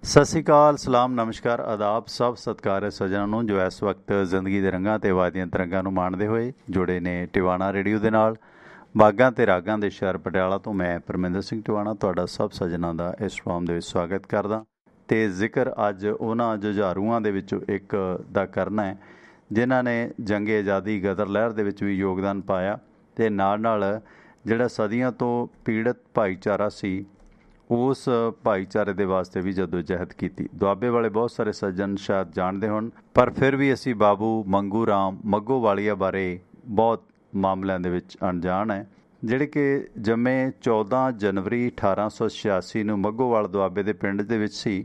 ਸਤਿ ਸ਼੍ਰੀ ਅਕਾਲ, ਸਲਾਮ, ਨਮਸਕਾਰ, ਆਦਾਬ, ਸਭ ਸਤਿਕਾਰ ਸੱਜਣਾਂ ਨੂੰ ਜੋ ਇਸ ਵਕਤ ਜ਼ਿੰਦਗੀ ਦੇ ਰੰਗਾਂ ਤੇ ਵਾਦੀਆਂ ਤਰੰਗਾਂ ਨੂੰ ਮਾਣਦੇ ਹੋਏ ਜੁੜੇ ਨੇ ਟਿਵਾਣਾ ਰੇਡੀਓ ਦੇ ਨਾਲ। ਬਾਗਾਂ ਤੇ ਰਾਗਾਂ ਦੇ ਸ਼ਹਿਰ ਪਟਿਆਲਾ ਤੋਂ ਮੈਂ ਪਰਮਿੰਦਰ ਸਿੰਘ ਟਿਵਾਣਾ ਤੁਹਾਡਾ ਸਭ ਸੱਜਣਾਂ ਦਾ ਇਸ ਫੋਰਮ ਦੇ ਵਿੱਚ ਸਵਾਗਤ ਕਰਦਾ। ਤੇ ਜ਼ਿਕਰ ਅੱਜ ਉਹਨਾਂ ਜੁਝਾਰੂਆਂ ਦੇ ਵਿੱਚੋਂ ਇੱਕ ਦਾ ਕਰਨਾ ਹੈ ਜਿਨ੍ਹਾਂ ਨੇ ਜੰਗੇ ਆਜ਼ਾਦੀ ਗਦਰ ਲਹਿਰ ਦੇ ਵਿੱਚ ਵੀ ਯੋਗਦਾਨ ਪਾਇਆ ਤੇ ਨਾਲ ਜਿਹੜਾ ਸਦੀਆਂ ਤੋਂ ਪੀੜਤ ਭਾਈਚਾਰਾ ਸੀ ਉਸ ਭਾਈਚਾਰੇ ਦੇ ਵਾਸਤੇ ਵੀ ਜਦੋਜਹਿਦ ਕੀਤੀ। ਦੁਆਬੇ ਵਾਲੇ ਬਹੁਤ ਸਾਰੇ ਸੱਜਣ ਸ਼ਾਇਦ ਜਾਣਦੇ ਹੋਣ, ਪਰ ਫਿਰ ਵੀ ਅਸੀਂ ਬਾਬੂ ਮੰਗੂ ਰਾਮ ਮੱਗੋਵਾਲੀਆ ਬਾਰੇ ਬਹੁਤ ਮਾਮਲਿਆਂ ਦੇ ਵਿੱਚ ਅਣਜਾਣ ਹੈ, ਜਿਹੜੇ ਕਿ ਜੰਮੇ 14 ਜਨਵਰੀ 1886 ਨੂੰ ਮੱਗੋਵਾਲ ਦੁਆਬੇ ਦੇ ਪਿੰਡ ਦੇ ਵਿੱਚ ਸੀ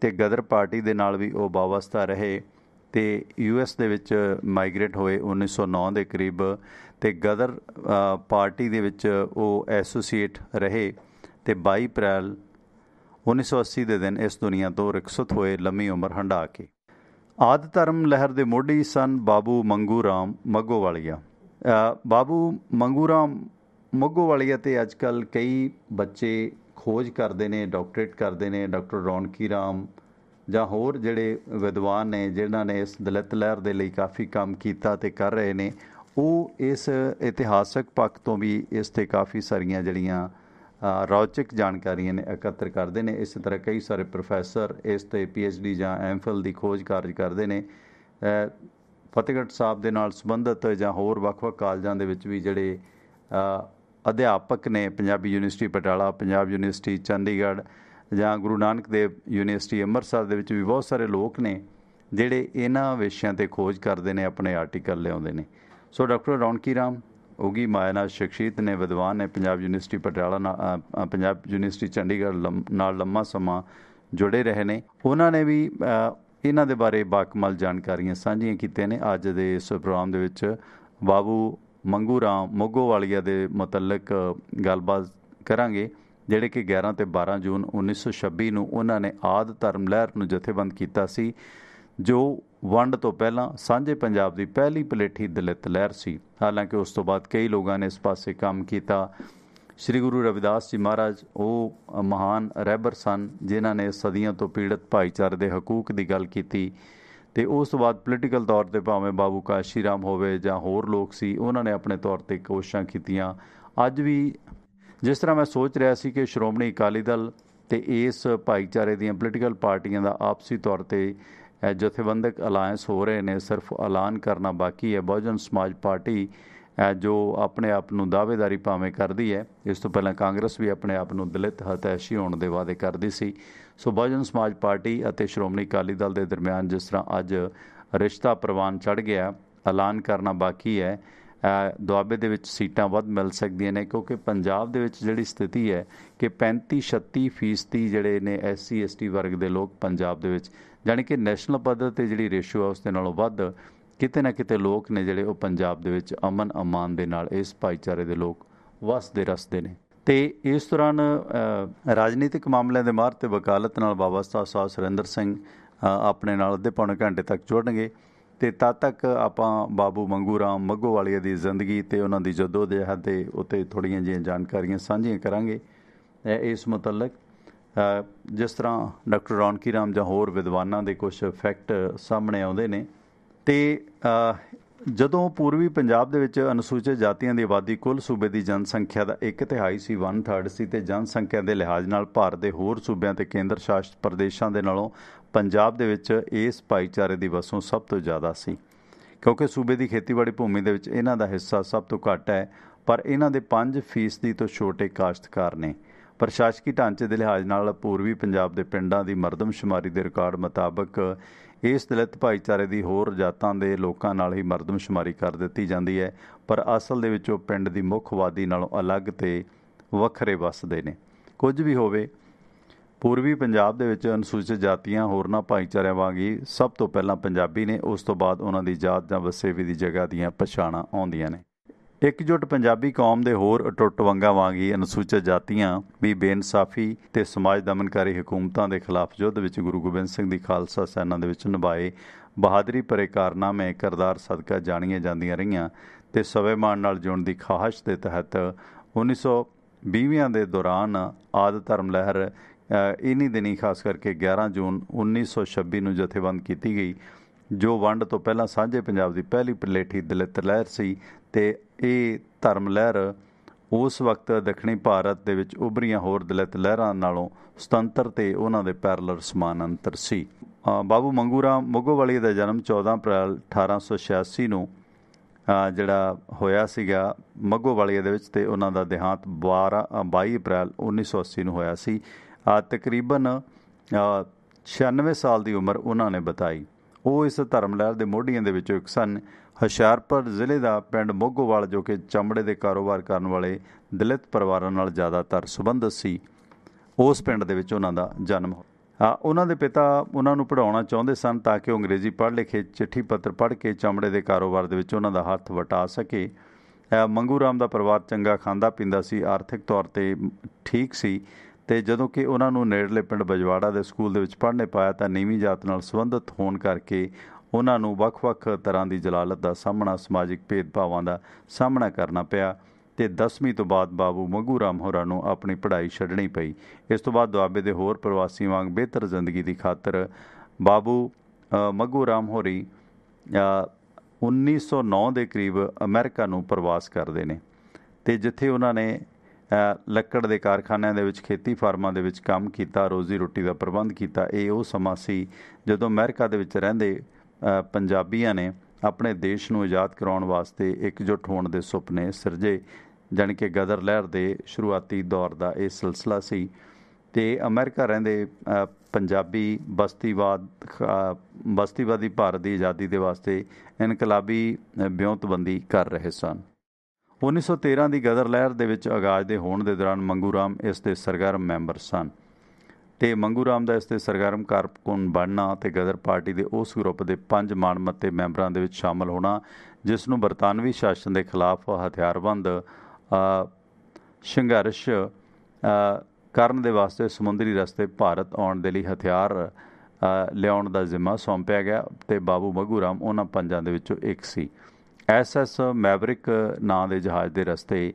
ਅਤੇ ਗਦਰ ਪਾਰਟੀ ਦੇ ਨਾਲ ਵੀ ਉਹ ਵਾਬਸਤਾ ਰਹੇ ਅਤੇ US ਦੇ ਵਿੱਚ ਮਾਈਗਰੇਟ ਹੋਏ 1909 ਦੇ ਕਰੀਬ ਅਤੇ ਗਦਰ ਪਾਰਟੀ ਦੇ ਵਿੱਚ ਉਹ ਐਸੋਸੀਏਟ ਰਹੇ ਅਤੇ 22 ਅਪ੍ਰੈਲ 1980 ਦੇ ਦਿਨ ਇਸ ਦੁਨੀਆ ਤੋਂ ਰੁਖਸਤ ਹੋਏ, ਲੰਮੀ ਉਮਰ ਹੰਢਾ ਕੇ। ਆਦਿ ਧਰਮ ਲਹਿਰ ਦੇ ਮੋਢੀ ਸਨ ਬਾਬੂ ਮੰਗੂ ਰਾਮ ਮੱਗੋਵਾਲੀਆ। ਬਾਬੂ ਮੰਗੂ ਰਾਮ ਮੱਗੋਵਾਲੀਆ 'ਤੇ ਅੱਜ ਕੱਲ੍ਹ ਕਈ ਬੱਚੇ ਖੋਜ ਕਰਦੇ ਨੇ, ਡਾਕਟਰੇਟ ਕਰਦੇ ਨੇ। ਡਾਕਟਰ ਰੌਣਕੀ ਰਾਮ ਜਾਂ ਹੋਰ ਜਿਹੜੇ ਵਿਦਵਾਨ ਨੇ ਜਿਨ੍ਹਾਂ ਨੇ ਇਸ ਦਲਿਤ ਲਹਿਰ ਦੇ ਲਈ ਕਾਫੀ ਕੰਮ ਕੀਤਾ ਅਤੇ ਕਰ ਰਹੇ ਨੇ, ਉਹ ਇਸ ਇਤਿਹਾਸਕ ਪੱਖ ਤੋਂ ਵੀ ਇਸ 'ਤੇ ਕਾਫੀ ਸਾਰੀਆਂ ਜਿਹੜੀਆਂ ਰੌਚਕ ਜਾਣਕਾਰੀਆਂ ਨੇ ਇਕੱਤਰ ਕਰਦੇ ਨੇ। ਇਸੇ ਤਰ੍ਹਾਂ ਕਈ ਸਾਰੇ ਪ੍ਰੋਫੈਸਰ ਇਸ 'ਤੇ PhD ਜਾਂ MPhil ਦੀ ਖੋਜ ਕਾਰਜ ਕਰਦੇ ਨੇ। ਫਤਿਹਗੜ੍ਹ ਸਾਹਿਬ ਦੇ ਨਾਲ ਸੰਬੰਧਿਤ ਜਾਂ ਹੋਰ ਵੱਖ-ਵੱਖ ਕਾਲਜਾਂ ਦੇ ਵਿੱਚ ਵੀ ਜਿਹੜੇ ਅਧਿਆਪਕ ਨੇ, ਪੰਜਾਬੀ ਯੂਨੀਵਰਸਿਟੀ ਪਟਿਆਲਾ, ਪੰਜਾਬ ਯੂਨੀਵਰਸਿਟੀ ਚੰਡੀਗੜ੍ਹ ਜਾਂ ਗੁਰੂ ਨਾਨਕ ਦੇਵ ਯੂਨੀਵਰਸਿਟੀ ਅੰਮ੍ਰਿਤਸਰ ਦੇ ਵਿੱਚ ਵੀ ਬਹੁਤ ਸਾਰੇ ਲੋਕ ਨੇ ਜਿਹੜੇ ਇਹਨਾਂ ਵਿਸ਼ਿਆਂ 'ਤੇ ਖੋਜ ਕਰਦੇ ਨੇ, ਆਪਣੇ ਆਰਟੀਕਲ ਲਿਆਉਂਦੇ ਨੇ। ਸੋ ਡਾਕਟਰ ਰੌਣਕੀ ਰਾਮ ਉੱਘੀ ਮਾਇਨਾਤ ਸ਼ਖਸੀਅਤ ਨੇ, ਵਿਦਵਾਨ ਨੇ, ਪੰਜਾਬ ਯੂਨੀਵਰਸਿਟੀ ਪਟਿਆਲਾ ਪੰਜਾਬ ਯੂਨੀਵਰਸਿਟੀ ਚੰਡੀਗੜ੍ਹ ਨਾਲ ਲੰਮਾ ਸਮਾਂ ਜੁੜੇ ਰਹੇ ਨੇ। ਉਹਨਾਂ ਨੇ ਵੀ ਇਹਨਾਂ ਦੇ ਬਾਰੇ ਬਾਕਮਾਲ ਜਾਣਕਾਰੀਆਂ ਸਾਂਝੀਆਂ ਕੀਤੀਆਂ ਨੇ। ਅੱਜ ਦੇ ਇਸ ਪ੍ਰੋਗਰਾਮ ਦੇ ਵਿੱਚ ਬਾਬੂ ਮੰਗੂ ਰਾਮ ਮੱਗੋਵਾਲੀਆ ਦੇ ਮੁਤਲਕ ਗੱਲਬਾਤ ਕਰਾਂਗੇ, ਜਿਹੜੇ ਕਿ 11 ਅਤੇ 12 ਜੂਨ 1926 ਨੂੰ ਉਹਨਾਂ ਨੇ ਆਦਿ ਧਰਮ ਲਹਿਰ ਨੂੰ ਜਥੇਬੰਦ ਕੀਤਾ ਸੀ, ਜੋ ਵੰਡ ਤੋਂ ਪਹਿਲਾਂ ਸਾਂਝੇ ਪੰਜਾਬ ਦੀ ਪਹਿਲੀ ਪਲੇਠੀ ਦਲਿਤ ਲਹਿਰ ਸੀ। ਹਾਲਾਂਕਿ ਉਸ ਤੋਂ ਬਾਅਦ ਕਈ ਲੋਕਾਂ ਨੇ ਇਸ ਪਾਸੇ ਕੰਮ ਕੀਤਾ। ਸ਼੍ਰੀ ਗੁਰੂ ਰਵਿਦਾਸ ਜੀ ਮਹਾਰਾਜ ਉਹ ਮਹਾਨ ਰਹਿਬਰ ਸਨ ਜਿਨ੍ਹਾਂ ਨੇ ਸਦੀਆਂ ਤੋਂ ਪੀੜਤ ਭਾਈਚਾਰੇ ਦੇ ਹਕੂਕ ਦੀ ਗੱਲ ਕੀਤੀ ਅਤੇ ਉਸ ਤੋਂ ਬਾਅਦ ਪੋਲੀਟੀਕਲ ਤੌਰ 'ਤੇ ਭਾਵੇਂ ਬਾਬੂ ਕਾਸ਼ੀ ਰਾਮ ਹੋਵੇ ਜਾਂ ਹੋਰ ਲੋਕ ਸੀ, ਉਹਨਾਂ ਨੇ ਆਪਣੇ ਤੌਰ 'ਤੇ ਕੋਸ਼ਿਸ਼ਾਂ ਕੀਤੀਆਂ। ਅੱਜ ਵੀ ਜਿਸ ਤਰ੍ਹਾਂ ਮੈਂ ਸੋਚ ਰਿਹਾ ਸੀ ਕਿ ਸ਼੍ਰੋਮਣੀ ਅਕਾਲੀ ਦਲ ਅਤੇ ਇਸ ਭਾਈਚਾਰੇ ਦੀਆਂ ਪੋਲੀਟੀਕਲ ਪਾਰਟੀਆਂ ਦਾ ਆਪਸੀ ਤੌਰ 'ਤੇ ਜਥੇਬੰਦਕ ਅਲਾਇੰਸ ਹੋ ਰਹੇ ਨੇ, ਸਿਰਫ ਐਲਾਨ ਕਰਨਾ ਬਾਕੀ ਹੈ। ਬਹੁਜਨ ਸਮਾਜ ਪਾਰਟੀ ਜੋ ਆਪਣੇ ਆਪ ਨੂੰ ਦਾਅਵੇਦਾਰੀ ਭਾਵੇਂ ਕਰਦੀ ਹੈ, ਇਸ ਤੋਂ ਪਹਿਲਾਂ ਕਾਂਗਰਸ ਵੀ ਆਪਣੇ ਆਪ ਨੂੰ ਦਲਿਤ ਹਤੈਸ਼ੀ ਹੋਣ ਦੇ ਵਾਅਦੇ ਕਰਦੀ ਸੀ। ਸੋ ਬਹੁਜਨ ਸਮਾਜ ਪਾਰਟੀ ਅਤੇ ਸ਼੍ਰੋਮਣੀ ਅਕਾਲੀ ਦਲ ਦੇ ਦਰਮਿਆਨ ਜਿਸ ਤਰ੍ਹਾਂ ਅੱਜ ਰਿਸ਼ਤਾ ਪ੍ਰਵਾਨ ਚੜ੍ਹ ਗਿਆ, ਐਲਾਨ ਕਰਨਾ ਬਾਕੀ ਹੈ। ਦੁਆਬੇ ਦੇ ਵਿੱਚ ਸੀਟਾਂ ਵੱਧ ਮਿਲ ਸਕਦੀਆਂ ਨੇ ਕਿਉਂਕਿ ਪੰਜਾਬ ਦੇ ਵਿੱਚ ਜਿਹੜੀ ਸਥਿਤੀ ਹੈ ਕਿ 35-36% ਜਿਹੜੇ ਨੇ SC ST ਵਰਗ ਦੇ ਲੋਕ ਪੰਜਾਬ ਦੇ ਵਿੱਚ, ਜਾਣੀ ਕਿ ਨੈਸ਼ਨਲ ਪੱਧਰ 'ਤੇ ਜਿਹੜੀ ਰੇਸ਼ੋ ਹੈ ਉਸ ਦੇ ਨਾਲੋਂ ਵੱਧ ਕਿਤੇ ਨਾ ਕਿਤੇ ਲੋਕ ਨੇ ਜਿਹੜੇ ਉਹ ਪੰਜਾਬ ਦੇ ਵਿੱਚ ਅਮਨ ਅਮਾਨ ਦੇ ਨਾਲ ਇਸ ਭਾਈਚਾਰੇ ਦੇ ਲੋਕ ਵਸਦੇ ਰਸਦੇ ਨੇ। ਅਤੇ ਇਸ ਦੌਰਾਨ ਰਾਜਨੀਤਿਕ ਮਾਮਲਿਆਂ ਦੇ ਮਾਹਰ ਅਤੇ ਵਕਾਲਤ ਨਾਲ ਵਾਬਸਤਾ ਸਾਧ ਸੁਰਿੰਦਰ ਸਿੰਘ ਆਪਣੇ ਨਾਲ ਅੱਧੇ ਪੌਣੇ ਘੰਟੇ ਤੱਕ ਜੁੜਨਗੇ ਅਤੇ ਤਦ ਤੱਕ ਆਪਾਂ ਬਾਬੂ ਮੰਗੂ ਰਾਮ ਮੱਗੋਵਾਲੀਆ ਦੀ ਜ਼ਿੰਦਗੀ ਅਤੇ ਉਹਨਾਂ ਦੀ ਜੱਦੋਜਹਿਦ ਦੇ ਉੱਤੇ ਥੋੜ੍ਹੀਆਂ ਜਿਹੀਆਂ ਜਾਣਕਾਰੀਆਂ ਸਾਂਝੀਆਂ ਕਰਾਂਗੇ। ਇਸ ਮੁਤਲਕ ਜਿਸ ਤਰ੍ਹਾਂ ਡਾਕਟਰ ਰੌਣਕੀ ਰਾਮ ਜਾਂ ਹੋਰ ਵਿਦਵਾਨਾਂ ਦੇ ਕੁਝ ਫੈਕਟ ਸਾਹਮਣੇ ਆਉਂਦੇ ਨੇ। ਅਤੇ ਜਦੋਂ ਪੂਰਬੀ ਪੰਜਾਬ ਦੇ ਵਿੱਚ ਅਨੁਸੂਚਿਤ ਜਾਤੀਆਂ ਦੀ ਆਬਾਦੀ ਕੁੱਲ ਸੂਬੇ ਦੀ ਜਨਸੰਖਿਆ ਦਾ 1/3 ਸੀ, 1/3 ਸੀ, ਅਤੇ ਜਨਸੰਖਿਆ ਦੇ ਲਿਹਾਜ਼ ਨਾਲ ਭਾਰਤ ਦੇ ਹੋਰ ਸੂਬਿਆਂ ਅਤੇ ਕੇਂਦਰ ਸ਼ਾਸਿਤ ਪ੍ਰਦੇਸ਼ਾਂ ਦੇ ਨਾਲੋਂ ਪੰਜਾਬ ਦੇ ਵਿੱਚ ਇਸ ਭਾਈਚਾਰੇ ਦੀ ਵਸੋਂ ਸਭ ਤੋਂ ਜ਼ਿਆਦਾ ਸੀ, ਕਿਉਂਕਿ ਸੂਬੇ ਦੀ ਖੇਤੀਬਾੜੀ ਭੂਮੀ ਦੇ ਵਿੱਚ ਇਹਨਾਂ ਦਾ ਹਿੱਸਾ ਸਭ ਤੋਂ ਘੱਟ ਹੈ, ਪਰ ਇਹਨਾਂ ਦੇ 5% ਤੋਂ ਛੋਟੇ ਕਾਸ਼ਤਕਾਰ ਨੇ। ਪ੍ਰਸ਼ਾਸਕੀ ਢਾਂਚੇ ਦੇ ਲਿਹਾਜ਼ ਨਾਲ ਪੂਰਬੀ ਪੰਜਾਬ ਦੇ ਪਿੰਡਾਂ ਦੀ ਮਰਦਮਸ਼ੁਮਾਰੀ ਦੇ ਰਿਕਾਰਡ ਮੁਤਾਬਕ ਇਸ ਦਲਿਤ ਭਾਈਚਾਰੇ ਦੀ ਹੋਰ ਜਾਤਾਂ ਦੇ ਲੋਕਾਂ ਨਾਲ ਹੀ ਮਰਦਮਸ਼ੁਮਾਰੀ ਕਰ ਦਿੱਤੀ ਜਾਂਦੀ ਹੈ, ਪਰ ਅਸਲ ਦੇ ਵਿੱਚ ਉਹ ਪਿੰਡ ਦੀ ਮੁੱਖ ਆਬਾਦੀ ਨਾਲੋਂ ਅਲੱਗ ਅਤੇ ਵੱਖਰੇ ਵੱਸਦੇ ਨੇ। ਕੁਝ ਵੀ ਹੋਵੇ, ਪੂਰਬੀ ਪੰਜਾਬ ਦੇ ਵਿੱਚ ਅਨੁਸੂਚਿਤ ਜਾਤੀਆਂ ਹੋਰਨਾਂ ਭਾਈਚਾਰਿਆਂ ਵਾਂਗ ਹੀ ਸਭ ਤੋਂ ਪਹਿਲਾਂ ਪੰਜਾਬੀ ਨੇ, ਉਸ ਤੋਂ ਬਾਅਦ ਉਹਨਾਂ ਦੀ ਜਾਤ ਜਾਂ ਵਸੇਵੇ ਦੀ ਜਗ੍ਹਾ ਦੀਆਂ ਪਛਾਣਾਂ ਆਉਂਦੀਆਂ ਨੇ। ਇਕਜੁੱਟ ਪੰਜਾਬੀ ਕੌਮ ਦੇ ਹੋਰ ਅਟੁੱਟ ਵੰਗਾਂ ਵਾਂਗ ਹੀ ਅਨੁਸੂਚਿਤ ਜਾਤੀਆਂ ਵੀ ਬੇਇਨਸਾਫੀ ਅਤੇ ਸਮਾਜ ਦਮਨਕਾਰੀ ਹਕੂਮਤਾਂ ਦੇ ਖਿਲਾਫ ਯੁੱਧ ਵਿੱਚ ਗੁਰੂ ਗੋਬਿੰਦ ਸਿੰਘ ਦੀ ਖਾਲਸਾ ਸੈਨਾ ਦੇ ਵਿੱਚ ਨਿਭਾਏ ਬਹਾਦਰੀ ਭਰੇ ਕਾਰਨਾਮੇ ਕਿਰਦਾਰ ਸਦਕਾ ਜਾਣੀਆਂ ਜਾਂਦੀਆਂ ਰਹੀਆਂ ਅਤੇ ਸਵੈਮਾਨ ਨਾਲ ਜਿਉਣ ਦੀ ਖਾਹਿਸ਼ ਦੇ ਤਹਿਤ 1920 ਦੇ ਦੌਰਾਨ ਆਦਿ ਧਰਮ ਲਹਿਰ इन्हीं दिनी खास करके 11 जून 1926 ਨੂੰ ਜਥੇਬੰਦ ਕੀਤੀ ਗਈ, ਜੋ ਵੰਡ ਤੋਂ ਪਹਿਲਾਂ ਸਾਂਝੇ ਪੰਜਾਬ ਦੀ ਪਹਿਲੀ ਪਲੇਠੀ ਦਲਿਤ ਲਹਿਰ ਸੀ। ਤੇ ਇਹ ਧਰਮ ਲਹਿਰ ਉਸ ਵਕਤ ਦੱਖਣੀ ਭਾਰਤ ਦੇ ਵਿੱਚ ਉੱਭਰੀਆਂ ਹੋਰ ਦਲਿਤ ਲਹਿਰਾਂ ਨਾਲੋਂ ਸੁਤੰਤਰ ਤੇ ਉਹਨਾਂ ਦੇ ਪੈਰਲਲ ਸਮਾਨਾਂਤਰ ਸੀ। ਬਾਬੂ ਮੰਗੂ ਰਾਮ ਮੱਗੋਵਾਲੀਆ ਦਾ ਜਨਮ 14 ਅਪ੍ਰੈਲ 1886 ਨੂੰ ਜਿਹੜਾ ਹੋਇਆ ਸੀਗਾ ਮੱਗੋਵਾਲੀਆ ਦੇ ਵਿੱਚ, ਤੇ ਉਹਨਾਂ ਦਾ ਦੇਹਾਂਤ 22 ਅਪ੍ਰੈਲ 1980 ਨੂੰ ਹੋਇਆ ਸੀ। ਤਕਰੀਬਨ 96 ਸਾਲ ਦੀ ਉਮਰ ਉਹਨਾਂ ਨੇ ਬਿਤਾਈ। ਉਹ ਇਸ ਧਰਮ ਲਹਿਰ ਦੇ ਮੋਢੀਆਂ ਦੇ ਵਿੱਚੋਂ ਇੱਕ ਸਨ। ਹੁਸ਼ਿਆਰਪੁਰ ਜ਼ਿਲ੍ਹੇ ਦਾ ਪਿੰਡ ਮੋਗੋਵਾਲ, ਜੋ ਕਿ ਚਮੜੇ ਦੇ ਕਾਰੋਬਾਰ ਕਰਨ ਵਾਲੇ ਦਲਿਤ ਪਰਿਵਾਰਾਂ ਨਾਲ ਜ਼ਿਆਦਾਤਰ ਸੰਬੰਧਿਤ ਸੀ, ਉਸ ਪਿੰਡ ਦੇ ਵਿੱਚ ਉਹਨਾਂ ਦਾ ਜਨਮ ਹੋਇਆ। ਉਹਨਾਂ ਦੇ ਪਿਤਾ ਉਹਨਾਂ ਨੂੰ ਪੜ੍ਹਾਉਣਾ ਚਾਹੁੰਦੇ ਸਨ ਤਾਂ ਕਿ ਉਹ ਅੰਗਰੇਜ਼ੀ ਪੜ੍ਹ ਲਿਖੇ, ਚਿੱਠੀ ਪੱਤਰ ਪੜ੍ਹ ਕੇ ਚਮੜੇ ਦੇ ਕਾਰੋਬਾਰ ਦੇ ਵਿੱਚ ਉਹਨਾਂ ਦਾ ਹੱਥ ਵਟਾ ਸਕੇ। ਮੰਗੂ ਰਾਮ ਦਾ ਪਰਿਵਾਰ ਚੰਗਾ ਖਾਂਦਾ ਪੀਂਦਾ ਸੀ, ਆਰਥਿਕ ਤੌਰ 'ਤੇ ਠੀਕ ਸੀ। ਤੇ ਜਦੋਂ ਕਿ ਉਹਨਾਂ ਨੂੰ ਨੇੜਲੇ ਪਿੰਡ ਬਜਵਾੜਾ ਦੇ ਸਕੂਲ ਦੇ ਵਿੱਚ ਪੜ੍ਹਨੇ ਪਾਇਆ ਤਾਂ ਨੀਵੀਂ ਜਾਤ ਨਾਲ ਸੰਬੰਧਿਤ ਹੋਣ ਕਰਕੇ ਉਹਨਾਂ ਨੂੰ ਵੱਖ-ਵੱਖ ਤਰ੍ਹਾਂ ਦੀ ਜਲਾਲਤ ਦਾ ਸਾਹਮਣਾ, ਸਮਾਜਿਕ ਭੇਦਭਾਵਾਂ ਦਾ ਸਾਹਮਣਾ ਕਰਨਾ ਪਿਆ। ਤੇ 10ਵੀਂ ਤੋਂ ਬਾਅਦ ਬਾਬੂ ਮੰਗੂ ਰਾਮ ਹੋਰਾਂ ਨੂੰ ਆਪਣੀ ਪੜ੍ਹਾਈ ਛੱਡਣੀ ਪਈ। ਇਸ ਤੋਂ ਬਾਅਦ ਦੁਆਬੇ ਦੇ ਹੋਰ ਪ੍ਰਵਾਸੀ ਵਾਂਗ ਬਿਹਤਰ ਜ਼ਿੰਦਗੀ ਦੀ ਖਾਤਰ ਬਾਬੂ ਮੰਗੂ ਰਾਮ ਹੋਰੀ 1909 ਦੇ ਕਰੀਬ ਅਮਰੀਕਾ ਨੂੰ ਪ੍ਰਵਾਸ ਕਰਦੇ ਨੇ, ਤੇ ਜਿੱਥੇ ਉਹਨਾਂ ਨੇ ਲੱਕੜ ਦੇ ਕਾਰਖਾਨਿਆਂ ਦੇ ਵਿੱਚ, ਖੇਤੀ ਫਾਰਮਾਂ ਦੇ ਵਿੱਚ ਕੰਮ ਕੀਤਾ, ਰੋਜ਼ੀ ਰੋਟੀ ਦਾ ਪ੍ਰਬੰਧ ਕੀਤਾ। ਇਹ ਉਹ ਸਮਾਂ ਸੀ ਜਦੋਂ ਅਮਰੀਕਾ ਦੇ ਵਿੱਚ ਰਹਿੰਦੇ ਪੰਜਾਬੀਆਂ ਨੇ ਆਪਣੇ ਦੇਸ਼ ਨੂੰ ਆਜ਼ਾਦ ਕਰਾਉਣ ਵਾਸਤੇ ਇਕਜੁੱਟ ਹੋਣ ਦੇ ਸੁਪਨੇ ਸਿਰਜੇ, ਜਾਣੀ ਕਿ ਗਦਰ ਲਹਿਰ ਦੇ ਸ਼ੁਰੂਆਤੀ ਦੌਰ ਦਾ ਇਹ ਸਿਲਸਿਲਾ ਸੀ। ਤੇ ਅਮਰੀਕਾ ਰਹਿੰਦੇ ਪੰਜਾਬੀ ਬਸਤੀਵਾਦੀ ਭਾਰਤ ਦੀ ਆਜ਼ਾਦੀ ਦੇ ਵਾਸਤੇ ਇਨਕਲਾਬੀ ਵਿਉਂਤਬੰਦੀ ਕਰ ਰਹੇ ਸਨ। 1913 ਦੀ ਗਦਰ ਲਹਿਰ ਦੇ ਵਿੱਚ ਆਗਾਜ਼ ਦੇ ਹੋਣ ਦੇ ਦੌਰਾਨ ਮੰਗੂ ਰਾਮ ਇਸ ਦੇ ਸਰਗਰਮ ਮੈਂਬਰ ਸਨ। ਤੇ ਮੰਗੂ ਰਾਮ ਦਾ ਇਸ ਦੇ ਸਰਗਰਮ ਕਾਰਕੁਨ ਬਣਨਾ ਤੇ ਗਦਰ ਪਾਰਟੀ ਦੇ ਉਸ ਗਰੁੱਪ ਦੇ 5 ਮਨਮੱਤੇ ਮੈਂਬਰਾਂ ਦੇ ਵਿੱਚ ਸ਼ਾਮਲ ਹੋਣਾ, ਜਿਸ ਨੂੰ ਬਰਤਾਨਵੀ ਸ਼ਾਸਨ ਦੇ ਖਿਲਾਫ ਹਥਿਆਰਬੰਦ ਸੰਘਰਸ਼ ਕਰਨ ਦੇ ਵਾਸਤੇ ਸਮੁੰਦਰੀ ਰਸਤੇ ਭਾਰਤ ਆਉਣ ਦੇ ਲਈ ਹਥਿਆਰ ਲਿਆਉਣ ਦਾ ਜ਼ਿੰਮਾ ਸੌਂਪਿਆ ਗਿਆ। ਤੇ ਬਾਬੂ ਮੰਗੂ ਰਾਮ ਉਹਨਾਂ 5 ਦੇ ਵਿੱਚੋਂ ਇੱਕ ਸੀ। SS ਮੈਵਰਿਕ ਨਾਂ ਦੇ ਜਹਾਜ਼ ਦੇ ਰਸਤੇ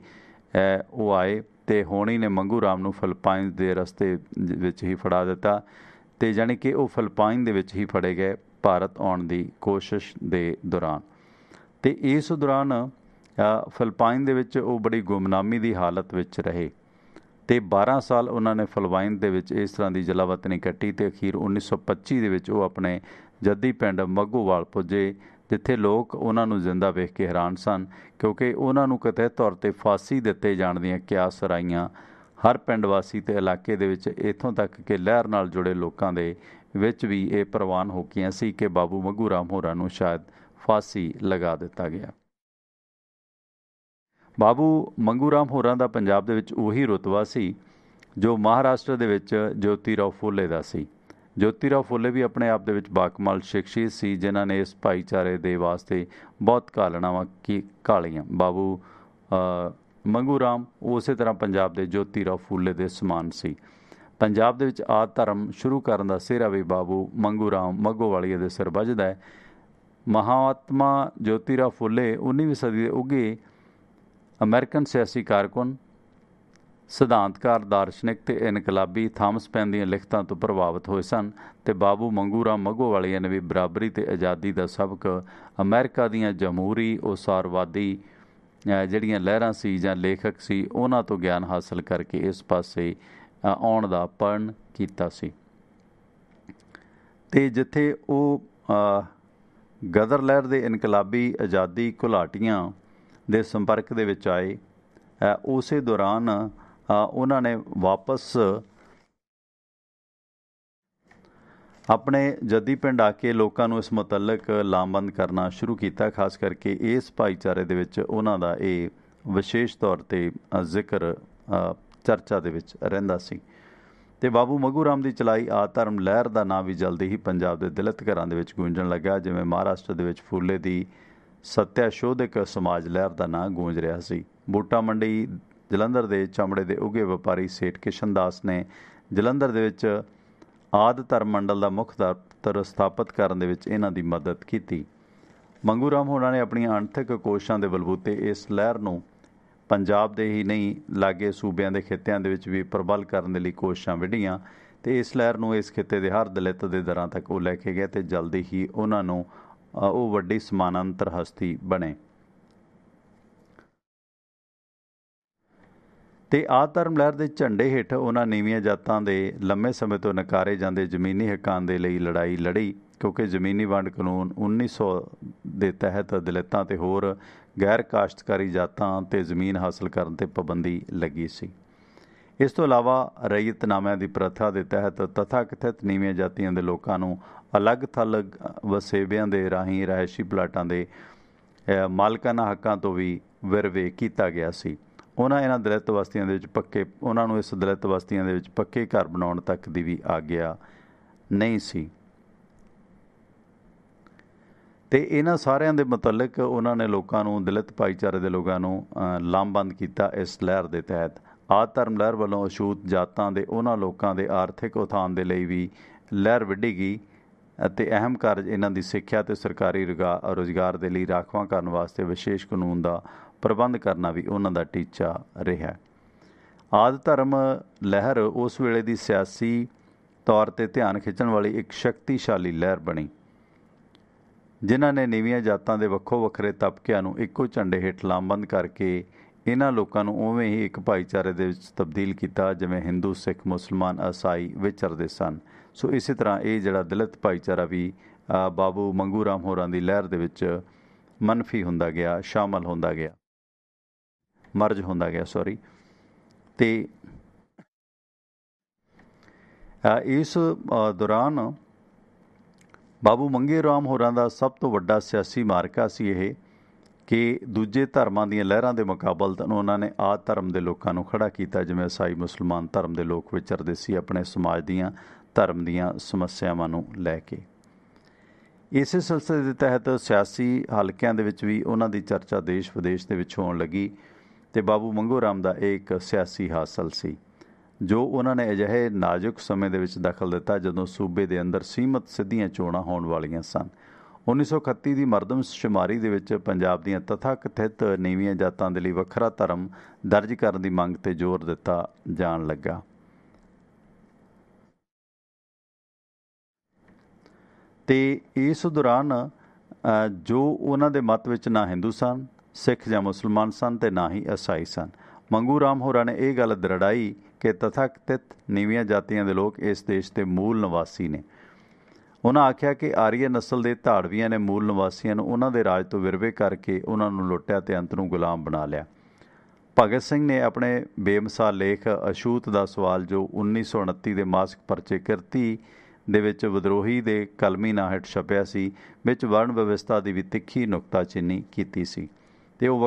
ਉਹ ਆਏ ਤੇ ਹੋਣੀ ਨੇ ਮੰਗੂ ਰਾਮ ਨੂੰ ਫਿਲਪਾਈਨ ਦੇ ਰਸਤੇ ਵਿੱਚ ਹੀ ਫੜਾ ਦਿੱਤਾ, ਤੇ ਜਾਣੀ ਕਿ ਉਹ ਫਿਲਪਾਈਨ ਦੇ ਵਿੱਚ ਹੀ ਫੜੇ ਗਏ ਭਾਰਤ ਆਉਣ ਦੀ ਕੋਸ਼ਿਸ਼ ਦੇ ਦੌਰਾਨ। ਤੇ ਇਸ ਦੌਰਾਨ ਫਿਲਪਾਈਨ ਦੇ ਵਿੱਚ ਉਹ ਬੜੀ ਗੁੰਮਨਾਮੀ ਦੀ ਹਾਲਤ ਵਿੱਚ ਰਹੇ ਤੇ 12 ਸਾਲ ਉਹਨਾਂ ਨੇ ਫਿਲਪਾਈਨ ਦੇ ਵਿੱਚ ਇਸ ਤਰ੍ਹਾਂ ਦੀ ਜਲਾਵਤਨੀ ਕੱਟੀ। ਤੇ ਅਖੀਰ 1925 ਦੇ ਵਿੱਚ ਉਹ ਆਪਣੇ ਜੱਦੀ ਪਿੰਡ ਮੱਗੋਵਾਲ ਪੁੱਜੇ, ਜਿੱਥੇ ਲੋਕ ਉਹਨਾਂ ਨੂੰ ਜ਼ਿੰਦਾ ਵੇਖ ਕੇ ਹੈਰਾਨ ਸਨ, ਕਿਉਂਕਿ ਉਹਨਾਂ ਨੂੰ ਕਥਿਤ ਤੌਰ 'ਤੇ ਫਾਂਸੀ ਦਿੱਤੇ ਜਾਣ ਦੀਆਂ ਕਿਆਸ ਰਾਈਆਂ ਹਰ ਪਿੰਡ ਵਾਸੀ ਤੇ ਇਲਾਕੇ ਦੇ ਵਿੱਚ, ਇੱਥੋਂ ਤੱਕ ਕਿ ਲਹਿਰ ਨਾਲ ਜੁੜੇ ਲੋਕਾਂ ਦੇ ਵਿੱਚ ਵੀ ਇਹ ਪ੍ਰਵਾਨ ਹੋ ਗਈਆਂ ਸੀ ਕਿ ਬਾਬੂ ਮੰਗੂ ਰਾਮ ਹੋਰਾਂ ਨੂੰ ਸ਼ਾਇਦ ਫਾਂਸੀ ਲਗਾ ਦਿੱਤਾ ਗਿਆ। ਬਾਬੂ ਮੰਗੂ ਰਾਮ ਹੋਰਾਂ ਦਾ ਪੰਜਾਬ ਦੇ ਵਿੱਚ ਉਹੀ ਰੁਤਬਾ ਸੀ ਜੋ ਮਹਾਰਾਸ਼ਟਰ ਦੇ ਵਿੱਚ ਜੋਤੀ ਰਾਓ ਫੂਲੇ ਦਾ ਸੀ। ਜੋਤੀ ਰਾਓ ਫੂਲੇ ਵੀ ਆਪਣੇ ਆਪ ਦੇ ਵਿੱਚ ਬਾਕਮਾਲ ਸ਼ਖਸੀਅਤ ਸੀ, ਜਿਨ੍ਹਾਂ ਨੇ ਇਸ ਭਾਈਚਾਰੇ ਦੇ ਵਾਸਤੇ ਬਹੁਤ ਘਾਲਣਾਵਾਂ ਘਾਲੀਆਂ। ਬਾਬੂ ਮੰਗੂ ਰਾਮ ਉਸੇ ਤਰ੍ਹਾਂ ਪੰਜਾਬ ਦੇ ਜੋਤੀ ਰਾਓ ਫੂਲੇ ਦੇ ਸਮਾਨ ਸੀ। ਪੰਜਾਬ ਦੇ ਵਿੱਚ ਆਦਿ ਧਰਮ ਸ਼ੁਰੂ ਕਰਨ ਦਾ ਸਿਹਰਾ ਵੀ ਬਾਬੂ ਮੰਗੂ ਰਾਮ ਮੱਗੋਵਾਲੀਆ ਦੇ ਸਿਰ ਵੱਜਦਾ ਹੈ। ਮਹਾਤਮਾ ਜੋਤੀ ਰਾਓ ਫੂਲੇ 19ਵੀਂ ਸਦੀ ਦੇ ਉੱਘੇ ਅਮਰੀਕਨ ਸਿਆਸੀ ਕਾਰਕੁਨ, ਸਿਧਾਂਤਕਾਰ, ਦਾਰਸ਼ਨਿਕ ਤੇ ਇਨਕਲਾਬੀ ਥਾਮਸ ਪੈਨ ਦੀਆਂ ਲਿਖਤਾਂ ਤੋਂ ਪ੍ਰਭਾਵਿਤ ਹੋਏ ਸਨ। ਤੇ ਬਾਬੂ ਮੰਗੂ ਰਾਮ ਮੱਗੋਵਾਲੀਆ ਨੇ ਵੀ ਬਰਾਬਰੀ ਤੇ ਆਜ਼ਾਦੀ ਦਾ ਸਬਕ ਅਮਰੀਕਾ ਦੀਆਂ ਜਮਹੂਰੀ ਉਸਾਰਵਾਦੀ ਜਿਹੜੀਆਂ ਲਹਿਰਾਂ ਸੀ ਜਾਂ ਲੇਖਕ ਸੀ, ਉਹਨਾਂ ਤੋਂ ਗਿਆਨ ਹਾਸਲ ਕਰਕੇ ਇਸ ਪਾਸੇ ਆਉਣ ਦਾ ਪਰਨ ਕੀਤਾ ਸੀ। ਤੇ ਜਿੱਥੇ ਉਹ ਗਦਰ ਲਹਿਰ ਦੇ ਇਨਕਲਾਬੀ ਆਜ਼ਾਦੀ ਘੁਲਾਟੀਆਂ ਦੇ ਸੰਪਰਕ ਦੇ ਵਿੱਚ ਆਏ, ਉਸੇ ਦੌਰਾਨ ਉਹਨਾਂ ਨੇ ਵਾਪਸ ਆਪਣੇ ਜੱਦੀ ਪਿੰਡ ਆ ਕੇ ਲੋਕਾਂ ਨੂੰ ਇਸ ਮੁਤਲਕ ਲਾਮਬੰਦ ਕਰਨਾ ਸ਼ੁਰੂ ਕੀਤਾ। ਖਾਸ ਕਰਕੇ ਇਸ ਭਾਈਚਾਰੇ ਦੇ ਵਿੱਚ ਉਹਨਾਂ ਦਾ ਇਹ ਵਿਸ਼ੇਸ਼ ਤੌਰ 'ਤੇ ਜ਼ਿਕਰ ਚਰਚਾ ਦੇ ਵਿੱਚ ਰਹਿੰਦਾ ਸੀ। ਤੇ ਬਾਬੂ ਮੰਗੂ ਰਾਮ ਦੀ ਚਲਾਈ ਆਦਿ ਧਰਮ ਲਹਿਰ ਦਾ ਨਾਂ ਵੀ ਜਲਦੀ ਹੀ ਪੰਜਾਬ ਦੇ ਦਲਿਤ ਘਰਾਂ ਦੇ ਵਿੱਚ ਗੂੰਜਣ ਲੱਗਾ, ਜਿਵੇਂ ਮਹਾਰਾਸ਼ਟਰ ਦੇ ਵਿੱਚ ਫੂਲੇ ਦੀ ਸੱਤਿਆਸ਼ੋਧਕ ਸਮਾਜ ਲਹਿਰ ਦਾ ਨਾਂ ਗੂੰਜ ਰਿਹਾ ਸੀ। ਬੂਟਾ ਮੰਡੀ ਜਲੰਧਰ ਦੇ ਚਮੜੇ ਦੇ ਉੱਘੇ ਵਪਾਰੀ ਸੇਠ ਕਿਸ਼ਨ ਦਾਸ ਨੇ ਜਲੰਧਰ ਦੇ ਵਿੱਚ ਆਦਿ ਧਰਮ ਮੰਡਲ ਦਾ ਮੁੱਖ ਦਫ਼ਤਰ ਸਥਾਪਿਤ ਕਰਨ ਦੇ ਵਿੱਚ ਇਹਨਾਂ ਦੀ ਮਦਦ ਕੀਤੀ। ਮੰਗੂ ਰਾਮ ਹੋਰਾਂ ਨੇ ਆਪਣੀਆਂ ਆਰਥਿਕ ਕੋਸ਼ਿਸ਼ਾਂ ਦੇ ਬਲਬੂਤੇ ਇਸ ਲਹਿਰ ਨੂੰ ਪੰਜਾਬ ਦੇ ਹੀ ਨਹੀਂ, ਲਾਗੇ ਸੂਬਿਆਂ ਦੇ ਖਿੱਤਿਆਂ ਦੇ ਵਿੱਚ ਵੀ ਪ੍ਰਬਲ ਕਰਨ ਦੇ ਲਈ ਕੋਸ਼ਿਸ਼ਾਂ ਵਿੱਢੀਆਂ। ਤੇ ਇਸ ਲਹਿਰ ਨੂੰ ਇਸ ਖਿੱਤੇ ਦੇ ਹਰ ਦਲਿਤ ਦੇ ਦਰਾਂ ਤੱਕ ਉਹ ਲੈ ਕੇ ਗਏ ਤੇ ਜਲਦੀ ਹੀ ਉਹਨਾਂ ਨੂੰ ਉਹ ਵੱਡੀ ਸਮਾਨਾਂਤਰ ਹਸਤੀ ਬਣੇ। ਤੇ ਆਦਿ ਧਰਮ ਲਹਿਰ ਦੇ ਝੰਡੇ ਹੇਠ ਉਹਨਾਂ ਨੀਵੀਆਂ ਜਾਤਾਂ ਦੇ ਲੰਮੇ ਸਮੇਂ ਤੋਂ ਨਕਾਰੇ ਜਾਂਦੇ ਜ਼ਮੀਨੀ ਹੱਕਾਂ ਦੇ ਲਈ ਲੜਾਈ ਲੜੀ, ਕਿਉਂਕਿ ਜ਼ਮੀਨੀ ਵੰਡ ਕਾਨੂੰਨ 1900 ਦੇ ਤਹਿਤ ਦਲਿਤਾਂ ਤੇ ਹੋਰ ਗੈਰ ਕਾਸ਼ਤਕਾਰੀ ਜਾਤਾਂ ਤੇ ਜ਼ਮੀਨ ਹਾਸਲ ਕਰਨ ਤੇ ਪਾਬੰਦੀ ਲੱਗੀ ਸੀ। ਇਸ ਤੋਂ ਇਲਾਵਾ ਰਈਅਤਨਾਮਿਆਂ ਦੀ ਪ੍ਰਥਾ ਦੇ ਤਹਿਤ ਤਥਾਕਥਿਤ ਨੀਵੀਆਂ ਜਾਤੀਆਂ ਦੇ ਲੋਕਾਂ ਨੂੰ ਅਲੱਗ-ਥਲੱਗ ਵਸੇਬਿਆਂ ਦੇ ਰਾਹੀਂ ਰਿਹਾਇਸ਼ੀ ਪਲਾਟਾਂ ਦੇ ਮਾਲਕਾਨਾ ਹੱਕਾਂ ਤੋਂ ਵੀ ਵਿਰਵੇ ਕੀਤਾ ਗਿਆ ਸੀ। ਉਹਨਾਂ ਨੂੰ ਇਸ ਦਲਿਤ ਬਸਤੀਆਂ ਦੇ ਵਿੱਚ ਪੱਕੇ ਘਰ ਬਣਾਉਣ ਤੱਕ ਦੀ ਵੀ ਆਗਿਆ ਨਹੀਂ ਸੀ। ਤੇ ਇਹਨਾਂ ਸਾਰਿਆਂ ਦੇ ਮੁਤਲਕ ਉਹਨਾਂ ਨੇ ਲੋਕਾਂ ਨੂੰ, ਦਲਿਤ ਭਾਈਚਾਰੇ ਦੇ ਲੋਕਾਂ ਨੂੰ ਲਾਮਬੰਦ ਕੀਤਾ। ਇਸ ਲਹਿਰ ਦੇ ਤਹਿਤ ਆਦਿ ਧਰਮ ਲਹਿਰ ਵੱਲੋਂ ਅਛੂਤ ਜਾਤਾਂ ਦੇ ਉਹਨਾਂ ਲੋਕਾਂ ਦੇ ਆਰਥਿਕ ਉਥਾਨ ਦੇ ਲਈ ਵੀ ਲਹਿਰ ਵਿੱਢੀ ਗਈ ਅਤੇ ਅਹਿਮ ਕਾਰਜ ਇਹਨਾਂ ਦੀ ਸਿੱਖਿਆ ਅਤੇ ਸਰਕਾਰੀ ਰੁਜ਼ਗਾਰ ਦੇ ਲਈ ਰਾਖਵਾਂ ਕਰਨ ਵਾਸਤੇ ਵਿਸ਼ੇਸ਼ ਕਾਨੂੰਨ ਦਾ ਪ੍ਰਬੰਧ ਕਰਨਾ ਵੀ ਉਹਨਾਂ ਦਾ ਟੀਚਾ ਰਿਹਾ। ਆਦਿ ਧਰਮ ਲਹਿਰ ਉਸ ਵੇਲੇ ਦੀ ਸਿਆਸੀ ਤੌਰ 'ਤੇ ਧਿਆਨ ਖਿੱਚਣ ਵਾਲੀ ਇੱਕ ਸ਼ਕਤੀਸ਼ਾਲੀ ਲਹਿਰ ਬਣੀ, ਜਿਨ੍ਹਾਂ ਨੇ ਨੀਵੀਆਂ ਜਾਤਾਂ ਦੇ ਵੱਖੋ ਵੱਖਰੇ ਤਬਕਿਆਂ ਨੂੰ ਇੱਕੋ ਝੰਡੇ ਹੇਠ ਲਾਮਬੰਦ ਕਰਕੇ ਇਹਨਾਂ ਲੋਕਾਂ ਨੂੰ ਉਵੇਂ ਹੀ ਇੱਕ ਭਾਈਚਾਰੇ ਦੇ ਵਿੱਚ ਤਬਦੀਲ ਕੀਤਾ ਜਿਵੇਂ ਹਿੰਦੂ, ਸਿੱਖ, ਮੁਸਲਮਾਨ, ਈਸਾਈ ਵਿਚਰਦੇ ਸਨ। ਸੋ ਇਸੇ ਤਰ੍ਹਾਂ ਇਹ ਜਿਹੜਾ ਦਲਿਤ ਭਾਈਚਾਰਾ ਵੀ ਬਾਬੂ ਮੰਗੂ ਰਾਮ ਹੋਰਾਂ ਦੀ ਲਹਿਰ ਦੇ ਵਿੱਚ ਮਨਫੀ ਹੁੰਦਾ ਗਿਆ, ਸ਼ਾਮਲ ਹੁੰਦਾ ਗਿਆ, ਮਰਜ ਹੁੰਦਾ ਗਿਆ ਤੇ ਇਸ ਦੌਰਾਨ ਬਾਬੂ ਮੰਗੇ ਰਾਮ ਹੋਰਾਂ ਦਾ ਸਭ ਤੋਂ ਵੱਡਾ ਸਿਆਸੀ ਮਾਰਕਾ ਸੀ ਇਹ ਕਿ ਦੂਜੇ ਧਰਮਾਂ ਦੀਆਂ ਲਹਿਰਾਂ ਦੇ ਮੁਕਾਬਲਤਨ ਉਹਨਾਂ ਨੇ ਆਦਿ ਧਰਮ ਦੇ ਲੋਕਾਂ ਨੂੰ ਖੜਾ ਕੀਤਾ, ਜਿਵੇਂ ਈਸਾਈ, ਮੁਸਲਮਾਨ ਧਰਮ ਦੇ ਲੋਕ ਵਿਚਰਦੇ ਸੀ ਆਪਣੇ ਸਮਾਜ ਦੀਆਂ ਧਰਮ ਦੀਆਂ ਸਮੱਸਿਆਵਾਂ ਨੂੰ ਲੈ ਕੇ। ਇਸੇ ਸਿਲਸਿਲੇ ਦੇ ਤਹਿਤ ਸਿਆਸੀ ਹਲਕਿਆਂ ਦੇ ਵਿੱਚ ਵੀ ਉਹਨਾਂ ਦੀ ਚਰਚਾ ਦੇਸ਼ ਵਿਦੇਸ਼ ਦੇ ਵਿੱਚ ਹੋਣ ਲੱਗੀ ਤੇ ਬਾਬੂ ਮੰਗੂ ਰਾਮ ਦਾ ਇਹ ਇੱਕ ਸਿਆਸੀ ਹਾਸਲ ਸੀ ਜੋ ਉਹਨਾਂ ਨੇ ਅਜਿਹੇ ਨਾਜ਼ੁਕ ਸਮੇਂ ਦੇ ਵਿੱਚ ਦਖਲ ਦਿੱਤਾ ਜਦੋਂ ਸੂਬੇ ਦੇ ਅੰਦਰ ਸੀਮਤ ਸਿੱਧੀਆਂ ਚੋਣਾਂ ਹੋਣ ਵਾਲੀਆਂ ਸਨ। 1931 ਦੀ ਮਰਦਮਸ਼ੁਮਾਰੀ ਦੇ ਵਿੱਚ ਪੰਜਾਬ ਦੀਆਂ ਤਥਾਕਥਿਤ ਨੀਵੀਆਂ ਜਾਤਾਂ ਦੇ ਲਈ ਵੱਖਰਾ ਧਰਮ ਦਰਜ ਕਰਨ ਦੀ ਮੰਗ 'ਤੇ ਜ਼ੋਰ ਦਿੱਤਾ ਜਾਣ ਲੱਗਾ ਤੇ ਇਸ ਦੌਰਾਨ ਜੋ ਉਹਨਾਂ ਦੇ ਮਤ ਵਿੱਚ ਨਾ ਹਿੰਦੂ ਸਨ, ਸਿੱਖ ਜਾਂ ਮੁਸਲਮਾਨ ਸਨ ਤੇ ਨਾ ਹੀ ਈਸਾਈ ਸਨ। ਮੰਗੂ ਰਾਮ ਹੋਰਾਂ ਨੇ ਇਹ ਗੱਲ ਦ੍ਰਿੜਾਈ ਕਿ ਤਥਾਕਥਿਤ ਨੀਵੀਆਂ ਜਾਤੀਆਂ ਦੇ ਲੋਕ ਇਸ ਦੇਸ਼ ਦੇ ਮੂਲ ਨਿਵਾਸੀ ਨੇ। ਉਹਨਾਂ ਆਖਿਆ ਕਿ ਆਰੀਆ ਨਸਲ ਦੇ ਧਾੜਵੀਆਂ ਨੇ ਮੂਲ ਨਿਵਾਸੀਆਂ ਨੂੰ ਉਹਨਾਂ ਦੇ ਰਾਜ ਤੋਂ ਵਿਰਵੇ ਕਰਕੇ ਉਹਨਾਂ ਨੂੰ ਲੁੱਟਿਆ ਤੇ ਅੰਤ ਨੂੰ ਗੁਲਾਮ ਬਣਾ ਲਿਆ। ਭਗਤ ਸਿੰਘ ਨੇ ਆਪਣੇ ਬੇਮਿਸਾਲ ਲੇਖ ਅਛੂਤ ਦਾ ਸਵਾਲ ਜੋ 1929 ਦੇ ਮਾਸਿਕ ਪਰਚੇ ਕਿਰਤੀ ਦੇ ਵਿੱਚ ਵਿਦਰੋਹੀ ਦੇ ਕਲਮੀ ਨਾਂ ਹੇਠ ਛਪਿਆ ਸੀ ਵਿੱਚ ਵਰਣ ਵਿਵਸਥਾ ਦੀ ਵੀ ਤਿੱਖੀ ਨੁਕਤਾਚੀਨੀ ਕੀਤੀ ਸੀ ਤੇ ਉਹ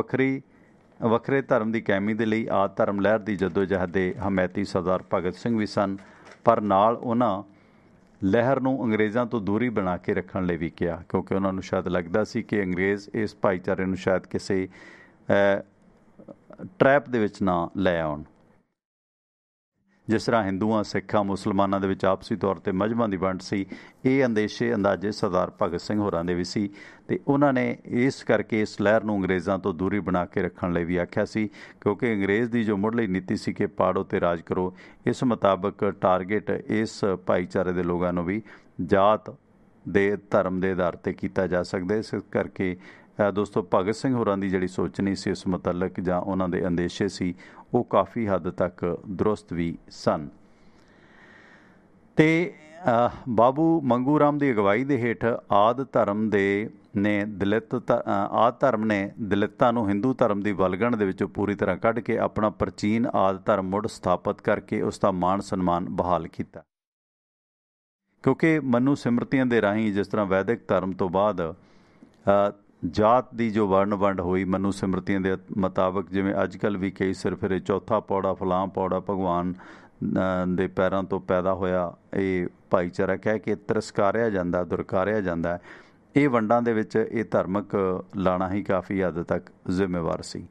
ਵੱਖਰੇ ਧਰਮ ਦੀ ਕਾਇਮੀ ਦੇ ਲਈ ਆਦਿ ਧਰਮ ਲਹਿਰ ਦੀ ਜਦੋਜਹਿਦ ਦੇ ਹਮਾਇਤੀ ਸਰਦਾਰ ਭਗਤ ਸਿੰਘ ਵੀ ਸਨ, ਪਰ ਨਾਲ ਉਹਨਾਂ ਲਹਿਰ ਨੂੰ ਅੰਗਰੇਜ਼ਾਂ ਤੋਂ ਦੂਰੀ ਬਣਾ ਕੇ ਰੱਖਣ ਲਈ ਵੀ ਕਿਹਾ, ਕਿਉਂਕਿ ਉਹਨਾਂ ਨੂੰ ਸ਼ਾਇਦ ਲੱਗਦਾ ਸੀ ਕਿ ਅੰਗਰੇਜ਼ ਇਸ ਭਾਈਚਾਰੇ ਨੂੰ ਸ਼ਾਇਦ ਕਿਸੇ ਟਰੈਪ ਦੇ ਵਿੱਚ ਨਾ ਲੈ ਆਉਣ। ਜਿਸ ਤਰ੍ਹਾਂ ਹਿੰਦੂਆਂ, ਸਿੱਖਾਂ, ਮੁਸਲਮਾਨਾਂ ਦੇ ਵਿੱਚ ਆਪਸੀ ਤੌਰ 'ਤੇ ਮਜ਼ਹਬਾਂ ਦੀ ਵੰਡ ਸੀ, ਇਹ ਅੰਦਾਜ਼ੇ ਸਰਦਾਰ ਭਗਤ ਸਿੰਘ ਹੋਰਾਂ ਦੇ ਵੀ ਸੀ ਤੇ ਉਹਨਾਂ ਨੇ ਇਸ ਕਰਕੇ ਇਸ ਲਹਿਰ ਨੂੰ ਅੰਗਰੇਜ਼ਾਂ ਤੋਂ ਦੂਰੀ ਬਣਾ ਕੇ ਰੱਖਣ ਲਈ ਵੀ ਆਖਿਆ ਸੀ, ਕਿਉਂਕਿ ਅੰਗਰੇਜ਼ ਦੀ ਜੋ ਮੁੱਢਲੀ ਨੀਤੀ ਸੀ ਕਿ ਪਾੜੋ ਤੇ ਰਾਜ ਕਰੋ, ਇਸ ਮੁਤਾਬਕ ਟਾਰਗੇਟ ਇਸ ਭਾਈਚਾਰੇ ਦੇ ਲੋਕਾਂ ਨੂੰ ਵੀ ਜਾਤ ਦੇ ਧਰਮ ਦੇ ਆਧਾਰ 'ਤੇ ਕੀਤਾ ਜਾ ਸਕਦਾ। ਇਸ ਕਰਕੇ ਦੋਸਤੋ ਭਗਤ ਸਿੰਘ ਹੋਰਾਂ ਦੀ ਜਿਹੜੀ ਸੋਚਣੀ ਸੀ ਇਸ ਮੁਤਲਕ ਜਾਂ ਉਹਨਾਂ ਦੇ ਅੰਦੇਸ਼ੇ ਸੀ ਉਹ ਕਾਫੀ ਹੱਦ ਤੱਕ ਦਰੁਸਤ ਵੀ ਸਨ ਤੇ ਬਾਬੂ ਮੰਗੂ ਰਾਮ ਦੀ ਅਗਵਾਈ ਦੇ ਹੇਠ ਆਦਿ ਧਰਮ ਨੇ ਦਲਿਤਾਂ ਨੂੰ ਹਿੰਦੂ ਧਰਮ ਦੀ ਵਲਗਣ ਦੇ ਵਿੱਚੋਂ ਪੂਰੀ ਤਰ੍ਹਾਂ ਕੱਢ ਕੇ ਆਪਣਾ ਪ੍ਰਾਚੀਨ ਆਦਿ ਧਰਮ ਮੁੜ ਸਥਾਪਿਤ ਕਰਕੇ ਉਸ ਦਾ ਮਾਣ ਸਨਮਾਨ ਬਹਾਲ ਕੀਤਾ, ਕਿਉਂਕਿ ਮਨੂ ਸਿਮਰਤੀਆਂ ਦੇ ਰਾਹੀਂ ਜਿਸ ਤਰ੍ਹਾਂ ਵੈਦਿਕ ਧਰਮ ਤੋਂ ਬਾਅਦ ਜਾਤ ਦੀ ਜੋ ਵਰਣ ਵੰਡ ਹੋਈ ਮਨੂ ਸਿਮਰਤੀਆਂ ਦੇ ਮੁਤਾਬਕ, ਜਿਵੇਂ ਅੱਜ ਕੱਲ੍ਹ ਵੀ ਕਈ ਸਿਰ ਫਿਰੇ ਚੌਥਾ ਪੌੜਾ ਫਲਾਂ ਪੌੜਾ ਭਗਵਾਨ ਦੇ ਪੈਰਾਂ ਤੋਂ ਪੈਦਾ ਹੋਇਆ ਇਹ ਭਾਈਚਾਰਾ ਕਹਿ ਕੇ ਤਿਰਸਕਾਰਿਆ ਜਾਂਦਾ, ਦੁਰਕਾਰਿਆ ਜਾਂਦਾ, ਇਹ ਵੰਡਾਂ ਦੇ ਵਿੱਚ ਇਹ ਧਾਰਮਿਕ ਲਾਣਾ ਹੀ ਕਾਫੀ ਹੱਦ ਤੱਕ ਜ਼ਿੰਮੇਵਾਰ ਸੀ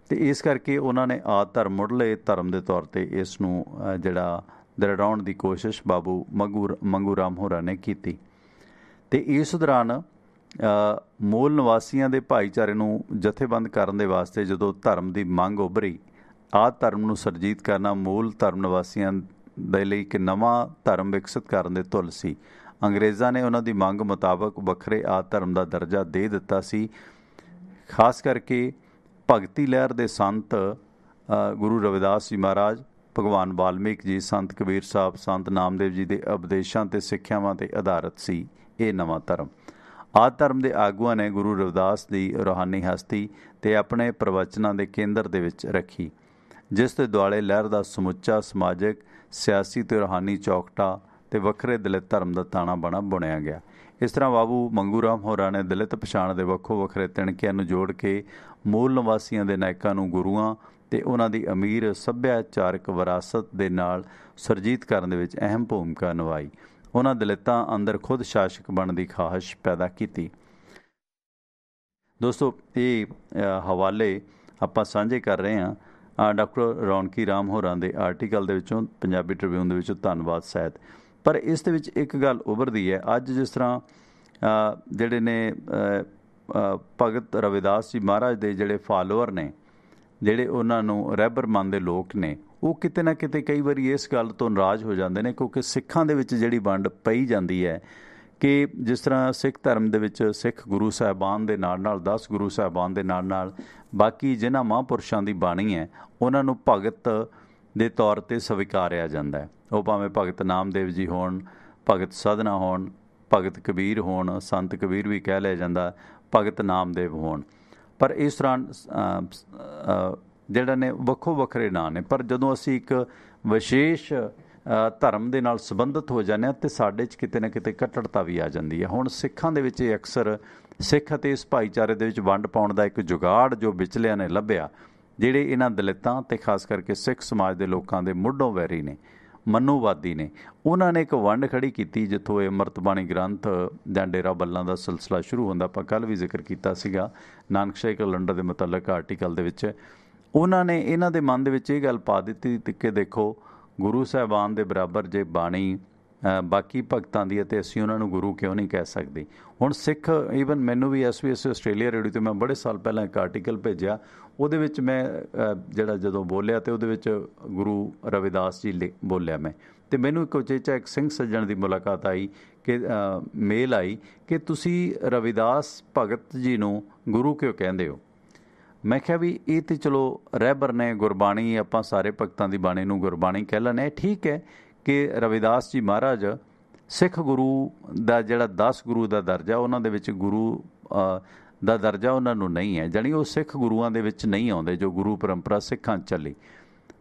ਤੇ ਇਸ ਕਰਕੇ ਉਹਨਾਂ ਨੇ ਆਦਿ ਧਰਮ ਮੁੱਢਲੇ ਧਰਮ ਦੇ ਤੌਰ 'ਤੇ ਇਸ ਨੂੰ ਜਿਹੜਾ ਦ੍ਰਿੜਾਉਣ ਦੀ ਕੋਸ਼ਿਸ਼ ਬਾਬੂ ਮੰਗੂ ਰਾਮ ਹੋਰਾਂ ਨੇ ਕੀਤੀ ਤੇ ਇਸ ਦੌਰਾਨ ਮੂਲ ਨਿਵਾਸੀਆਂ ਦੇ ਭਾਈਚਾਰੇ ਨੂੰ ਜਥੇਬੰਦ ਕਰਨ ਦੇ ਵਾਸਤੇ ਜਦੋਂ ਧਰਮ ਦੀ ਮੰਗ ਉੱਭਰੀ, ਆਦਿ ਧਰਮ ਨੂੰ ਸਰਜੀਤ ਕਰਨਾ ਮੂਲ ਧਰਮ ਨਿਵਾਸੀਆਂ ਦੇ ਲਈ ਇੱਕ ਨਵਾਂ ਧਰਮ ਵਿਕਸਿਤ ਕਰਨ ਦੇ ਧੁੱਲ ਸੀ। ਅੰਗਰੇਜ਼ਾਂ ਨੇ ਉਹਨਾਂ ਦੀ ਮੰਗ ਮੁਤਾਬਕ ਵੱਖਰੇ ਆਦਿ ਧਰਮ ਦਾ ਦਰਜਾ ਦੇ ਦਿੱਤਾ ਸੀ। ਖਾਸ ਕਰਕੇ ਭਗਤੀ ਲਹਿਰ ਦੇ ਸੰਤ ਗੁਰੂ ਰਵਿਦਾਸ ਜੀ ਮਹਾਰਾਜ, ਭਗਵਾਨ ਵਾਲਮੀਕ ਜੀ, ਸੰਤ ਕਬੀਰ ਸਾਹਿਬ, ਸੰਤ ਨਾਮਦੇਵ ਜੀ ਦੇ ਉਪਦੇਸ਼ਾਂ ਤੇ ਸਿੱਖਿਆਵਾਂ ਤੇ ਆਧਾਰਿਤ ਸੀ ਇਹ ਨਵਾਂ ਧਰਮ। ਆਦਿ ਧਰਮ ਦੇ ਆਗੂਆਂ ਨੇ ਗੁਰੂ ਰਵਿਦਾਸ ਦੀ ਰੂਹਾਨੀ ਹਸਤੀ ਤੇ ਆਪਣੇ ਪ੍ਰਵਚਨਾਂ ਦੇ ਕੇਂਦਰ ਦੇ ਵਿੱਚ ਰੱਖੀ, ਜਿਸ ਦੇ ਦੁਆਲੇ ਲਹਿਰ ਦਾ ਸਮੁੱਚਾ ਸਮਾਜਿਕ, ਸਿਆਸੀ ਤੇ ਰੂਹਾਨੀ ਚੌਕਟਾ ਤੇ ਵੱਖਰੇ ਦਲਿਤ ਧਰਮ ਦਾ ਤਾਣਾ ਬਾਣਾ ਬੁਣਿਆ ਗਿਆ। ਇਸ ਤਰ੍ਹਾਂ ਬਾਬੂ ਮੰਗੂ ਰਾਮ ਹੋਰਾਂ ਨੇ ਦਲਿਤ ਪਛਾਣ ਦੇ ਵੱਖੋ ਵੱਖਰੇ ਤਿਣਕਿਆਂ ਨੂੰ ਜੋੜ ਕੇ ਮੂਲ ਨਿਵਾਸੀਆਂ ਦੇ ਨਾਇਕਾਂ ਨੂੰ ਗੁਰੂਆਂ ਤੇ ਉਹਨਾਂ ਦੀ ਅਮੀਰ ਸੱਭਿਆਚਾਰਕ ਵਿਰਾਸਤ ਦੇ ਨਾਲ ਸੁਰਜੀਤ ਕਰਨ ਦੇ ਵਿੱਚ ਅਹਿਮ ਭੂਮਿਕਾ ਨਿਭਾਈ। ਉਹਨਾਂ ਦਲਿਤਾਂ ਅੰਦਰ ਖੁਦ ਸ਼ਾਸਕ ਬਣਨ ਦੀ ਖਾਹਿਸ਼ ਪੈਦਾ ਕੀਤੀ। ਦੋਸਤੋ, ਇਹ ਹਵਾਲੇ ਆਪਾਂ ਸਾਂਝੇ ਕਰ ਰਹੇ ਹਾਂ ਡਾਕਟਰ ਰੌਣਕੀ ਰਾਮ ਹੋਰਾਂ ਦੇ ਆਰਟੀਕਲ ਦੇ ਵਿੱਚੋਂ, ਪੰਜਾਬੀ ਟ੍ਰਿਬਿਊਨ ਦੇ ਵਿੱਚੋਂ, ਧੰਨਵਾਦ ਸਾਹਿਤ। ਪਰ ਇਸ ਦੇ ਵਿੱਚ ਇੱਕ ਗੱਲ ਉੱਭਰਦੀ ਹੈ, ਅੱਜ ਜਿਸ ਤਰ੍ਹਾਂ ਜਿਹੜੇ ਨੇ ਭਗਤ ਰਵਿਦਾਸ ਜੀ ਮਹਾਰਾਜ ਦੇ ਜਿਹੜੇ ਫਾਲੋਅਰ ਨੇ, ਜਿਹੜੇ ਉਹਨਾਂ ਨੂੰ ਰਹਿਬਰ ਮੰਨਦੇ ਲੋਕ ਨੇ, ਉਹ ਕਿਤੇ ਨਾ ਕਿਤੇ ਕਈ ਵਾਰੀ ਇਸ ਗੱਲ ਤੋਂ ਨਾਰਾਜ਼ ਹੋ ਜਾਂਦੇ ਨੇ, ਕਿਉਂਕਿ ਸਿੱਖਾਂ ਦੇ ਵਿੱਚ ਜਿਹੜੀ ਵੰਡ ਪਈ ਜਾਂਦੀ ਹੈ ਕਿ ਜਿਸ ਤਰ੍ਹਾਂ ਸਿੱਖ ਧਰਮ ਦੇ ਵਿੱਚ ਸਿੱਖ ਗੁਰੂ ਸਾਹਿਬਾਨ ਦੇ ਨਾਲ ਨਾਲ 10 ਗੁਰੂ ਸਾਹਿਬਾਨ ਦੇ ਨਾਲ ਨਾਲ ਬਾਕੀ ਜਿਨ੍ਹਾਂ ਮਹਾਂਪੁਰਸ਼ਾਂ ਦੀ ਬਾਣੀ ਹੈ ਉਹਨਾਂ ਨੂੰ ਭਗਤ ਦੇ ਤੌਰ 'ਤੇ ਸਵੀਕਾਰਿਆ ਜਾਂਦਾ ਹੈ। ਉਹ ਭਾਵੇਂ ਭਗਤ ਨਾਮਦੇਵ ਜੀ ਹੋਣ, ਭਗਤ ਸਾਧਨਾ ਹੋਣ, ਭਗਤ ਕਬੀਰ ਹੋਣ, ਸੰਤ ਕਬੀਰ ਵੀ ਕਹਿ ਲਿਆ ਜਾਂਦਾ, ਭਗਤ ਨਾਮਦੇਵ ਹੋਣ। ਪਰ ਇਸ ਤਰ੍ਹਾਂ ਜਿਹੜਾ ਨੇ ਵੱਖੋ ਵੱਖਰੇ ਨਾਂ ਨੇ, ਪਰ ਜਦੋਂ ਅਸੀਂ ਇੱਕ ਵਿਸ਼ੇਸ਼ ਧਰਮ ਦੇ ਨਾਲ ਸੰਬੰਧਿਤ ਹੋ ਜਾਂਦੇ ਹਾਂ ਅਤੇ ਸਾਡੇ 'ਚ ਕਿਤੇ ਨਾ ਕਿਤੇ ਕੱਟੜਤਾ ਵੀ ਆ ਜਾਂਦੀ ਹੈ। ਹੁਣ ਸਿੱਖਾਂ ਦੇ ਵਿੱਚ ਇਹ ਅਕਸਰ ਸਿੱਖ ਅਤੇ ਇਸ ਭਾਈਚਾਰੇ ਦੇ ਵਿੱਚ ਵੰਡ ਪਾਉਣ ਦਾ ਇੱਕ ਜੁਗਾੜ ਜੋ ਵਿਚਲਿਆਂ ਨੇ ਲੱਭਿਆ, ਜਿਹੜੇ ਇਹਨਾਂ ਦਲਿਤਾਂ ਅਤੇ ਖਾਸ ਕਰਕੇ ਸਿੱਖ ਸਮਾਜ ਦੇ ਲੋਕਾਂ ਦੇ ਮੁੱਢੋਂ ਵੈਰੀ ਨੇ, ਮਨੂਵਾਦੀ ਨੇ, ਉਹਨਾਂ ਨੇ ਇੱਕ ਵੰਡ ਖੜੀ ਕੀਤੀ ਜਿੱਥੋਂ ਇਹ ਅੰਮ੍ਰਿਤ ਬਾਣੀ ਗ੍ਰੰਥ ਜਾਂ ਡੇਰਾ ਬੱਲਾਂ ਦਾ ਸਿਲਸਿਲਾ ਸ਼ੁਰੂ ਹੁੰਦਾ। ਆਪਾਂ ਕੱਲ੍ਹ ਵੀ ਜ਼ਿਕਰ ਕੀਤਾ ਸੀਗਾ ਨਾਨਕਸ਼ਾਹੀ ਕੈਲੰਡਰ ਦੇ ਮੁਤਲਕ ਆਰਟੀਕਲ ਦੇ ਵਿੱਚ। ਉਹਨਾਂ ਨੇ ਇਹਨਾਂ ਦੇ ਮਨ ਦੇ ਵਿੱਚ ਇਹ ਗੱਲ ਪਾ ਦਿੱਤੀ ਕਿ ਦੇਖੋ, ਗੁਰੂ ਸਾਹਿਬਾਨ ਦੇ ਬਰਾਬਰ ਜੇ ਬਾਣੀ ਬਾਕੀ ਭਗਤਾਂ ਦੀ ਹੈ ਅਤੇ ਅਸੀਂ ਉਹਨਾਂ ਨੂੰ ਗੁਰੂ ਕਿਉਂ ਨਹੀਂ ਕਹਿ ਸਕਦੇ। ਹੁਣ ਸਿੱਖ, ਈਵਨ ਮੈਨੂੰ ਵੀ SBS ਆਸਟ੍ਰੇਲੀਆ ਰੇਡੀਓ 'ਤੇ ਮੈਂ ਬੜੇ ਸਾਲ ਪਹਿਲਾਂ ਇੱਕ ਆਰਟੀਕਲ ਭੇਜਿਆ, ਉਹਦੇ ਵਿੱਚ ਮੈਂ ਜਿਹੜਾ ਜਦੋਂ ਬੋਲਿਆ ਅਤੇ ਉਹਦੇ ਵਿੱਚ ਗੁਰੂ ਰਵਿਦਾਸ ਜੀ ਬੋਲਿਆ ਮੈਂ, ਅਤੇ ਮੈਨੂੰ ਇੱਕ ਉਚੇਚਾ ਇੱਕ ਸਿੰਘ ਸੱਜਣ ਦੀ ਮੁਲਾਕਾਤ ਆਈ ਕਿ ਮੇਲ ਆਈ ਕਿ ਤੁਸੀਂ ਰਵਿਦਾਸ ਭਗਤ ਜੀ ਨੂੰ ਗੁਰੂ ਕਿਉਂ ਕਹਿੰਦੇ ਹੋ। ਮੈਂ ਕਿਹਾ ਵੀ ਇਹ ਤਾਂ ਚਲੋ ਰਹਿਬਰ ਨੇ, ਗੁਰਬਾਣੀ ਆਪਾਂ ਸਾਰੇ ਭਗਤਾਂ ਦੀ ਬਾਣੀ ਨੂੰ ਗੁਰਬਾਣੀ ਕਹਿ ਲੈਂਦੇ। ਠੀਕ ਹੈ ਕਿ ਰਵਿਦਾਸ ਜੀ ਮਹਾਰਾਜ ਸਿੱਖ ਗੁਰੂ ਦਾ ਜਿਹੜਾ 10 ਗੁਰੂ ਦਾ ਦਰਜਾ, ਉਹਨਾਂ ਦੇ ਵਿੱਚ ਗੁਰੂ ਦਾ ਦਰਜਾ ਉਹਨਾਂ ਨੂੰ ਨਹੀਂ ਹੈ, ਜਾਣੀ ਉਹ ਸਿੱਖ ਗੁਰੂਆਂ ਦੇ ਵਿੱਚ ਨਹੀਂ ਆਉਂਦੇ ਜੋ ਗੁਰੂ ਪਰੰਪਰਾ ਸਿੱਖਾਂ 'ਚ ਚੱਲੀ।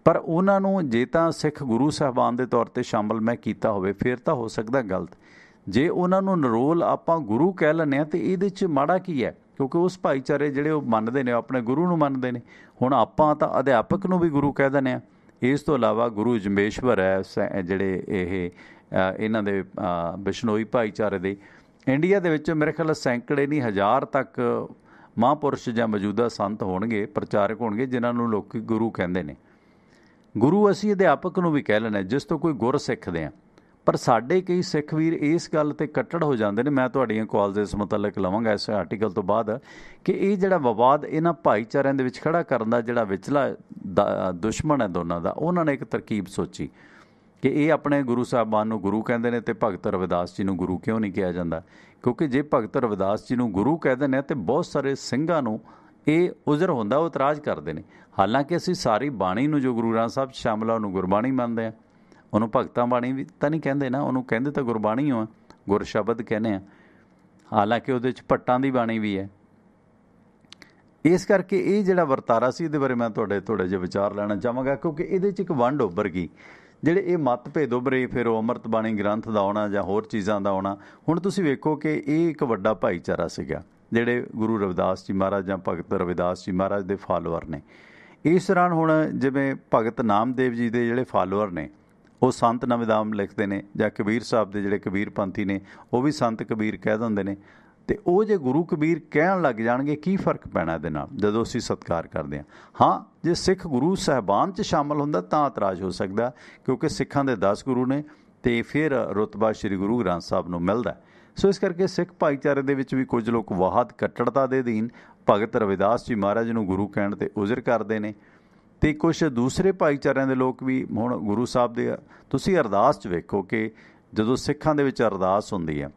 ਪਰ ਉਹਨਾਂ ਨੂੰ ਜੇ ਤਾਂ ਸਿੱਖ ਗੁਰੂ ਸਾਹਿਬਾਨ ਦੇ ਤੌਰ 'ਤੇ ਸ਼ਾਮਲ ਮੈਂ ਕੀਤਾ ਹੋਵੇ ਫਿਰ ਤਾਂ ਹੋ ਸਕਦਾ ਗਲਤ। ਜੇ ਉਹਨਾਂ ਨੂੰ ਨਿਰੋਲ ਆਪਾਂ ਗੁਰੂ ਕਹਿ ਲੈਂਦੇ ਹਾਂ ਤਾਂ ਇਹਦੇ 'ਚ ਮਾੜਾ ਕੀ ਹੈ, ਕਿਉਂਕਿ ਉਸ ਭਾਈਚਾਰੇ ਜਿਹੜੇ ਉਹ ਮੰਨਦੇ ਨੇ, ਆਪਣੇ ਗੁਰੂ ਨੂੰ ਮੰਨਦੇ ਨੇ। ਹੁਣ ਆਪਾਂ ਤਾਂ ਅਧਿਆਪਕ ਨੂੰ ਵੀ ਗੁਰੂ ਕਹਿ ਦਿੰਦੇ ਹਾਂ। ਇਸ ਤੋਂ ਇਲਾਵਾ ਗੁਰੂ ਜੰਬੇਸ਼ਵਰ ਹੈ ਜਿਹੜੇ ਇਹ ਇਹਨਾਂ ਦੇ ਬਿਸ਼ਨੋਈ ਭਾਈਚਾਰੇ ਦੇ, ਇੰਡੀਆ ਦੇ ਵਿੱਚ ਮੇਰੇ ਖਿਆਲ ਸੈਂਕੜੇ ਨਹੀਂ 1000 ਤੱਕ ਮਹਾਂਪੁਰਸ਼ ਜਾਂ ਮੌਜੂਦਾ ਸੰਤ ਹੋਣਗੇ, ਪ੍ਰਚਾਰਕ ਹੋਣਗੇ, ਜਿਨ੍ਹਾਂ ਨੂੰ ਲੋਕ ਗੁਰੂ ਕਹਿੰਦੇ ਨੇ। ਗੁਰੂ ਅਸੀਂ ਅਧਿਆਪਕ ਨੂੰ ਵੀ ਕਹਿ ਲੈਂਦੇ ਜਿਸ ਤੋਂ ਕੋਈ ਗੁਰ ਸਿੱਖਦੇ ਹਾਂ। ਪਰ ਸਾਡੇ ਕਈ ਸਿੱਖ ਵੀਰ ਇਸ ਗੱਲ 'ਤੇ ਕੱਟੜ ਹੋ ਜਾਂਦੇ ਨੇ। ਮੈਂ ਤੁਹਾਡੀਆਂ ਕਾਲਸ ਇਸ ਮੁਤਲਕ ਲਵਾਂਗਾ ਇਸ ਆਰਟੀਕਲ ਤੋਂ ਬਾਅਦ ਕਿ ਇਹ ਜਿਹੜਾ ਵਿਵਾਦ ਇਹਨਾਂ ਭਾਈਚਾਰਿਆਂ ਦੇ ਵਿੱਚ ਖੜਾ ਕਰਨ ਦਾ ਜਿਹੜਾ ਵਿਚਲਾ ਦੁਸ਼ਮਣ ਹੈ ਦੋਨਾਂ ਦਾ, ਉਹਨਾਂ ਨੇ ਇੱਕ ਤਰਕੀਬ ਸੋਚੀ ਕਿ ਇਹ ਆਪਣੇ ਗੁਰੂ ਸਾਹਿਬਾਨ ਨੂੰ ਗੁਰੂ ਕਹਿੰਦੇ ਨੇ ਅਤੇ ਭਗਤ ਰਵਿਦਾਸ ਜੀ ਨੂੰ ਗੁਰੂ ਕਿਉਂ ਨਹੀਂ ਕਿਹਾ ਜਾਂਦਾ। ਕਿਉਂਕਿ ਜੇ ਭਗਤ ਰਵਿਦਾਸ ਜੀ ਨੂੰ ਗੁਰੂ ਕਹਿੰਦੇ ਨੇ ਤਾਂ ਬਹੁਤ ਸਾਰੇ ਸਿੰਘਾਂ ਨੂੰ ਇਹ ਉਜ਼ਰ ਹੁੰਦਾ, ਉਹ ਇਤਰਾਜ਼ ਕਰਦੇ ਨੇ। ਹਾਲਾਂਕਿ ਅਸੀਂ ਸਾਰੀ ਬਾਣੀ ਨੂੰ ਜੋ ਗੁਰੂ ਗ੍ਰੰਥ ਸਾਹਿਬ 'ਚ ਸ਼ਾਮਲ ਆ ਉਹਨੂੰ ਗੁਰਬਾਣੀ ਮੰਨਦੇ ਹਾਂ। ਉਹਨੂੰ ਭਗਤਾਂ ਬਾਣੀ ਵੀ ਤਾਂ ਨਹੀਂ ਕਹਿੰਦੇ ਨਾ, ਉਹਨੂੰ ਕਹਿੰਦੇ ਤਾਂ ਗੁਰਬਾਣੀ ਹੋ, ਗੁਰ ਸ਼ਬਦ ਕਹਿੰਦੇ ਆ। ਹਾਲਾਂਕਿ ਉਹਦੇ 'ਚ ਭੱਟਾਂ ਦੀ ਬਾਣੀ ਵੀ ਹੈ। ਇਸ ਕਰਕੇ ਇਹ ਜਿਹੜਾ ਵਰਤਾਰਾ ਸੀ, ਇਹਦੇ ਬਾਰੇ ਮੈਂ ਥੋੜ੍ਹੇ ਜਿਹੇ ਵਿਚਾਰ ਲੈਣਾ ਚਾਹਾਂਗਾ, ਕਿਉਂਕਿ ਇਹਦੇ 'ਚ ਇੱਕ ਵੰਡ ਉੱਭਰ ਗਈ। ਜਿਹੜੇ ਇਹ ਮਤਭੇਦ ਉੱਭਰੇ, ਫਿਰ ਉਹ ਅੰਮ੍ਰਿਤ ਬਾਣੀ ਗ੍ਰੰਥ ਦਾ ਆਉਣਾ ਜਾਂ ਹੋਰ ਚੀਜ਼ਾਂ ਦਾ ਆਉਣਾ। ਹੁਣ ਤੁਸੀਂ ਵੇਖੋ ਕਿ ਇਹ ਇੱਕ ਵੱਡਾ ਭਾਈਚਾਰਾ ਸੀਗਾ ਜਿਹੜੇ ਗੁਰੂ ਰਵਿਦਾਸ ਜੀ ਮਹਾਰਾਜ ਜਾਂ ਭਗਤ ਰਵਿਦਾਸ ਜੀ ਮਹਾਰਾਜ ਦੇ ਫਾਲੋਅਰ ਨੇ। ਇਸ ਦੌਰਾਨ ਹੁਣ ਜਿਵੇਂ ਭਗਤ ਨਾਮਦੇਵ ਜੀ ਦੇ ਜਿਹੜੇ ਫਾਲੋਅਰ ਨੇ ਉਹ ਸੰਤ ਨਾਮਦਾਮ ਲਿਖਦੇ ਨੇ, ਜਾਂ ਕਬੀਰ ਸਾਹਿਬ ਦੇ ਜਿਹੜੇ ਕਬੀਰ ਪੰਥੀ ਨੇ ਉਹ ਵੀ ਸੰਤ ਕਬੀਰ ਕਹਿ ਦਿੰਦੇ ਨੇ। ਅਤੇ ਉਹ ਜੇ ਗੁਰੂ ਕਬੀਰ ਕਹਿਣ ਲੱਗ ਜਾਣਗੇ, ਕੀ ਫਰਕ ਪੈਣਾ ਇਹਦੇ ਨਾਲ ਜਦੋਂ ਅਸੀਂ ਸਤਿਕਾਰ ਕਰਦੇ ਹਾਂ। ਹਾਂ, ਜੇ ਸਿੱਖ ਗੁਰੂ ਸਾਹਿਬਾਨ 'ਚ ਸ਼ਾਮਲ ਹੁੰਦਾ ਤਾਂ ਇਤਰਾਜ਼ ਹੋ ਸਕਦਾ, ਕਿਉਂਕਿ ਸਿੱਖਾਂ ਦੇ 10 ਗੁਰੂ ਨੇ ਅਤੇ ਫਿਰ ਰੁਤਬਾ ਸ਼੍ਰੀ ਗੁਰੂ ਗ੍ਰੰਥ ਸਾਹਿਬ ਨੂੰ ਮਿਲਦਾ। ਸੋ ਇਸ ਕਰਕੇ ਸਿੱਖ ਭਾਈਚਾਰੇ ਦੇ ਵਿੱਚ ਵੀ ਕੁਝ ਲੋਕ ਵਾਹਦ ਕੱਟੜਤਾ ਦੇ ਅਧੀਨ ਭਗਤ ਰਵਿਦਾਸ ਜੀ ਮਹਾਰਾਜ ਨੂੰ ਗੁਰੂ ਕਹਿਣ 'ਤੇ ਉਜ਼ਰ ਕਰਦੇ ਨੇ, ਤੇ ਕੁਛ ਦੂਸਰੇ ਭਾਈਚਾਰਿਆਂ ਦੇ ਲੋਕ ਵੀ ਹੁਣ ਗੁਰੂ ਸਾਹਿਬ ਦੇ ਤੁਸੀਂ ਅਰਦਾਸ 'ਚ ਵੇਖੋ ਕਿ ਜਦੋਂ ਸਿੱਖਾਂ ਦੇ ਵਿੱਚ ਅਰਦਾਸ ਹੁੰਦੀ ਹੈ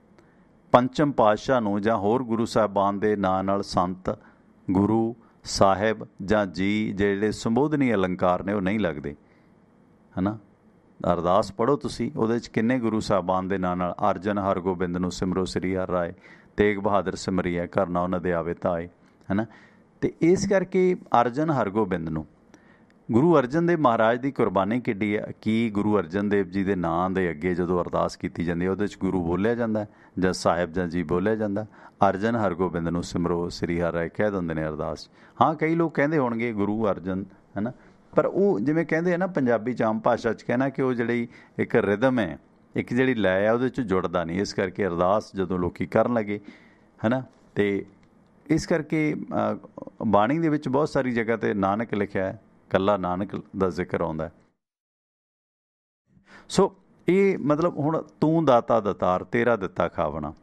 ਪੰਚਮ ਪਾਤਸ਼ਾਹ ਨੂੰ ਜਾਂ ਹੋਰ ਗੁਰੂ ਸਾਹਿਬਾਨ ਦੇ ਨਾਂ ਨਾਲ ਸੰਤ ਗੁਰੂ ਸਾਹਿਬ ਜਾਂ ਜੀ ਜਿਹੜੇ ਸੰਬੋਧਨੀ ਅਲੰਕਾਰ ਨੇ ਉਹ ਨਹੀਂ ਲੱਗਦੇ ਹੈ ਨਾ। ਅਰਦਾਸ ਪੜ੍ਹੋ ਤੁਸੀਂ, ਉਹਦੇ 'ਚ ਕਿੰਨੇ ਗੁਰੂ ਸਾਹਿਬਾਨ ਦੇ ਨਾਂ ਨਾਲ ਅਰਜਨ ਹਰਗੋਬਿੰਦ ਨੂੰ ਸਿਮਰੋ ਸ੍ਰੀ ਹਰਿ ਰਾਏ, ਤੇਗ ਬਹਾਦਰ ਸਿਮਰਿਐ ਕਰਨਾ ਉਹਨਾਂ ਦੇ ਆਵੇ ਤਾਏ, ਹੈ ਨਾ। ਅਤੇ ਇਸ ਕਰਕੇ ਅਰਜਨ ਹਰਗੋਬਿੰਦ ਨੂੰ ਗੁਰੂ ਅਰਜਨ ਦੇਵ ਮਹਾਰਾਜ ਦੀ ਕੁਰਬਾਨੀ ਕਿੱਡੀ ਹੈ। ਕੀ ਗੁਰੂ ਅਰਜਨ ਦੇਵ ਜੀ ਦੇ ਨਾਂ ਦੇ ਅੱਗੇ ਜਦੋਂ ਅਰਦਾਸ ਕੀਤੀ ਜਾਂਦੀ ਹੈ ਉਹਦੇ 'ਚ ਗੁਰੂ ਬੋਲਿਆ ਜਾਂਦਾ ਜਾਂ ਸਾਹਿਬ ਜਾਂ ਜੀ ਬੋਲਿਆ ਜਾਂਦਾ? ਅਰਜਨ ਹਰਗੋਬਿੰਦ ਨੂੰ ਸਿਮਰੋ ਸ੍ਰੀ ਹਰਿ ਰਾਏ ਕਹਿ ਦਿੰਦੇ ਨੇ ਅਰਦਾਸ। ਹਾਂ, ਕਈ ਲੋਕ ਕਹਿੰਦੇ ਹੋਣਗੇ ਗੁਰੂ ਅਰਜਨ, ਹੈ ਨਾ, ਪਰ ਉਹ ਜਿਵੇਂ ਕਹਿੰਦੇ ਆ ਨਾ ਪੰਜਾਬੀ 'ਚ ਆਮ ਭਾਸ਼ਾ 'ਚ ਕਹਿਣਾ ਕਿ ਉਹ ਜਿਹੜੀ ਇੱਕ ਰਿਦਮ ਹੈ, ਇੱਕ ਜਿਹੜੀ ਲੈ ਆ ਉਹਦੇ 'ਚ ਜੁੜਦਾ ਨਹੀਂ। ਇਸ ਕਰਕੇ ਅਰਦਾਸ ਜਦੋਂ ਲੋਕ ਕਰਨ ਲੱਗੇ, ਹੈ ਨਾ, ਅਤੇ ਇਸ ਕਰਕੇ ਬਾਣੀ ਦੇ ਵਿੱਚ ਬਹੁਤ ਸਾਰੀ ਜਗ੍ਹਾ 'ਤੇ ਨਾਨਕ ਲਿਖਿਆ ਹੈ, ਇਕੱਲਾ ਨਾਨਕ ਦਾ ਜ਼ਿਕਰ ਆਉਂਦਾ। ਸੋ ਇਹ ਮਤਲਬ ਹੁਣ ਤੂੰ ਦਾਤਾ ਦਤਾਰ ਤੇਰਾ ਦਿੱਤਾ ਖਾਵਣਾ,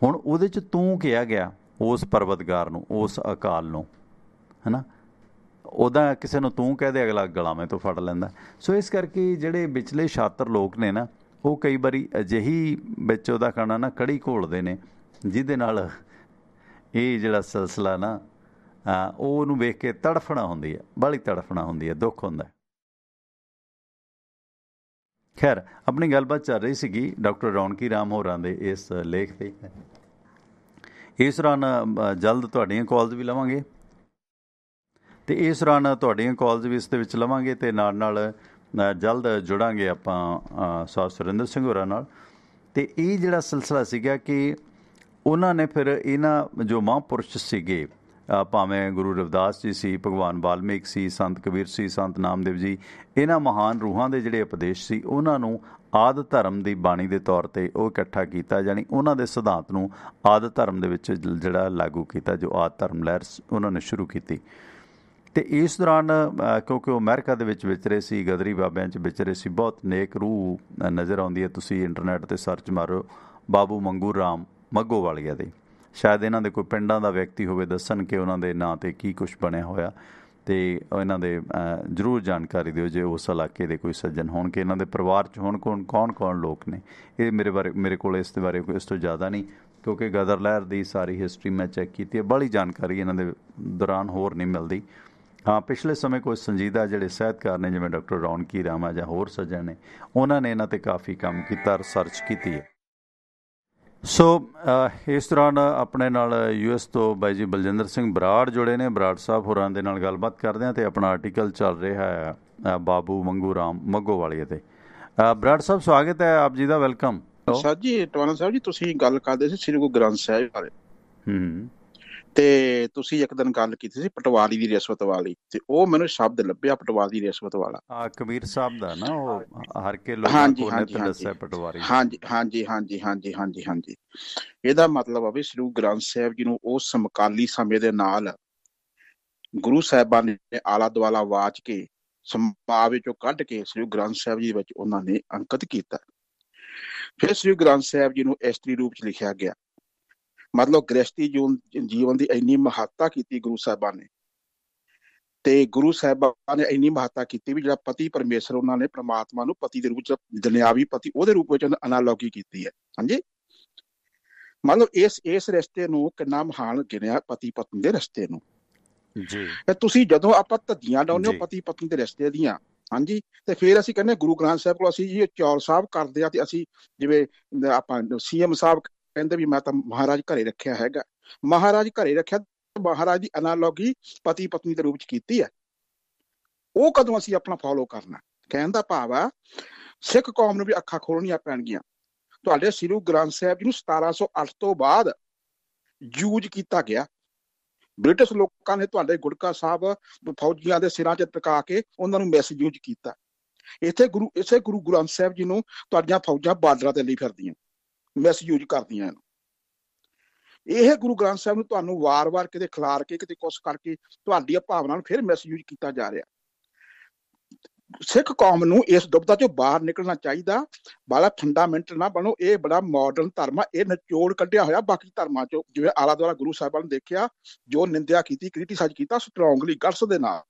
ਹੁਣ ਉਹਦੇ 'ਚ ਤੂੰ ਕਿਹਾ ਗਿਆ ਉਸ ਪਰਵਤਗਾਰ ਨੂੰ, ਉਸ ਅਕਾਲ ਨੂੰ, ਹੈ ਨਾ। ਉਹਦਾ ਕਿਸੇ ਨੂੰ ਤੂੰ ਕਹਿ ਦੇ ਅਗਲਾ ਗਲਾਵੇਂ ਤੋਂ ਫੜ ਲੈਂਦਾ। ਸੋ ਇਸ ਕਰਕੇ ਜਿਹੜੇ ਵਿਚਲੇ ਛਾਤਰ ਲੋਕ ਨੇ ਨਾ ਉਹ ਕਈ ਵਾਰੀ ਅਜਿਹੀ ਵਿੱਚ ਉਹਦਾ ਖਾਣਾ ਨਾ ਕੜੀ ਘੋਲਦੇ ਨੇ ਜਿਹਦੇ ਨਾਲ ਇਹ ਜਿਹੜਾ ਸਿਲਸਿਲਾ ਨਾ ਉਹ ਉਹਨੂੰ ਵੇਖ ਕੇ ਤੜਫਣਾ ਹੁੰਦੀ ਹੈ, ਬਾਹਲੀ ਤੜਫਣਾ ਹੁੰਦੀ ਹੈ, ਦੁੱਖ ਹੁੰਦਾ। ਖੈਰ, ਆਪਣੀ ਗੱਲਬਾਤ ਚੱਲ ਰਹੀ ਸੀਗੀ ਡਾਕਟਰ ਰੌਣਕੀ ਰਾਮ ਹੋਰਾਂ ਦੇ ਇਸ ਲੇਖ 'ਤੇ। ਇਸ ਦੌਰਾਨ ਜਲਦ ਤੁਹਾਡੀਆਂ ਕਾਲਸ ਵੀ ਲਵਾਂਗੇ ਅਤੇ ਇਸ ਦੌਰਾਨ ਤੁਹਾਡੀਆਂ ਕਾਲਸ ਵੀ ਇਸ ਦੇ ਵਿੱਚ ਲਵਾਂਗੇ ਅਤੇ ਨਾਲ ਨਾਲ ਜਲਦ ਜੁੜਾਂਗੇ ਆਪਾਂ ਸਾਹਿਬ ਸੁਰਿੰਦਰ ਸਿੰਘ ਹੋਰਾਂ ਨਾਲ। ਅਤੇ ਇਹ ਜਿਹੜਾ ਸਿਲਸਿਲਾ ਸੀਗਾ ਕਿ ਉਹਨਾਂ ਨੇ ਫਿਰ ਇਹਨਾਂ ਜੋ ਮਹਾਂਪੁਰਸ਼ ਸੀਗੇ, ਭਾਵੇਂ ਗੁਰੂ ਰਵਿਦਾਸ ਜੀ ਸੀ, ਭਗਵਾਨ ਵਾਲਮੀਕ ਸੀ, ਸੰਤ ਕਬੀਰ ਸੀ, ਸੰਤ ਨਾਮਦੇਵ ਜੀ, ਇਹਨਾਂ ਮਹਾਨ ਰੂਹਾਂ ਦੇ ਜਿਹੜੇ ਉਪਦੇਸ਼ ਸੀ ਉਹਨਾਂ ਨੂੰ ਆਦਿ ਧਰਮ ਦੀ ਬਾਣੀ ਦੇ ਤੌਰ 'ਤੇ ਉਹ ਇਕੱਠਾ ਕੀਤਾ, ਯਾਨੀ ਉਹਨਾਂ ਦੇ ਸਿਧਾਂਤ ਨੂੰ ਆਦਿ ਧਰਮ ਦੇ ਵਿੱਚ ਜਿਹੜਾ ਲਾਗੂ ਕੀਤਾ, ਜੋ ਆਦਿ ਧਰਮ ਲਹਿਰ ਉਹਨਾਂ ਨੇ ਸ਼ੁਰੂ ਕੀਤੀ। ਅਤੇ ਇਸ ਦੌਰਾਨ ਕਿਉਂਕਿ ਉਹ ਅਮਰੀਕਾ ਦੇ ਵਿੱਚ ਵਿਚਰੇ ਸੀ, ਗਦਰੀ ਬਾਬਿਆਂ 'ਚ ਵਿਚਰੇ ਸੀ, ਬਹੁਤ ਨੇਕ ਰੂਹ ਨਜ਼ਰ ਆਉਂਦੀ ਹੈ। ਤੁਸੀਂ ਇੰਟਰਨੈੱਟ 'ਤੇ ਸਰਚ ਮਾਰੋ ਬਾਬੂ ਮੰਗੂ ਰਾਮ ਮੱਗੋ ਵਾਲੀਆ ਦੇ, ਸ਼ਾਇਦ ਇਹਨਾਂ ਦੇ ਕੋਈ ਪਿੰਡਾਂ ਦਾ ਵਿਅਕਤੀ ਹੋਵੇ, ਦੱਸਣ ਕਿ ਉਹਨਾਂ ਦੇ ਨਾਂ 'ਤੇ ਕੀ ਕੁਛ ਬਣਿਆ ਹੋਇਆ, ਅਤੇ ਇਹਨਾਂ ਦੇ ਜ਼ਰੂਰ ਜਾਣਕਾਰੀ ਦਿਓ ਜੇ ਉਸ ਇਲਾਕੇ ਦੇ ਕੋਈ ਸੱਜਣ ਹੋਣ ਕਿ ਇਹਨਾਂ ਦੇ ਪਰਿਵਾਰ 'ਚ ਹੁਣ ਕੌਣ ਲੋਕ ਨੇ। ਇਹ ਮੇਰੇ ਕੋਲ ਇਸ ਦੇ ਬਾਰੇ ਇਸ ਤੋਂ ਜ਼ਿਆਦਾ ਨਹੀਂ, ਕਿਉਂਕਿ ਗਦਰ ਲਹਿਰ ਦੀ ਸਾਰੀ ਹਿਸਟਰੀ ਮੈਂ ਚੈੱਕ ਕੀਤੀ ਹੈ, ਬਾਹਲੀ ਜਾਣਕਾਰੀ ਇਹਨਾਂ ਦੇ ਦੌਰਾਨ ਹੋਰ ਨਹੀਂ ਮਿਲਦੀ। ਹਾਂ, ਪਿਛਲੇ ਸਮੇਂ ਕੁਝ ਸੰਜੀਦਾ ਜਿਹੜੇ ਸਾਹਿਤਕਾਰ ਨੇ ਜਿਵੇਂ ਡਾਕਟਰ ਰੌਣਕੀ ਰਾਮ ਆ ਜਾਂ ਹੋਰ ਸੱਜਣ ਨੇ, ਉਹਨਾਂ ਨੇ ਇਹਨਾਂ 'ਤੇ ਕਾਫੀ ਕੰਮ ਕੀਤਾ, ਰਿਸਰਚ ਕੀਤੀ ਹੈ। ਸੋ ਇਸ ਦੌਰਾਨ ਆਪਣੇ ਨਾਲ US ਤੋਂ ਬਾਈ ਜੀ ਬਲਜਿੰਦਰ ਸਿੰਘ ਬਰਾੜ ਜੁੜੇ ਨੇ। ਬਰਾੜ ਸਾਹਿਬ ਹੋਰਾਂ ਦੇ ਨਾਲ ਗੱਲਬਾਤ ਕਰਦੇ ਹਾਂ ਅਤੇ ਆਪਣਾ ਆਰਟੀਕਲ ਚੱਲ ਰਿਹਾ ਹੈ ਬਾਬੂ ਮੰਗੂ ਰਾਮ ਮੱਗੋ ਵਾਲੀਏ 'ਤੇ। ਬਰਾੜ ਸਾਹਿਬ, ਸਵਾਗਤ ਹੈ ਆਪ ਜੀ ਦਾ, ਵੈਲਕਮ। ਸਰ ਜੀ, ਟਵਾਣਾ ਸਾਹਿਬ ਜੀ, ਤੁਸੀਂ ਗੱਲ ਕਰਦੇ ਸੀ ਸ੍ਰੀ ਗੁਰੂ ਗ੍ਰੰਥ ਸਾਹਿਬ ਬਾਰੇ, ਤੇ ਤੁਸੀਂ ਇੱਕ ਦਿਨ ਗੱਲ ਕੀਤੀ ਸੀ ਪਟਵਾਰੀ ਦੀ ਰਿਸ਼ਵਤ ਵਾਲੀ, ਤੇ ਉਹ ਮੈਨੂੰ ਸ਼ਬਦ ਲੱਭਿਆ, ਪਟਵਾਰੀ ਦੀ ਰਿਸ਼ਵਤ ਵਾਲਾ। ਕਬੀਰ ਸਾਹਿਬ ਦਾ ਨਾ ਉਹ ਹਰ ਕੇ ਲੋਕਾਂ ਹਾਂਜੀ ਕੋਲ ਨੇ ਦੱਸਿਆ ਪਟਵਾਰੀ। ਹਾਂਜੀ ਹਾਂਜੀ ਹਾਂਜੀ ਹਾਂਜੀ ਹਾਂਜੀ ਹਾਂਜੀ। ਇਹਦਾ ਮਤਲਬ ਆ ਵੀ ਸ੍ਰੀ ਗੁਰੂ ਗ੍ਰੰਥ ਸਾਹਿਬ ਜੀ ਨੂੰ ਉਹ ਸਮਕਾਲੀ ਸਮੇਂ ਦੇ ਨਾਲ ਗੁਰੂ ਸਾਹਿਬਾਨ ਨੇ ਆਲਾ ਦੁਆਲਾ ਵਾਚ ਕੇ ਸਮਾਜ ਵਿੱਚੋਂ ਕੱਢ ਕੇ ਸ੍ਰੀ ਗੁਰੂ ਗ੍ਰੰਥ ਸਾਹਿਬ ਜੀ ਵਿੱਚ ਉਹਨਾਂ ਨੇ ਅੰਕਿਤ ਕੀਤਾ। ਫਿਰ ਸ੍ਰੀ ਗੁਰੂ ਗ੍ਰੰਥ ਸਾਹਿਬ ਜੀ ਨੂੰ ਇਸਤਰੀ ਰੂਪ 'ਚ ਲਿਖਿਆ ਗਿਆ। ਮਤਲਬ ਗ੍ਰਸਤੀ ਜੀਵਨ ਦੀ ਇੰਨੀ ਮਹੱਤਤਾ ਕੀਤੀ ਗੁਰੂ ਸਾਹਿਬਾਨ ਨੇ, ਤੇ ਗੁਰੂ ਸਾਹਿਬਾਨ ਨੇ ਇੰਨੀ ਮਹੱਤਤਾ ਕੀਤੀ ਵੀ ਜਿਹੜਾ ਪਤੀ ਪਰਮੇਸ਼ਰ, ਉਹਨਾਂ ਨੇ ਪ੍ਰਮਾਤਮਾ ਨੂੰ ਪਤੀ ਦੇ ਰੂਪ 'ਚ, ਦੁਨਿਆਵੀ ਪਤੀ ਉਹਦੇ ਰੂਪ ਵਿੱਚ ਅਨਾਲੋਗੀ ਕੀਤੀ ਹੈ। ਹਾਂਜੀ, ਮਤਲਬ ਇਸ ਰਿਸ਼ਤੇ ਨੂੰ ਕਿੰਨਾ ਮਹਾਨ ਗਿਣਿਆ, ਪਤੀ ਪਤਨੀ ਦੇ ਰਿਸ਼ਤੇ ਨੂੰ ਜੀ। ਤੁਸੀਂ ਜਦੋਂ ਆਪਾਂ ਧੱਜੀਆਂ ਡਾਉਂਦੇ ਹੋ ਪਤੀ ਪਤਨੀ ਦੇ ਰਿਸ਼ਤੇ ਦੀਆਂ, ਹਾਂਜੀ, ਤੇ ਫਿਰ ਅਸੀਂ ਕਹਿੰਦੇ ਗੁਰੂ ਗ੍ਰੰਥ ਸਾਹਿਬ ਕੋਲ ਅਸੀਂ ਜੀ ਚੌਲ ਸਾਹਿਬ ਕਰਦੇ ਆ, ਤੇ ਅਸੀਂ ਜਿਵੇਂ ਆਪਾਂ CM ਸਾਹਿਬ ਕਹਿੰਦੇ ਵੀ ਮੈਂ ਤਾਂ ਮਹਾਰਾਜ ਘਰੇ ਰੱਖਿਆ ਹੈਗਾ, ਮਹਾਰਾਜ ਘਰੇ ਰੱਖਿਆ, ਮਹਾਰਾਜ ਦੀ ਅਨਾਲੋਗੀ ਪਤੀ ਪਤਨੀ ਦੇ ਰੂਪ 'ਚ ਕੀਤੀ ਹੈ। ਉਹ ਕਦੋਂ ਅਸੀਂ ਆਪਣਾ ਫੋਲੋ ਕਰਨਾ? ਕਹਿਣ ਦਾ ਭਾਵ ਆ ਸਿੱਖ ਕੌਮ ਨੂੰ ਵੀ ਅੱਖਾਂ ਖੋਲਣੀਆਂ ਪੈਣਗੀਆਂ। ਤੁਹਾਡੇ ਸ੍ਰੀ ਗੁਰੂ ਗ੍ਰੰਥ ਸਾਹਿਬ ਜੀ ਨੂੰ 1708 ਤੋਂ ਬਾਅਦ ਯੂਜ ਕੀਤਾ ਗਿਆ। ਬ੍ਰਿਟਿਸ਼ ਲੋਕਾਂ ਨੇ ਤੁਹਾਡੇ ਗੁਟਕਾ ਸਾਹਿਬ ਫੌਜੀਆਂ ਦੇ ਸਿਰਾਂ 'ਚ ਟਿਕਾ ਕੇ ਉਹਨਾਂ ਨੂੰ ਮਿਸਯੂਜ ਕੀਤਾ। ਇਸੇ ਗੁਰੂ ਗ੍ਰੰਥ ਸਾਹਿਬ ਜੀ ਨੂੰ ਤੁਹਾਡੀਆਂ ਫੌਜਾਂ ਬਾਰਡਰਾਂ ਤੇ ਲਈ ਫਿਰਦੀਆਂ, ਮਿਸਯੂਜ ਕਰਦੀਆਂ ਇਹਨੂੰ। ਇਹ ਗੁਰੂ ਗ੍ਰੰਥ ਸਾਹਿਬ ਨੂੰ ਤੁਹਾਨੂੰ ਵਾਰ-ਵਾਰ ਕਿਤੇ ਖਿਲਾਰ ਕੇ, ਕਿਤੇ ਕੁਛ ਕਰਕੇ ਤੁਹਾਡੀਆਂ ਭਾਵਨਾ ਨੂੰ ਫਿਰ ਮਿਸਯੂਜ ਕੀਤਾ ਜਾ ਰਿਹਾ। ਸਿੱਖ ਕੌਮ ਨੂੰ ਇਸ ਦੁਬਦਾ ਚੋਂ ਬਾਹਰ ਨਿਕਲਣਾ ਚਾਹੀਦਾ। ਬੜਾ ਫੰਡਾਮੈਂਟਲ ਨਾ ਬਣੋ, ਇਹ ਬੜਾ ਮਾਡਰਨ ਧਰਮ ਆ, ਇਹ ਨਿਚੋੜ ਕੱਢਿਆ ਹੋਇਆ ਬਾਕੀ ਧਰਮਾਂ ਚੋਂ। ਜਿਵੇਂ ਆਲਾ ਦੁਆਲਾ ਗੁਰੂ ਸਾਹਿਬਾਨ ਨੇ ਦੇਖਿਆ, ਜੋ ਨਿੰਦਿਆ ਕੀਤੀ, ਕ੍ਰਿਟੀਸਾਈਜ਼ ਕੀਤਾ ਸਟਰੋਂਗਲੀ, ਗਟਸ ਦੇ ਨਾਲ,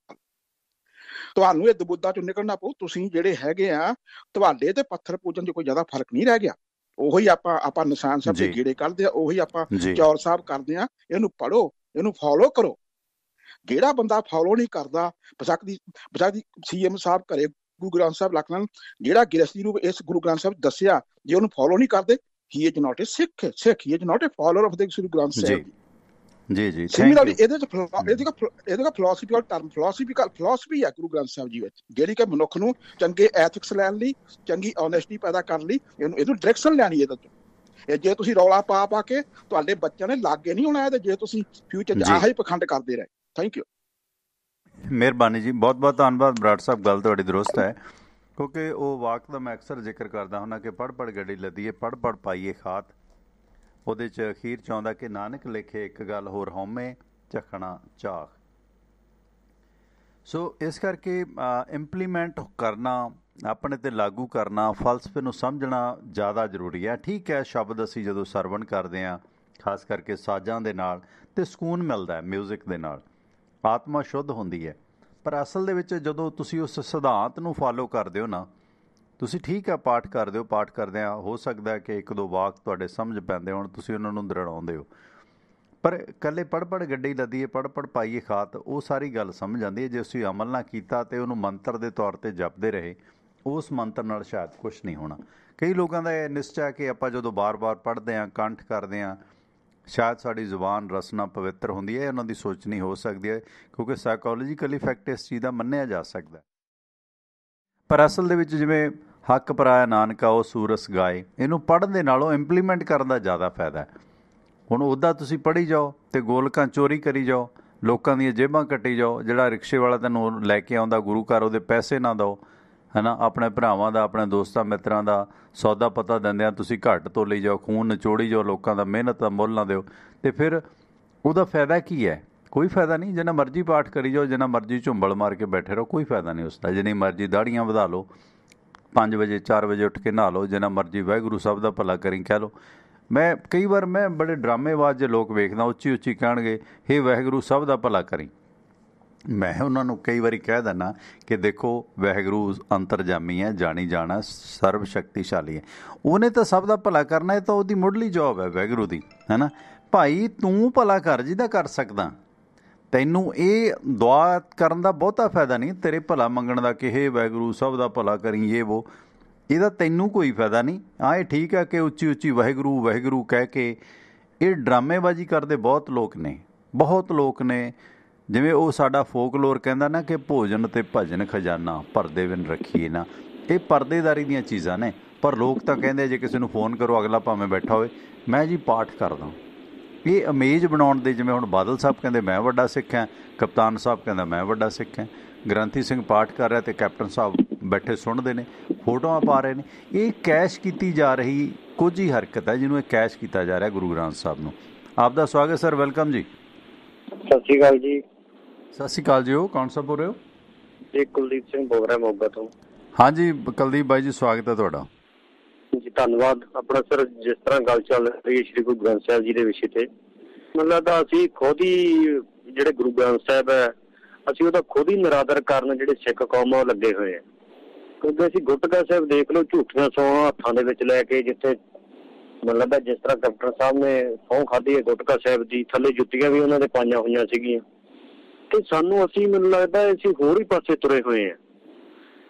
ਤੁਹਾਨੂੰ ਇਹ ਦਬੁੱਦਾ ਚੋਂ ਨਿਕਲਣਾ ਪਊ। ਤੁਸੀਂ ਜਿਹੜੇ ਹੈਗੇ ਆ, ਤੁਹਾਡੇ ਤੇ ਪੱਥਰ ਪੂਜਣ 'ਚ ਕੋਈ ਜ਼ਿਆਦਾ ਫਰਕ ਨਹੀਂ ਰਹਿ ਗਿਆ। ਉਹੀ ਆਪਾਂ ਨਿਸ਼ਾਨ ਸਾਹਿਬ ਦੇ ਜੀ ਗੇੜੇ ਕੱਢਦੇ ਆ, ਉਹੀ ਆਪਾਂ ਜੀ ਚੌਰ ਸਾਹਿਬ ਕਰਦੇ ਆ। ਇਹਨੂੰ ਪੜ੍ਹੋ, ਇਹਨੂੰ ਫੋਲੋ ਕਰੋ। ਜਿਹੜਾ ਬੰਦਾ ਫੋਲੋ ਨਹੀਂ ਕਰਦਾ, ਬੇਸ਼ੱਕ ਦੀ ਸੀਐਮ ਸਾਹਿਬ ਘਰੇ ਗੁਰੂ ਗ੍ਰੰਥ ਸਾਹਿਬ ਰੱਖ ਲੈਣ, ਜਿਹੜਾ ਗ੍ਰਸਤੀ ਰੂਪ ਇਸ ਗੁਰੂ ਗ੍ਰੰਥ ਸਾਹਿਬ ਦੱਸਿਆ, ਜੇ ਉਹਨੂੰ ਫੋਲੋ ਨਹੀਂ ਕਰਦੇ, he is not a Sikh, he is not a follower of the Sri Granth Sahib. ਜੀ ਜੀ ਸਿਮਿਲਰਲੀ ਇਹਦੇ ਫਿਲਾਸਫੀ ਹੈ ਗੁਰੂ ਗ੍ਰੰਥ ਸਾਹਿਬ ਜੀ ਵਿੱਚ, ਜਿਹੜੀ ਕਿ ਮਨੁੱਖ ਨੂੰ ਚੰਗੇ ਐਥਿਕਸ ਲੈਣ ਲਈ, ਚੰਗੀ ਓਨੈਸਟੀ ਪੈਦਾ ਕਰਨ ਲਈ ਇਹਨੂੰ ਡਾਇਰੈਕਸ਼ਨ ਲੈਣੀ ਇਹਦੇ ਤੋਂ। ਜੇ ਤੁਸੀਂ ਰੌਲਾ ਪਾ ਕੇ ਤੁਹਾਡੇ ਬੱਚਿਆਂ ਨੇ ਲਾਗੇ ਨਹੀਂ ਹੋਣਾ, ਤੇ ਜੇ ਤੁਸੀਂ ਫਿਊਚਰ 'ਚ ਆਹ ਹੀ ਪਖੰਡ ਕਰਦੇ ਰਹੇ। ਥੈਂਕ ਯੂ, ਮਿਹਰਬਾਨੀ ਜੀ, ਬਹੁਤ ਬਹੁਤ ਧੰਨਵਾਦ ਬਰਾੜ ਸਾਹਿਬ। ਗੱਲ ਤੁਹਾਡੀ ਦਰੁਸਤ ਹੈ, ਕਿਉਂਕਿ ਉਹ ਵਾਕ ਦਾ ਮੈਂ ਅਕਸਰ ਜ਼ਿਕਰ ਕਰਦਾ ਹੁੰਦਾ ਕਿ ਪੜ੍ਹ ਗੱਡੀ ਲੱਦੀਏ, ਪੜ੍ਹ ਪਾਈਏ ਖਾਤ। ਉਹਦੇ 'ਚ ਅਖੀਰ 'ਚ ਆਉਂਦਾ ਕਿ ਨਾਨਕ ਲਿਖੇ ਇੱਕ ਗੱਲ ਹੋਰ ਹਉਮੈ ਝਖਣਾ ਝਾਕ। ਸੋ ਇਸ ਕਰਕੇ ਇੰਪਲੀਮੈਂਟ ਕਰਨਾ, ਆਪਣੇ 'ਤੇ ਲਾਗੂ ਕਰਨਾ, ਫਲਸਫੇ ਨੂੰ ਸਮਝਣਾ ਜ਼ਿਆਦਾ ਜ਼ਰੂਰੀ ਹੈ। ਠੀਕ ਹੈ, ਸ਼ਬਦ ਅਸੀਂ ਜਦੋਂ ਸਰਵਣ ਕਰਦੇ ਹਾਂ, ਖਾਸ ਕਰਕੇ ਸਾਜ਼ਾਂ ਦੇ ਨਾਲ, ਅਤੇ ਸਕੂਨ ਮਿਲਦਾ ਹੈ ਮਿਊਜ਼ਿਕ ਦੇ ਨਾਲ, ਆਤਮਾ ਸ਼ੁੱਧ ਹੁੰਦੀ ਹੈ। ਪਰ ਅਸਲ ਦੇ ਵਿੱਚ ਜਦੋਂ ਤੁਸੀਂ ਉਸ ਸਿਧਾਂਤ ਨੂੰ ਫਾਲੋ ਕਰਦੇ ਹੋ ਨਾ, ਤੁਸੀਂ ਠੀਕ ਹੈ ਪਾਠ ਕਰਦੇ ਹੋ, ਪਾਠ ਕਰਦਿਆਂ ਹੋ ਸਕਦਾ ਕਿ ਇੱਕ ਦੋ ਵਾਕ ਤੁਹਾਡੇ ਸਮਝ ਪੈਂਦੇ ਹੋਣ, ਤੁਸੀਂ ਉਹਨਾਂ ਨੂੰ ਦ੍ਰਿੜਾਉਂਦੇ ਹੋ। ਪਰ ਇਕੱਲੇ ਪੜ੍ਹ ਗੱਡੀ ਲੱਦੀਏ, ਪੜ੍ਹ ਪਾਈਏ ਖਾਤ, ਉਹ ਸਾਰੀ ਗੱਲ ਸਮਝ ਆਉਂਦੀ ਹੈ। ਜੇ ਅਸੀਂ ਅਮਲ ਨਾ ਕੀਤਾ ਅਤੇ ਉਹਨੂੰ ਮੰਤਰ ਦੇ ਤੌਰ 'ਤੇ ਜਪਦੇ ਰਹੇ, ਉਸ ਮੰਤਰ ਨਾਲ ਸ਼ਾਇਦ ਕੁਛ ਨਹੀਂ ਹੋਣਾ। ਕਈ ਲੋਕਾਂ ਦਾ ਇਹ ਨਿਸ਼ਚਾ ਹੈ ਕਿ ਆਪਾਂ ਜਦੋਂ ਬਾਰ-ਬਾਰ ਪੜ੍ਹਦੇ ਹਾਂ, ਕੰਠ ਕਰਦੇ ਹਾਂ, ਸ਼ਾਇਦ ਸਾਡੀ ਜ਼ੁਬਾਨ ਰਸਨਾ ਪਵਿੱਤਰ ਹੁੰਦੀ ਹੈ। ਉਹਨਾਂ ਦੀ ਸੋਚ ਨਹੀਂ ਹੋ ਸਕਦੀ ਹੈ, ਕਿਉਂਕਿ ਸਾਈਕੋਲੋਜੀਕਲੀ ਫੈਕਟ ਇਸ ਚੀਜ਼ ਦਾ ਮੰਨਿਆ ਜਾ ਸਕਦਾ। ਪਰ ਅਸਲ ਦੇ ਵਿੱਚ ਜਿਵੇਂ ਹੱਕ ਪਰਾਇਆ ਨਾਨਕਾ ਉਹ ਸੂਰਸ ਗਾਏ, ਇਹਨੂੰ ਪੜ੍ਹਨ ਦੇ ਨਾਲੋਂ ਇੰਪਲੀਮੈਂਟ ਕਰਨ ਦਾ ਜ਼ਿਆਦਾ ਫਾਇਦਾ ਹੈ। ਹੁਣ ਉੱਦਾਂ ਤੁਸੀਂ ਪੜ੍ਹੀ ਜਾਓ ਅਤੇ ਗੋਲਕਾਂ ਚੋਰੀ ਕਰੀ ਜਾਓ, ਲੋਕਾਂ ਦੀਆਂ ਜੇਬਾਂ ਕੱਟੀ ਜਾਓ। ਜਿਹੜਾ ਰਿਕਸ਼ੇ ਵਾਲਾ ਤੈਨੂੰ ਲੈ ਕੇ ਆਉਂਦਾ ਗੁਰੂ ਘਰ, ਉਹਦੇ ਪੈਸੇ ਨਾ ਦਿਓ, ਹੈ ਨਾ। ਆਪਣੇ ਭਰਾਵਾਂ ਦਾ, ਆਪਣੇ ਦੋਸਤਾਂ ਮਿੱਤਰਾਂ ਦਾ ਸੌਦਾ ਪਤਾ ਦਿੰਦਿਆਂ ਤੁਸੀਂ ਘੱਟ ਤੋਲੀ ਜਾਓ, ਖੂਨ ਨਿਚੋੜੀ ਜਾਓ ਲੋਕਾਂ ਦਾ, ਮਿਹਨਤ ਦਾ ਮੁੱਲ ਨਾ ਦਿਓ, ਅਤੇ ਫਿਰ ਉਹਦਾ ਫਾਇਦਾ ਕੀ ਹੈ? ਕੋਈ ਫਾਇਦਾ ਨਹੀਂ। ਜਿੰਨਾ ਮਰਜ਼ੀ ਪਾਠ ਕਰੀ ਜਾਓ, ਜਿੰਨਾ ਮਰਜ਼ੀ ਝੁੰਬਲ ਮਾਰ ਕੇ ਬੈਠੇ ਰਹੋ, ਕੋਈ ਫਾਇਦਾ ਨਹੀਂ ਉਸਦਾ। ਜਿੰਨੀ ਮਰਜ਼ੀ ਦਾੜੀਆਂ ਵਧਾ ਲਓ, 5 ਵਜੇ 4 ਵਜੇ ਉੱਠ ਕੇ ਨਹਾ ਲਓ, ਜਿੰਨਾ ਮਰਜ਼ੀ ਵਾਹਿਗੁਰੂ ਸਭ ਦਾ ਭਲਾ ਕਰੀ ਕਹਿ ਲਓ। ਕਈ ਵਾਰ ਮੈਂ ਬੜੇ ਡਰਾਮੇਬਾਜ਼ ਜੇ ਲੋਕ ਵੇਖਦਾ, ਉੱਚੀ ਉੱਚੀ ਕਹਿਣਗੇ, ਹੇ ਵਾਹਿਗੁਰੂ ਸਭ ਦਾ ਭਲਾ ਕਰੀ। ਮੈਂ ਉਹਨਾਂ ਨੂੰ ਕਈ ਵਾਰੀ ਕਹਿ ਦਿੰਦਾ ਕਿ ਦੇਖੋ, ਵਾਹਿਗੁਰੂ ਅੰਤਰਜਾਮੀ ਹੈ, ਜਾਣੀ ਜਾਣਾ, ਸਰਬ ਸ਼ਕਤੀਸ਼ਾਲੀ ਹੈ, ਉਹਨੇ ਤਾਂ ਸਭ ਦਾ ਭਲਾ ਕਰਨਾ। ਇਹ ਤਾਂ ਉਹਦੀ ਮੁੱਢਲੀ ਜੋਬ ਹੈ ਵਾਹਿਗੁਰੂ ਦੀ, ਹੈ ਨਾ। ਭਾਈ ਤੂੰ ਭਲਾ ਕਰ ਜਿਹਦਾ ਕਰ ਸਕਦਾ। ਤੈਨੂੰ ਇਹ ਦੁਆ ਕਰਨ ਦਾ ਬਹੁਤਾ ਫਾਇਦਾ ਨਹੀਂ, ਤੇਰੇ ਭਲਾ ਮੰਗਣ ਦਾ ਕਿ ਹੇ ਵਾਹਿਗੁਰੂ ਸਭ ਦਾ ਭਲਾ ਕਰੀ, ਇਹ ਵੋ, ਇਹਦਾ ਤੈਨੂੰ ਕੋਈ ਫਾਇਦਾ ਨਹੀਂ। ਹਾਂ, ਇਹ ਠੀਕ ਹੈ ਕਿ ਉੱਚੀ ਉੱਚੀ ਵਾਹਿਗੁਰੂ ਵਾਹਿਗੁਰੂ ਕਹਿ ਕੇ ਇਹ ਡਰਾਮੇਬਾਜ਼ੀ ਕਰਦੇ ਬਹੁਤ ਲੋਕ ਨੇ। ਜਿਵੇਂ ਉਹ ਸਾਡਾ ਫੋਕਲੋਰ ਕਹਿੰਦਾ ਨਾ ਕਿ ਭੋਜਨ ਅਤੇ ਭਜਨ ਖਜ਼ਾਨਾ ਪਰਦੇ ਬਿਨ ਰੱਖੀਏ ਨਾ, ਇਹ ਪਰਦੇਦਾਰੀ ਦੀਆਂ ਚੀਜ਼ਾਂ ਨੇ। ਪਰ ਲੋਕ ਤਾਂ ਕਹਿੰਦੇ ਜੇ ਕਿਸੇ ਨੂੰ ਫੋਨ ਕਰੋ, ਅਗਲਾ ਭਾਵੇਂ ਬੈਠਾ ਹੋਵੇ, ਮੈਂ ਜੀ ਪਾਠ ਕਰਦਾ। ਇਹ ਇਮੇਜ ਬਣਾਉਣ ਦੇ, ਜਿਵੇਂ ਹੁਣ ਬਾਦਲ ਸਾਹਿਬ ਕਹਿੰਦੇ ਮੈਂ ਵੱਡਾ ਸਿੱਖ ਹਾਂ, ਕਪਤਾਨ ਸਾਹਿਬ ਕਹਿੰਦਾ ਮੈਂ ਵੱਡਾ ਸਿੱਖ ਹਾਂ, ਗ੍ਰੰਥੀ ਸਿੰਘ ਪਾਠ ਕਰ ਰਿਹਾ ਅਤੇ ਕੈਪਟਨ ਸਾਹਿਬ ਬੈਠੇ ਸੁਣਦੇ ਨੇ, ਫੋਟੋਆਂ ਪਾ ਰਹੇ ਨੇ। ਇਹ ਕੈਸ਼ ਕੀਤੀ ਜਾ ਰਹੀ ਕੁਝ ਹੀ ਹਰਕਤ ਹੈ, ਜਿਹਨੂੰ ਇਹ ਕੈਸ਼ ਕੀਤਾ ਜਾ ਰਿਹਾ ਗੁਰੂ ਗ੍ਰੰਥ ਸਾਹਿਬ ਨੂੰ। ਆਪ ਦਾ ਸਵਾਗਤ ਸਰ, ਵੈਲਕਮ ਜੀ। ਸਤਿ ਸ਼੍ਰੀ ਅਕਾਲ ਜੀ। ਸਤਿ ਸ਼੍ਰੀ ਅਕਾਲ ਜੀ। ਉਹ ਕੌਣ ਸਾਹਿਬ ਬੋਲ ਰਹੇ ਹੋ? ਜੀ ਕੁਲਦੀਪ ਸਿੰਘ ਬੋਲ ਰਿਹਾ ਮੋਗਾ ਤੋਂ। ਹਾਂਜੀ ਕੁਲਦੀਪ ਬਾਈ ਜੀ, ਸਵਾਗਤ ਹੈ ਤੁਹਾਡਾ ਜੀ। ਧੰਨਵਾਦ ਆਪਣਾ ਸਰ। ਜਿਸ ਤਰ੍ਹਾਂ ਗੱਲ ਚੱਲ ਰਹੀ ਹੈ ਸ਼੍ਰੀ ਗੁਰੂ ਗ੍ਰੰਥ ਸਾਹਿਬ ਜੀ ਦੇ ਵਿਸ਼ੇ ਤੇ, ਮਤਲਬ ਤਾਂ ਅਸੀਂ ਖੁਦ ਹੀ ਜਿਹੜੇ ਗੁਰੂ ਗ੍ਰੰਥ ਸਾਹਿਬ ਹੈ, ਅਸੀਂ ਉਹਦਾ ਖੁਦ ਹੀ ਨਿਰਾਦਰ ਕਰਨ ਜਿਹੜੇ ਸਿੱਖ ਕੌਮ ਉਹ ਲੱਗੇ ਹੋਏ ਆ। ਕਿਉਂਕਿ ਅਸੀਂ ਗੁਟਕਾ ਸਾਹਿਬ ਦੇਖ ਲਓ, ਝੂਠੀਆਂ ਸਹੁੰ ਹੱਥਾਂ ਦੇ ਵਿੱਚ ਲੈ ਕੇ, ਜਿੱਥੇ ਮਤਲਬ ਜਿਸ ਤਰ੍ਹਾਂ ਕੈਪਟਨ ਸਾਹਿਬ ਨੇ ਸਹੁੰ ਖਾਧੀ ਹੈ ਗੁਟਕਾ ਸਾਹਿਬ ਦੀ, ਥੱਲੇ ਜੁੱਤੀਆਂ ਵੀ ਉਹਨਾਂ ਦੇ ਪਾਈਆਂ ਹੋਈਆਂ ਸੀਗੀਆਂ। ਤੇ ਅਸੀਂ ਮੈਨੂੰ ਲੱਗਦਾ ਅਸੀਂ ਹੋਰ ਹੀ ਪਾਸੇ ਤੁਰੇ ਹੋਏ ਹਾਂ।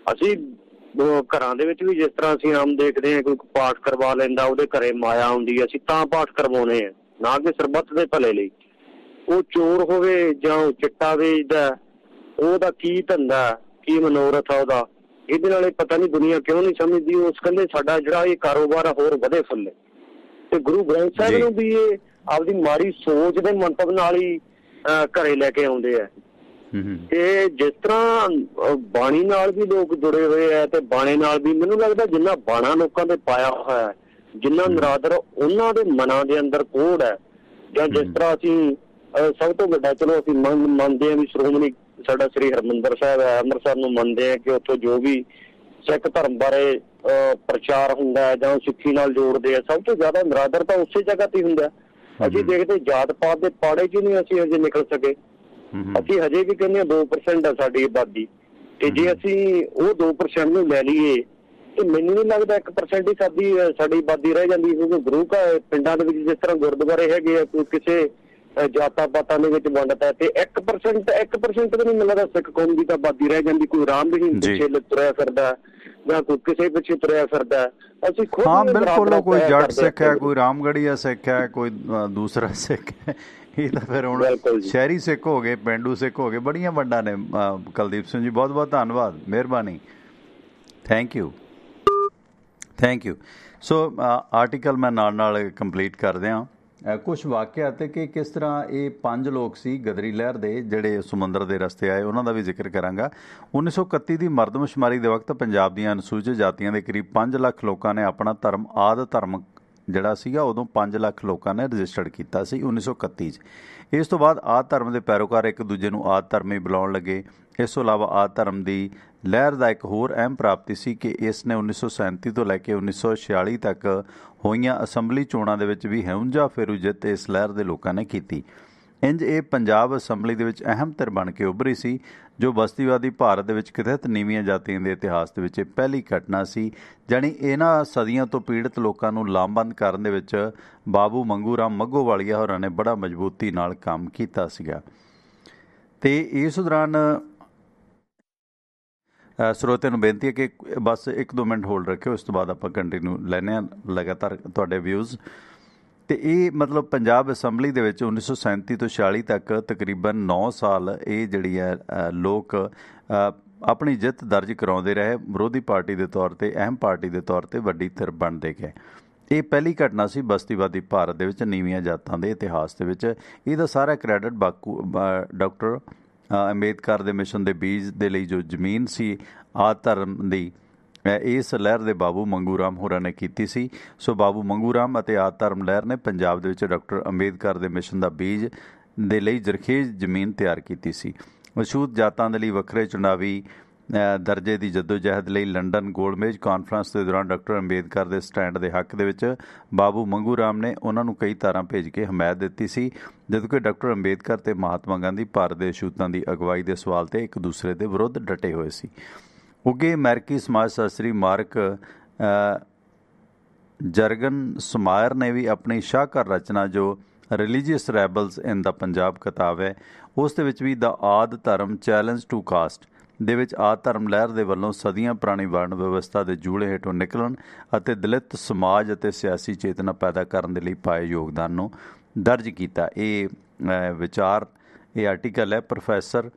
ਅਸੀਂ ਘਰਾਂ ਦੇ ਵਿੱਚ ਵੀ ਜਿਸ ਤਰ੍ਹਾਂ ਅਸੀਂ ਆਮ ਦੇਖਦੇ ਹਾਂ, ਕੋਈ ਪਾਠ ਕਰਵਾ ਲੈਂਦਾ, ਉਹਦੇ ਘਰੇ ਮਾਇਆ ਆਉਂਦੀ ਹੈ, ਅਸੀਂ ਤਾਂ ਪਾਠ ਕਰਵਾਉਣੇ ਆ, ਨਾ ਕਿ ਸਰਬੱਤ ਦੇ ਭਲੇ ਲਈ। ਉਹ ਚੋਰ ਹੋਵੇ ਜਾਂ ਉਹ ਚਿੱਟਾ ਵੇਚਦਾ, ਉਹਦਾ ਕੀ ਧੰਦਾ, ਕੀ ਮਨੋਰਥ ਆ ਉਹਦਾ, ਇਹਦੇ ਨਾਲ ਇਹ ਪਤਾ ਨਹੀਂ ਦੁਨੀਆ ਕਿਉਂ ਨਹੀਂ ਸਮਝਦੀ। ਉਸ ਕਹਿੰਦੇ ਸਾਡਾ ਜਿਹੜਾ ਇਹ ਕਾਰੋਬਾਰ ਆ ਹੋਰ ਵਧੇ ਫੁੱਲੇ। ਤੇ ਗੁਰੂ ਗ੍ਰੰਥ ਸਾਹਿਬ ਨੂੰ ਵੀ ਇਹ ਆਪਦੀ ਮਾੜੀ ਸੋਚ ਦੇ ਮੰਤਵ ਨਾਲ ਹੀ ਘਰੇ ਲੈ ਕੇ ਆਉਂਦੇ ਆ। ਤੇ ਜਿਸ ਤਰ੍ਹਾਂ ਬਾਣੀ ਨਾਲ ਵੀ ਲੋਕ ਜੁੜੇ ਹੋਏ ਆ, ਤੇ ਬਾਣੇ ਨਾਲ ਵੀ ਮੈਨੂੰ ਲੱਗਦਾ ਜਿੰਨਾ ਬਾਣਾ ਲੋਕਾਂ ਦੇ ਪਾਇਆ ਹੋਇਆ, ਜਿੰਨਾ ਨਿਰਾਦਰ ਉਹਨਾਂ ਦੇ ਮਨਾਂ ਦੇ ਅੰਦਰ ਕੋੜ ਹੈ। ਜਾਂ ਜਿਸ ਤਰ੍ਹਾਂ ਅਸੀਂ ਸਭ ਤੋਂ ਵੱਡਾ ਚਲੋ ਅਸੀਂ ਮੰਨਦੇ ਹਾਂ ਵੀ ਸ਼੍ਰੋਮਣੀ ਸਾਡਾ ਸ੍ਰੀ ਹਰਿਮੰਦਰ ਸਾਹਿਬ ਹੈ, ਅੰਮ੍ਰਿਤਸਰ ਨੂੰ ਮੰਨਦੇ ਹਾਂ ਕਿ ਉੱਥੋਂ ਜੋ ਵੀ ਸਿੱਖ ਧਰਮ ਬਾਰੇ ਪ੍ਰਚਾਰ ਹੁੰਦਾ ਹੈ ਜਾਂ ਸਿੱਖੀ ਨਾਲ ਜੋੜਦੇ ਆ, ਸਭ ਤੋਂ ਜ਼ਿਆਦਾ ਨਿਰਾਦਰ ਤਾਂ ਉਸੇ ਜਗ੍ਹਾ ਤੇ ਹੁੰਦਾ। ਅਸੀਂ ਦੇਖਦੇ ਜਾਤ ਪਾਤ ਦੇ ਪਾੜੇ ਚ ਨਹੀਂ ਅਸੀਂ ਹਜੇ ਨਿਕਲ ਸਕੇ। ਅਸੀਂ ਹਜੇ ਵੀ ਕਹਿੰਦੇ ਹਾਂ 2% ਹੈ ਸਾਡੀ ਆਬਾਦੀ, ਤੇ ਜੇ ਅਸੀਂ ਉਹ 2% ਨੂੰ ਲੈ ਲਈਏ ਤੇ ਮੈਨੂੰ ਨਹੀਂ ਲੱਗਦਾ 1% ਹੀ ਸਾਡੀ ਆਬਾਦੀ ਰਹਿ ਜਾਂਦੀ, ਕਿਉਂਕਿ ਗੁਰੂ ਘਰ ਪਿੰਡਾਂ ਦੇ ਵਿੱਚ ਜਿਸ ਤਰ੍ਹਾਂ ਗੁਰਦੁਆਰੇ ਹੈਗੇ ਆ, ਕੋਈ ਕਿਸੇ ਜਾਤਾਂ ਪਾਤਾਂ ਦੇ ਵਿੱਚ ਵੰਡਦਾ, ਤੇ 1% ਵੀ ਨਹੀਂ ਮਿਲਦਾ ਸਿੱਖ ਕੌਮ ਦੀ ਤਾਂ ਆਬਾਦੀ ਰਹਿ ਜਾਂਦੀ। ਕੋਈ ਰਾਮ ਰਹੀਮ ਪਿੱਛੇ ਤੁਰਿਆ ਫਿਰਦਾ ਜਾਂ ਕੋਈ ਕਿਸੇ ਪਿੱਛੇ ਤੁਰਿਆ ਫਿਰਦਾ। ਅਸੀਂ ਖੁਦ ਬਿਲਕੁਲ, ਕੋਈ ਜੱਟ ਸਿੱਖ ਹੈ, ਕੋਈ ਰਾਮਗੜੀਆ ਸਿੱਖ ਹੈ, ਕੋਈ ਦੂਸਰਾ ਸਿੱਖ ਹੈ। ਇਹ ਤਾਂ ਫਿਰ ਹੁਣ ਸ਼ਹਿਰੀ ਸਿੱਖ ਹੋ ਗਏ, ਪੇਂਡੂ ਸਿੱਖ ਹੋ ਗਏ, ਬੜੀਆਂ ਵੰਡਾਂ ਨੇ। ਕੁਲਦੀਪ ਸਿੰਘ ਜੀ ਬਹੁਤ ਬਹੁਤ ਧੰਨਵਾਦ, ਮਿਹਰਬਾਨੀ, ਥੈਂਕ ਯੂ। ਸੋ ਆਰਟੀਕਲ ਮੈਂ ਨਾਲ ਕੰਪਲੀਟ ਕਰਦਿਆਂ ਕੁਛ ਵਾਕਿਆ ਤੇ ਕਿ ਕਿਸ ਤਰ੍ਹਾਂ ਇਹ 5 ਲੋਕ ਸੀ ਗਦਰੀ ਲਹਿਰ ਦੇ ਜਿਹੜੇ ਸਮੁੰਦਰ ਦੇ ਰਸਤੇ ਆਏ, ਉਹਨਾਂ ਦਾ ਵੀ ਜ਼ਿਕਰ ਕਰਾਂਗਾ। 1931 ਦੀ ਮਰਦਮਸ਼ੁਮਾਰੀ ਦੇ ਵਕਤ ਪੰਜਾਬ ਦੀਆਂ ਅਨੁਸੂਚਿਤ ਜਾਤੀਆਂ ਦੇ ਕਰੀਬ 5 ਲੱਖ ਲੋਕਾਂ ਨੇ ਆਪਣਾ ਧਰਮ ਆਦਿ ਧਰਮ ਜਿਹੜਾ ਸੀਗਾ ਉਦੋਂ 5 ਲੱਖ ਲੋਕਾਂ ਨੇ ਰਜਿਸਟਰਡ ਕੀਤਾ ਸੀ 1931 'ਚ। ਇਸ ਤੋਂ ਬਾਅਦ ਆਦਿ ਧਰਮ ਦੇ ਪੈਰੋਕਾਰ ਇੱਕ ਦੂਜੇ ਨੂੰ ਆਦਿ ਧਰਮੀ ਬੁਲਾਉਣ ਲੱਗੇ। ਇਸ ਤੋਂ ਇਲਾਵਾ ਆਦਿ ਧਰਮ ਦੀ ਲਹਿਰ ਦਾ ਇੱਕ ਹੋਰ ਅਹਿਮ ਪ੍ਰਾਪਤੀ ਸੀ ਕਿ ਇਸ ਨੇ 1937 ਤੋਂ ਲੈ ਕੇ 1946 ਤੱਕ ਹੋਈਆਂ ਅਸੈਂਬਲੀ ਚੋਣਾਂ ਦੇ ਵਿੱਚ ਵੀ ਹਉਂਜਾ ਫੇਰੂ ਜਿੱਤ ਇਸ ਲਹਿਰ ਦੇ ਲੋਕਾਂ ਨੇ ਕੀਤੀ। ਇੰਜ ਇਹ ਪੰਜਾਬ ਅਸੈਂਬਲੀ ਦੇ ਵਿੱਚ ਅਹਿਮ ਧਿਰ ਬਣ ਕੇ ਉੱਭਰੀ ਸੀ, ਜੋ ਬਸਤੀਵਾਦੀ ਭਾਰਤ ਦੇ ਵਿੱਚ ਕਥਿਤ ਨੀਵੀਆਂ ਜਾਤੀਆਂ ਦੇ ਇਤਿਹਾਸ ਦੇ ਵਿੱਚ ਇਹ ਪਹਿਲੀ ਘਟਨਾ ਸੀ। ਜਾਣੀ ਇਹਨਾਂ ਸਦੀਆਂ ਤੋਂ ਪੀੜਤ ਲੋਕਾਂ ਨੂੰ ਲਾਮਬੰਦ ਕਰਨ ਦੇ ਵਿੱਚ ਬਾਬੂ ਮੰਗੂ ਰਾਮ ਮੱਘੋਵਾਲੀਆ ਹੋਰਾਂ ਨੇ ਬੜਾ ਮਜ਼ਬੂਤੀ ਨਾਲ ਕੰਮ ਕੀਤਾ ਸੀਗਾ। ਤੇ ਇਸ ਦੌਰਾਨ ਸਰੋਤਿਆਂ ਨੂੰ ਬੇਨਤੀ ਹੈ ਕਿ ਬਸ 1-2 ਮਿੰਟ ਹੋਲਡ ਰੱਖਿਓ, ਇਸ ਤੋਂ ਬਾਅਦ ਆਪਾਂ ਕੰਟੀਨਿਊ ਲੈਂਦੇ ਹਾਂ ਲਗਾਤਾਰ ਤੁਹਾਡੇ ਵਿਊਜ਼। ਤੇ ਇਹ ਮਤਲਬ ਪੰਜਾਬ ਅਸੈਂਬਲੀ ਦੇ ਵਿੱਚ 1937 ਤੋਂ 46 ਤੱਕ ਤਕਰੀਬਨ 9 ਸਾਲ ਇਹ ਜਿਹੜੀ ਹੈ ਲੋਕ ਆਪਣੀ ਜਿੱਤ ਦਰਜ ਕਰਾਉਂਦੇ ਰਹੇ। ਵਿਰੋਧੀ ਪਾਰਟੀ ਦੇ ਤੌਰ 'ਤੇ, ਅਹਿਮ ਪਾਰਟੀ ਦੇ ਤੌਰ 'ਤੇ ਵੱਡੀ ਧਿਰ ਬਣਦੇ ਗਏ। ਇਹ ਪਹਿਲੀ ਘਟਨਾ ਸੀ ਬਸਤੀਵਾਦੀ ਭਾਰਤ ਦੇ ਵਿੱਚ ਨੀਵੀਆਂ ਜਾਤਾਂ ਦੇ ਇਤਿਹਾਸ ਦੇ ਵਿੱਚ। ਇਹਦਾ ਸਾਰਾ ਕ੍ਰੈਡਿਟ ਡਾਕਟਰ ਅੰਬੇਦਕਰ ਦੇ ਮਿਸ਼ਨ ਦੇ ਬੀਜ ਦੇ ਲਈ ਜੋ ਜ਼ਮੀਨ ਸੀ ਆਦਿ ਧਰਮ ਦੀ, ਇਸ ਲਹਿਰ ਦੇ ਬਾਬੂ ਮੰਗੂ ਰਾਮ ਹੋਰਾਂ ਨੇ ਕੀਤੀ ਸੀ। ਸੋ ਬਾਬੂ ਮੰਗੂ ਰਾਮ ਅਤੇ ਆਦਿ ਧਰਮ ਲਹਿਰ ਨੇ ਪੰਜਾਬ ਦੇ ਵਿੱਚ ਡਾਕਟਰ ਅੰਬੇਦਕਰ ਦੇ ਮਿਸ਼ਨ ਦਾ ਬੀਜ ਦੇ ਲਈ ਜ਼ਰਖੇਜ਼ ਜ਼ਮੀਨ ਤਿਆਰ ਕੀਤੀ ਸੀ। ਅਛੂਤ ਜਾਤਾਂ ਦੇ ਲਈ ਵੱਖਰੇ ਚੁਣਾਵੀ ਦਰਜੇ ਦੀ ਜਦੋਜਹਿਦ ਲਈ ਲੰਡਨ ਗੋਲਮੇਜ਼ ਕਾਨਫਰੰਸ ਦੇ ਦੌਰਾਨ ਡਾਕਟਰ ਅੰਬੇਦਕਰ ਦੇ ਸਟੈਂਡ ਦੇ ਹੱਕ ਦੇ ਵਿੱਚ ਬਾਬੂ ਮੰਗੂ ਰਾਮ ਨੇ ਉਹਨਾਂ ਨੂੰ ਕਈ ਤਾਰਾਂ ਭੇਜ ਕੇ ਹਮਾਇਤ ਦਿੱਤੀ ਸੀ, ਜਦਕਿ ਡਾਕਟਰ ਅੰਬੇਦਕਰ ਤੇ ਮਹਾਤਮਾ ਗਾਂਧੀ ਭਾਰਤ ਦੇ ਅਛੂਤਾਂ ਦੀ ਅਗਵਾਈ ਦੇ ਸਵਾਲ ਤੇ ਇੱਕ ਦੂਸਰੇ ਦੇ ਵਿਰੁੱਧ ਡਟੇ ਹੋਏ ਸੀ। ਉੱਘੇ ਅਮਰੀਕੀ ਸਮਾਜ ਸ਼ਾਸਤਰੀ ਮਾਰਕ ਜਰਗਨ ਸਮਾਇਰ ਨੇ ਵੀ ਆਪਣੀ ਸ਼ਾਹਕਾਰ ਰਚਨਾ ਜੋ ਰਿਲੀਜੀਅਸ ਰੈਬਲਸ ਇਨ ਦਾ ਪੰਜਾਬ ਕਿਤਾਬ ਹੈ, ਉਸ ਦੇ ਵਿੱਚ ਵੀ ਦਾ ਆਦਿ ਧਰਮ ਚੈਲੰਜ ਟੂ ਕਾਸਟ ਦੇ ਵਿੱਚ ਆਦਿ ਧਰਮ ਲਹਿਰ ਦੇ ਵੱਲੋਂ ਸਦੀਆਂ ਪੁਰਾਣੀ ਵਰਣ ਵਿਵਸਥਾ ਦੇ ਜੂਲੇ ਹੇਠੋਂ ਨਿਕਲਣ ਅਤੇ ਦਲਿਤ ਸਮਾਜ ਅਤੇ ਸਿਆਸੀ ਚੇਤਨਾ ਪੈਦਾ ਕਰਨ ਦੇ ਲਈ ਪਾਏ ਯੋਗਦਾਨ ਨੂੰ ਦਰਜ ਕੀਤਾ। ਇਹ ਵਿਚਾਰ, ਇਹ ਆਰਟੀਕਲ ਹੈ ਪ੍ਰੋਫੈਸਰ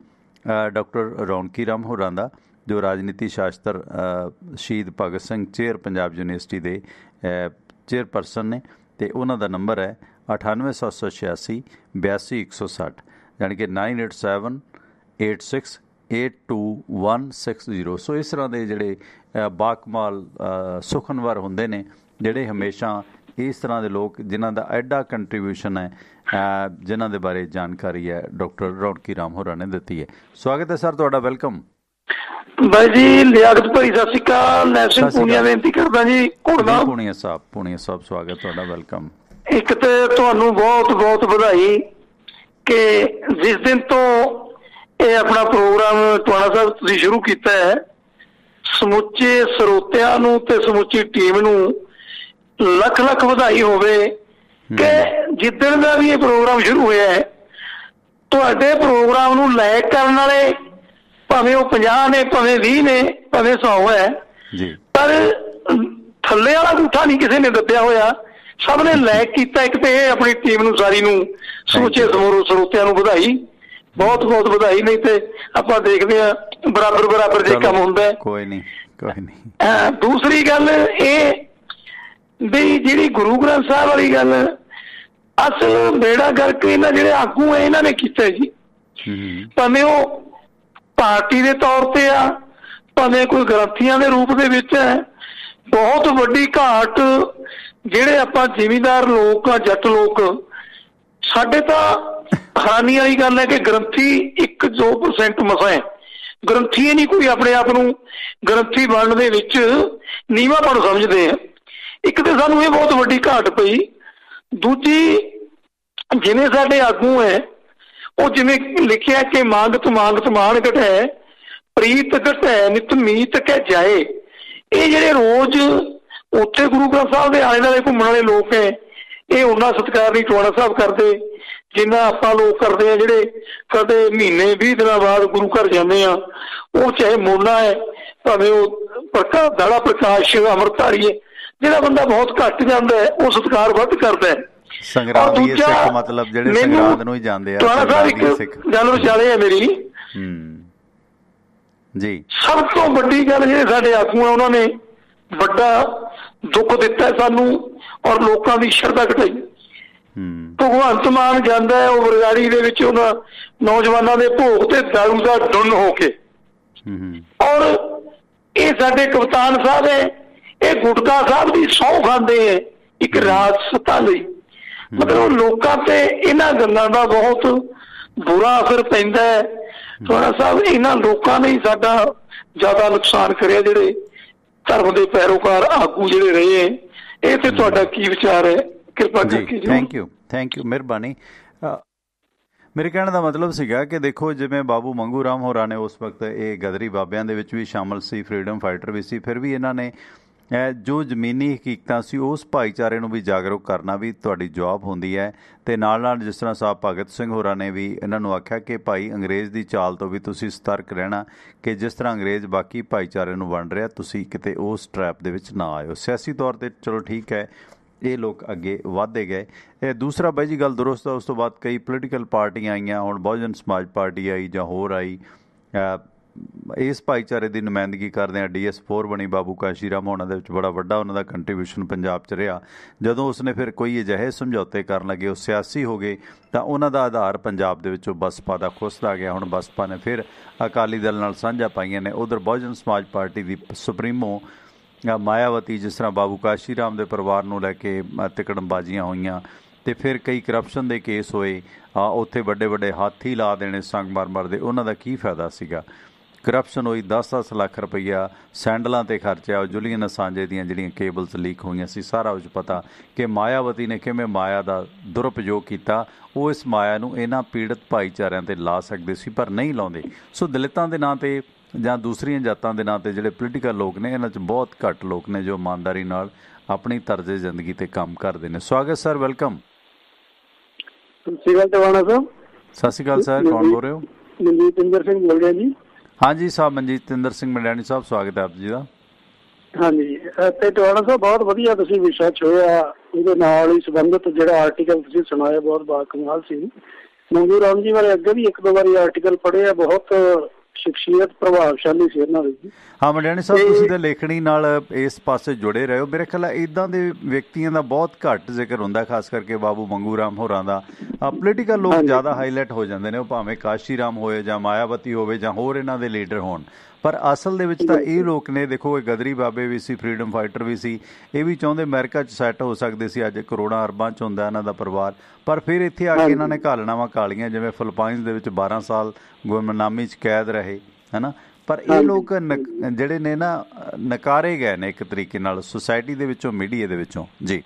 ਡਾਕਟਰ ਰੌਣਕੀ ਰਾਮ ਹੋਰਾਂ ਦਾ, ਜੋ ਰਾਜਨੀਤੀ ਸ਼ਾਸਤਰ ਸ਼ਹੀਦ ਭਗਤ ਸਿੰਘ ਪੰਜਾਬ ਯੂਨੀਵਰਸਿਟੀ ਦੇ ਚੇਅਰਪਰਸਨ ਨੇ, ਅਤੇ ਉਹਨਾਂ ਦਾ ਨੰਬਰ ਹੈ 98 786 82 160, ਯਾਨੀ ਕਿ 9876821160। ਸੋ ਇਸ ਤਰ੍ਹਾਂ ਦੇ ਜਿਹੜੇ ਬਾਕਮਾਲ ਸੁਖਨਵਰ ਹੁੰਦੇ ਨੇ, ਜਿਹੜੇ ਹਮੇਸ਼ਾ ਇਸ ਤਰ੍ਹਾਂ ਦੇ ਲੋਕ ਜਿਨ੍ਹਾਂ ਦਾ ਐਡਾ ਕੰਟਰੀਬਿਊਸ਼ਨ ਹੈ, ਜਿਨ੍ਹਾਂ ਦੇ ਬਾਰੇ ਜਾਣਕਾਰੀ ਹੈ ਡਾਕਟਰ ਰੌਣਕੀ ਰਾਮ ਹੋਰਾਂ ਨੇ ਦਿੱਤੀ ਹੈ। ਸਵਾਗਤ ਹੈ ਸਰ ਤੁਹਾਡਾ, ਵੈਲਕਮ। ਬਾਈ ਜੀ ਲਿਆਕਤ ਭਾਈ ਸਤਿ ਸ਼੍ਰੀ ਅਕਾਲ। ਨੈਬ ਸਿੰਘ ਪੂਨੀਆ ਬੇਨਤੀ ਕਰਦਾ ਜੀ। ਪੂਨੀਆ ਸਾਹਿਬ ਸਵਾਗਤ ਤੁਹਾਡਾ, ਵੈਲਕਮ। ਇੱਕ ਤੇ ਤੁਹਾਨੂੰ ਬਹੁਤ ਬਹੁਤ ਵਧਾਈ ਕਿ ਜਿਸ ਦਿਨ ਤੋਂ ਇਹ ਆਪਣਾ ਪ੍ਰੋਗਰਾਮ ਟਵਾਣਾ ਸਾਹਿਬ ਤੁਸੀਂ ਸ਼ੁਰੂ ਕੀਤਾ ਹੈ, ਸਮੁੱਚੇ ਸਰੋਤਿਆਂ ਨੂੰ ਤੇ ਸਮੁੱਚੀ ਟੀਮ ਨੂੰ ਲੱਖ ਲੱਖ ਵਧਾਈ ਹੋਵੇ ਕਿ ਜਿੱਦਣ ਦਾ ਵੀ ਇਹ ਪ੍ਰੋਗਰਾਮ ਸ਼ੁਰੂ ਹੋਇਆ ਹੈ, ਤੁਹਾਡੇ ਪ੍ਰੋਗਰਾਮ ਨੂੰ ਲਾਇਕ ਕਰਨ ਵਾਲੇ ਭਾਵੇਂ ਉਹ 50 ਨੇ, ਭਾਵੇਂ 20 ਨੇ, ਭਾਵੇਂ 100 ਹੈ, ਪਰ ਥੱਲੇ ਵਾਲਾ ਅੰਗੂਠਾ ਨਹੀਂ ਕਿਸੇ ਨੇ ਦੱਬਿਆ ਹੋਇਆ, ਸਭ ਨੇ ਲਾਇਕ ਕੀਤਾ। ਇੱਕ ਤੇ ਇਹ ਆਪਣੀ ਟੀਮ ਨੂੰ ਸਾਰੀ ਨੂੰ ਸਮੁੱਚੇ ਸਰੋਤਿਆਂ ਨੂੰ ਵਧਾਈ, ਬਹੁਤ ਬਹੁਤ ਵਧਾਈ। ਨਹੀਂ ਤੇ ਆਪਾਂ ਦੇਖਦੇ ਹਾਂ ਬਰਾਬਰ ਜੇ ਕੰਮ ਹੁੰਦਾ। ਕੋਈ ਨਹੀਂ। ਦੂਸਰੀ ਗੱਲ ਇਹ ਵੀ ਜਿਹੜੀ ਗੁਰੂ ਗ੍ਰੰਥ ਸਾਹਿਬ ਵਾਲੀ ਗੱਲ, ਅਸਲ ਬੇੜਾ ਗਰਕ ਇਹਨਾਂ ਜਿਹੜੇ ਆਗੂ ਹੈ ਇਹਨਾਂ ਨੇ ਕੀਤਾ ਜੀ। ਭਾਵੇਂ ਉਹ ਪਾਰਟੀ ਦੇ ਤੌਰ ਤੇ ਆ, ਭਾਵੇਂ ਕੋਈ ਗ੍ਰੰਥੀਆਂ ਦੇ ਰੂਪ ਦੇ ਵਿੱਚ ਹੈ, ਬਹੁਤ ਵੱਡੀ ਘਾਟ ਜਿਹੜੇ ਆਪਾਂ ਜ਼ਿਮੀਂਦਾਰ ਲੋਕ ਆ, ਜੱਟ ਲੋਕ, ਸਾਡੇ ਤਾਂ ਹੈਰਾਨੀ ਵਾਲੀ ਗੱਲ ਹੈ ਕਿ ਗ੍ਰੰਥੀ 1-2% ਮਸਾਂ ਹੈ। ਗ੍ਰੰਥੀ ਨਹੀਂ ਕੋਈ ਆਪਣੇ ਆਪ ਨੂੰ ਗ੍ਰੰਥੀ ਬਣਨ ਦੇ ਵਿੱਚ ਨੀਵਾਂਪਣ ਸਮਝਦੇ ਆ। ਇੱਕ ਤਾਂ ਸਾਨੂੰ ਇਹ ਬਹੁਤ ਵੱਡੀ ਘਾਟ ਪਈ। ਦੂਜੀ, ਜਿਵੇਂ ਸਾਡੇ ਆਗੂ ਹੈ ਉਹ ਜਿਵੇਂ ਲਿਖਿਆ ਕਿ ਮਾਂਗਤ ਮਾਣ ਘਟੈ, ਪ੍ਰੀਤ ਘਟੈ ਨਿਤ ਮੀਤ ਕਹਿ ਜਾਏ। ਇਹ ਜਿਹੜੇ ਰੋਜ਼ ਉੱਥੇ ਗੁਰੂ ਗ੍ਰੰਥ ਸਾਹਿਬ ਦੇ ਆਲੇ ਦੁਆਲੇ ਘੁੰਮਣ ਵਾਲੇ ਲੋਕ ਹੈ, ਇਹ ਉਹਨਾਂ ਸਤਿਕਾਰ ਨਹੀਂ ਟਵਾਣਾ ਸਾਹਿਬ ਕਰਦੇ ਜਿੰਨਾ ਆਪਾਂ ਲੋਕ ਕਰਦੇ ਆ, ਜਿਹੜੇ ਕਦੇ ਮਹੀਨੇ 20 ਦਿਨਾਂ ਬਾਅਦ ਗੁਰੂ ਘਰ ਜਾਂਦੇ ਆ। ਉਹ ਚਾਹੇ ਮੋਨਾ ਹੈ, ਭਾਵੇਂ ਉਹ ਦਾੜਾ ਪ੍ਰਕਾਸ਼ ਅੰਮ੍ਰਿਤਧਾਰੀ ਹੈ, ਜਿਹੜਾ ਬੰਦਾ ਬਹੁਤ ਘੱਟ ਜਾਂਦਾ ਹੈ ਉਹ ਸਤਿਕਾਰ ਵੱਧ ਕਰਦਾ ਹੈ। ਸੰਗਰਾਂਦੀ ਸਿੱਖ ਮਤਲਬ ਜਿਹੜੇ ਸੰਗਰਾਂਦ ਨੂੰ ਹੀ ਜਾਂਦੇ ਆ। ਟਵਾਣਾ ਸਾਹਿਬ ਇੱਕ ਗੱਲ ਵਿਚਾਲੇ ਹੈ ਮੇਰੀ ਜੀ, ਸਭ ਤੋਂ ਵੱਡੀ ਗੱਲ ਜਿਹੜੇ ਸਾਡੇ ਆਗੂ ਆ ਉਹਨਾਂ ਨੇ ਵੱਡਾ ਦੁੱਖ ਦਿੱਤਾ ਸਾਨੂੰ ਔਰ ਲੋਕਾਂ ਦੀ ਸ਼ਰਧਾ ਘਟਾਈ। ਭਗਵੰਤ ਮਾਨ ਜਾਂਦਾ ਹੈ ਉਹ ਬਰਗਾੜੀ ਦੇ ਵਿੱਚ ਉਹਨਾਂ ਨੌਜਵਾਨਾਂ ਦੇ ਭੋਗ ਤੇ ਦਾਰੂ ਦਾ ਡੁੰਨ ਹੋ ਕੇ, ਔਰ ਇਹ ਸਾਡੇ ਕਪਤਾਨ ਸਾਹਿਬ ਹੈ, ਇਹ ਗੁਟਕਾ ਸਾਹਿਬ ਦੀ ਸਹੁੰ ਖਾਂਦੇ ਹੈ ਇੱਕ ਰਾਜ ਸੱਤਾ ਲਈ। ਮਤਲਬ ਲੋਕਾਂ ਤੇ ਇਹਨਾਂ ਗੱਲਾਂ ਦਾ ਬਹੁਤ ਬੁਰਾ ਅਸਰ ਪੈਂਦਾ ਹੈ। ਟਵਾਣਾ ਸਾਹਿਬ ਇਹਨਾਂ ਲੋਕਾਂ ਨੇ ਹੀ ਸਾਡਾ ਜ਼ਿਆਦਾ ਨੁਕਸਾਨ ਕਰਿਆ, ਜਿਹੜੇ ਧਰਮ ਦੇ ਪੈਰੋਕਾਰ ਆਗੂ ਜਿਹੜੇ ਰਹੇ ਹੈ। ਇਹ ਤੇ ਤੁਹਾਡਾ ਕੀ ਵਿਚਾਰ ਹੈ? ਕਿਰਪਾ ਕਰਕੇ। ਥੈਂਕ ਯੂ ਮਿਹਰਬਾਨੀ। ਮੇਰੇ ਕਹਿਣ ਦਾ ਮਤਲਬ ਸੀਗਾ ਕਿ ਦੇਖੋ, ਜਿਵੇਂ ਬਾਬੂ ਮੰਗੂ ਰਾਮ ਹੋਰਾਂ ਨੇ ਉਸ ਵਕਤ ਇਹ ਗਦਰੀ ਬਾਬਿਆਂ ਦੇ ਵਿੱਚ ਵੀ ਸ਼ਾਮਲ ਸੀ, ਫਰੀडम ਫਾਈਟਰ ਵੀ ਸੀ, ਫਿਰ ਵੀ ਇਹਨਾਂ ਨੇ ਜੋ ਜ਼ਮੀਨੀ ਹਕੀਕਤਾਂ ਸੀ ਉਸ ਭਾਈਚਾਰੇ ਨੂੰ ਵੀ ਜਾਗਰੂਕ ਕਰਨਾ ਵੀ ਤੁਹਾਡੀ ਜੌਬ ਹੁੰਦੀ ਹੈ। ਅਤੇ ਨਾਲ ਨਾਲ ਜਿਸ ਤਰ੍ਹਾਂ ਸਾਹਿਬ ਭਗਤ ਸਿੰਘ ਹੋਰਾਂ ਨੇ ਵੀ ਇਹਨਾਂ ਨੂੰ ਆਖਿਆ ਕਿ ਭਾਈ ਅੰਗਰੇਜ਼ ਦੀ ਚਾਲ ਤੋਂ ਵੀ ਤੁਸੀਂ ਸਤਰਕ ਰਹਿਣਾ, ਕਿ ਜਿਸ ਤਰ੍ਹਾਂ ਅੰਗਰੇਜ਼ ਬਾਕੀ ਭਾਈਚਾਰੇ ਨੂੰ ਵੰਡ ਰਿਹਾ ਤੁਸੀਂ ਕਿਤੇ ਉਸ ਟਰੈਪ ਦੇ ਵਿੱਚ ਨਾ ਆਇਓ। ਸਿਆਸੀ ਤੌਰ 'ਤੇ ਚਲੋ ਠੀਕ ਹੈ, ਇਹ ਲੋਕ ਅੱਗੇ ਵਧਦੇ ਗਏ। ਇਹ ਦੂਸਰਾ ਬਾਈ ਜੀ ਗੱਲ ਦੁਰਸਤ ਆ। ਉਸ ਤੋਂ ਬਾਅਦ ਕਈ ਪੋਲੀਟੀਕਲ ਪਾਰਟੀਆਂ ਆਈਆਂ, ਹੁਣ ਬਹੁਜਨ ਸਮਾਜ ਪਾਰਟੀ ਆਈ ਜਾਂ ਹੋਰ ਆਈ, ਇਸ ਭਾਈਚਾਰੇ ਦੀ ਨੁਮਾਇੰਦਗੀ ਕਰਦੇ ਆ। DS4 ਬਣੀ, ਬਾਬੂ ਕਾਸ਼ੀ ਰਾਮ ਹੋਣਾ ਦੇ ਵਿੱਚ ਬੜਾ ਵੱਡਾ ਉਹਨਾਂ ਦਾ ਕੰਟਰੀਬਿਊਸ਼ਨ ਪੰਜਾਬ 'ਚ ਰਿਹਾ। ਜਦੋਂ ਉਸਨੇ ਫਿਰ ਕੋਈ ਅਜਿਹੇ ਸਮਝੌਤੇ ਕਰਨ ਲੱਗੇ, ਉਹ ਸਿਆਸੀ ਹੋ ਗਏ, ਤਾਂ ਉਹਨਾਂ ਦਾ ਆਧਾਰ ਪੰਜਾਬ ਦੇ ਵਿੱਚੋਂ ਬਸਪਾ ਦਾ ਖੁੱਸਦਾ ਗਿਆ। ਹੁਣ ਬਸਪਾ ਨੇ ਫਿਰ ਅਕਾਲੀ ਦਲ ਨਾਲ ਸਾਂਝਾ ਪਾਈਆਂ ਨੇ। ਉਧਰ ਬਹੁਜਨ ਸਮਾਜ ਪਾਰਟੀ ਦੀ ਸੁਪਰੀਮੋ ਮਾਇਆਵਤੀ, ਜਿਸ ਤਰ੍ਹਾਂ ਬਾਬੂ ਕਾਸ਼ੀ ਰਾਮ ਦੇ ਪਰਿਵਾਰ ਨੂੰ ਲੈ ਕੇ ਤਿਕੜਮਬਾਜ਼ੀਆਂ ਹੋਈਆਂ, ਅਤੇ ਫਿਰ ਕਈ ਕਰਪਸ਼ਨ ਦੇ ਕੇਸ ਹੋਏ। ਉੱਥੇ ਵੱਡੇ ਵੱਡੇ ਹਾਥੀ ਲਾ ਦੇਣੇ ਸੰਗਮਰਮਰ ਦੇ, ਉਹਨਾਂ ਦਾ ਕੀ ਫਾਇਦਾ ਸੀਗਾ? ਕਰਪਸ਼ਨ ਹੋਈ, 10-10 ਲੱਖ ਰੁਪਈਆ ਸੈਂਡਲਾਂ 'ਤੇ ਖਰਚਿਆ। ਉਹ ਜੁਲੀਅਨ ਅਸਾਂਜੇ ਦੀਆਂ ਜਿਹੜੀਆਂ ਕੇਬਲਸ ਲੀਕ ਹੋਈਆਂ ਸੀ, ਸਾਰਾ ਉਸ ਪਤਾ ਕਿ ਮਾਇਆਵਤੀ ਨੇ ਕਿਵੇਂ ਮਾਇਆ ਦਾ ਦੁਰਉਪਯੋਗ ਕੀਤਾ। ਉਹ ਇਸ ਮਾਇਆ ਨੂੰ ਇਹਨਾਂ ਪੀੜਤ ਭਾਈਚਾਰਿਆਂ 'ਤੇ ਲਾ ਸਕਦੇ ਸੀ, ਪਰ ਨਹੀਂ ਲਾਉਂਦੇ। ਸੋ ਦਲਿਤਾਂ ਦੇ ਨਾਂ 'ਤੇ ਜਾਂ ਦੂਸਰੀਆਂ ਜਾਤਾਂ ਦੇ ਨਾਂ 'ਤੇ ਜਿਹੜੇ ਪੋਲੀਟੀਕਲ ਲੋਕ ਨੇ, ਇਹਨਾਂ 'ਚ ਬਹੁਤ ਘੱਟ ਲੋਕ ਨੇ ਜੋ ਇਮਾਨਦਾਰੀ ਨਾਲ ਆਪਣੀ ਤਰਜ਼ੇ ਜ਼ਿੰਦਗੀ 'ਤੇ ਕੰਮ ਕਰਦੇ ਨੇ। ਸਵਾਗਤ ਸਰ, ਵੈਲਕਮ। ਸਤਿ ਸ਼੍ਰੀ ਅਕਾਲ ਟਵਾਣਾ ਸਾਹਿਬ। ਸਤਿ ਸ਼੍ਰੀ ਅਕਾਲ ਸਰ, ਕੌਣ ਬੋਲ ਰਹੇ ਹੋ? ਮਨਜੀਤ ਇੰਦਰ ਸਿੰਘ ਬੋਲ ਰਿਹਾ ਜੀ। ਹਾਂਜੀ ਸਾਹਿਬ, ਮਨਜੀਤ ਇੰਦਰ ਸਿੰਘ ਮੰਡਿਆਣੀ ਸਾਹਿਬ, ਸਵਾਗਤ ਹੈ ਆਪ ਜੀ ਦਾ। ਹਾਂਜੀ, ਤੇ ਟਵਾਣਾ ਸਾਹਿਬ ਬਹੁਤ ਵਧੀਆ ਤੁਸੀਂ ਵਿਸ਼ਾ ਛੋਇਆ, ਇਹਦੇ ਨਾਲ ਹੀ ਸੰਬੰਧਿਤ ਜਿਹੜਾ ਆਰਟੀਕਲ ਤੁਸੀਂ ਸੁਣਾਇਆ ਬਹੁਤ ਬਾਕਮਾਲ ਸੀ। ਮੰਗੂ ਰਾਮ ਜੀ ਬਾਰੇ ਅੱਗੇ ਵੀ ਇੱਕ ਦੋ ਵਾਰੀ ਆਰਟੀਕਲ ਪੜ੍ਹੇ ਆ, ਬਹੁਤ ਸ਼ਖਸੀਅਤ ਪ੍ਰਭਾਵਸ਼ਾਲੀ ਸੀ ਇਹਨਾਂ ਦੀ। ਹਾਂ ਮੰਡਿਆਣੀ ਸਾਹਿਬ, ਤੁਸੀਂ ਤਾਂ ਲੇਖਣੀ ਨਾਲ ਇਸ ਪਾਸੇ ਜੁੜੇ ਰਹੇ ਹੋ। ਮੇਰੇ ਖਿਆਲ ਇੱਦਾਂ ਦੇ ਵਿਅਕਤੀਆਂ ਦਾ ਬਹੁਤ ਘੱਟ ਜ਼ਿਕਰ ਹੁੰਦਾ, ਖਾਸ ਕਰਕੇ ਬਾਬੂ ਮੰਗੂ ਰਾਮ ਹੋਰਾਂ ਦਾ। ਪੋਲੀਟੀਕਲ ਲੋਕ ਜ਼ਿਆਦਾ ਹਾਈਲਾਈਟ ਹੋ ਜਾਂਦੇ ਨੇ, ਉਹ ਭਾਵੇਂ ਕਾਸ਼ੀ ਰਾਮ ਹੋਏ ਜਾਂ ਮਾਇਆਵਤੀ ਹੋਵੇ ਜਾਂ ਹੋਰ ਇਹਨਾਂ ਦੇ ਲੀਡਰ ਹੋਣ, ਪਰ ਅਸਲ ਦੇ ਵਿੱਚ ਤਾਂ ਇਹ ਲੋਕ ਨੇ। ਦੇਖੋ, ਇਹ ਗਦਰੀ ਬਾਬੇ ਵੀ ਸੀ, ਫਰੀडम ਫਾਈਟਰ ਵੀ ਸੀ, ਇਹ ਵੀ ਚਾਹੁੰਦੇ ਅਮਰੀਕਾ 'ਚ ਸੈੱਟ ਹੋ ਸਕਦੇ ਸੀ। ਅੱਜ ਕਰੋੜਾਂ ਅਰਬਾਂ 'ਚ ਹੁੰਦਾ ਇਹਨਾਂ ਦਾ ਪਰਿਵਾਰ, ਪਰ ਫਿਰ ਇੱਥੇ ਆ ਕੇ ਇਹਨਾਂ ਨੇ ਘਾਲਣਾਵਾਂ ਕਾਲੀਆਂ, ਜਿਵੇਂ ਫਿਲੀਪਾਈਨਸ ਦੇ ਵਿੱਚ 12 ਸਾਲ ਗੁੰਮਨਾਮੀ 'ਚ ਕੈਦ ਰਹੇ, ਹੈ ਨਾ। ਪਰ ਇਹ ਲੋਕ ਜਿਹੜੇ ਨੇ ਨਾ, ਨਕਾਰੇ ਗਏ ਨੇ ਇੱਕ ਤਰੀਕੇ ਨਾਲ ਸੁਸਾਇਟੀ ਦੇ ਵਿੱਚੋਂ, ਮੀਡੀਆ ਦੇ ਵਿੱਚੋਂ ਜੀ।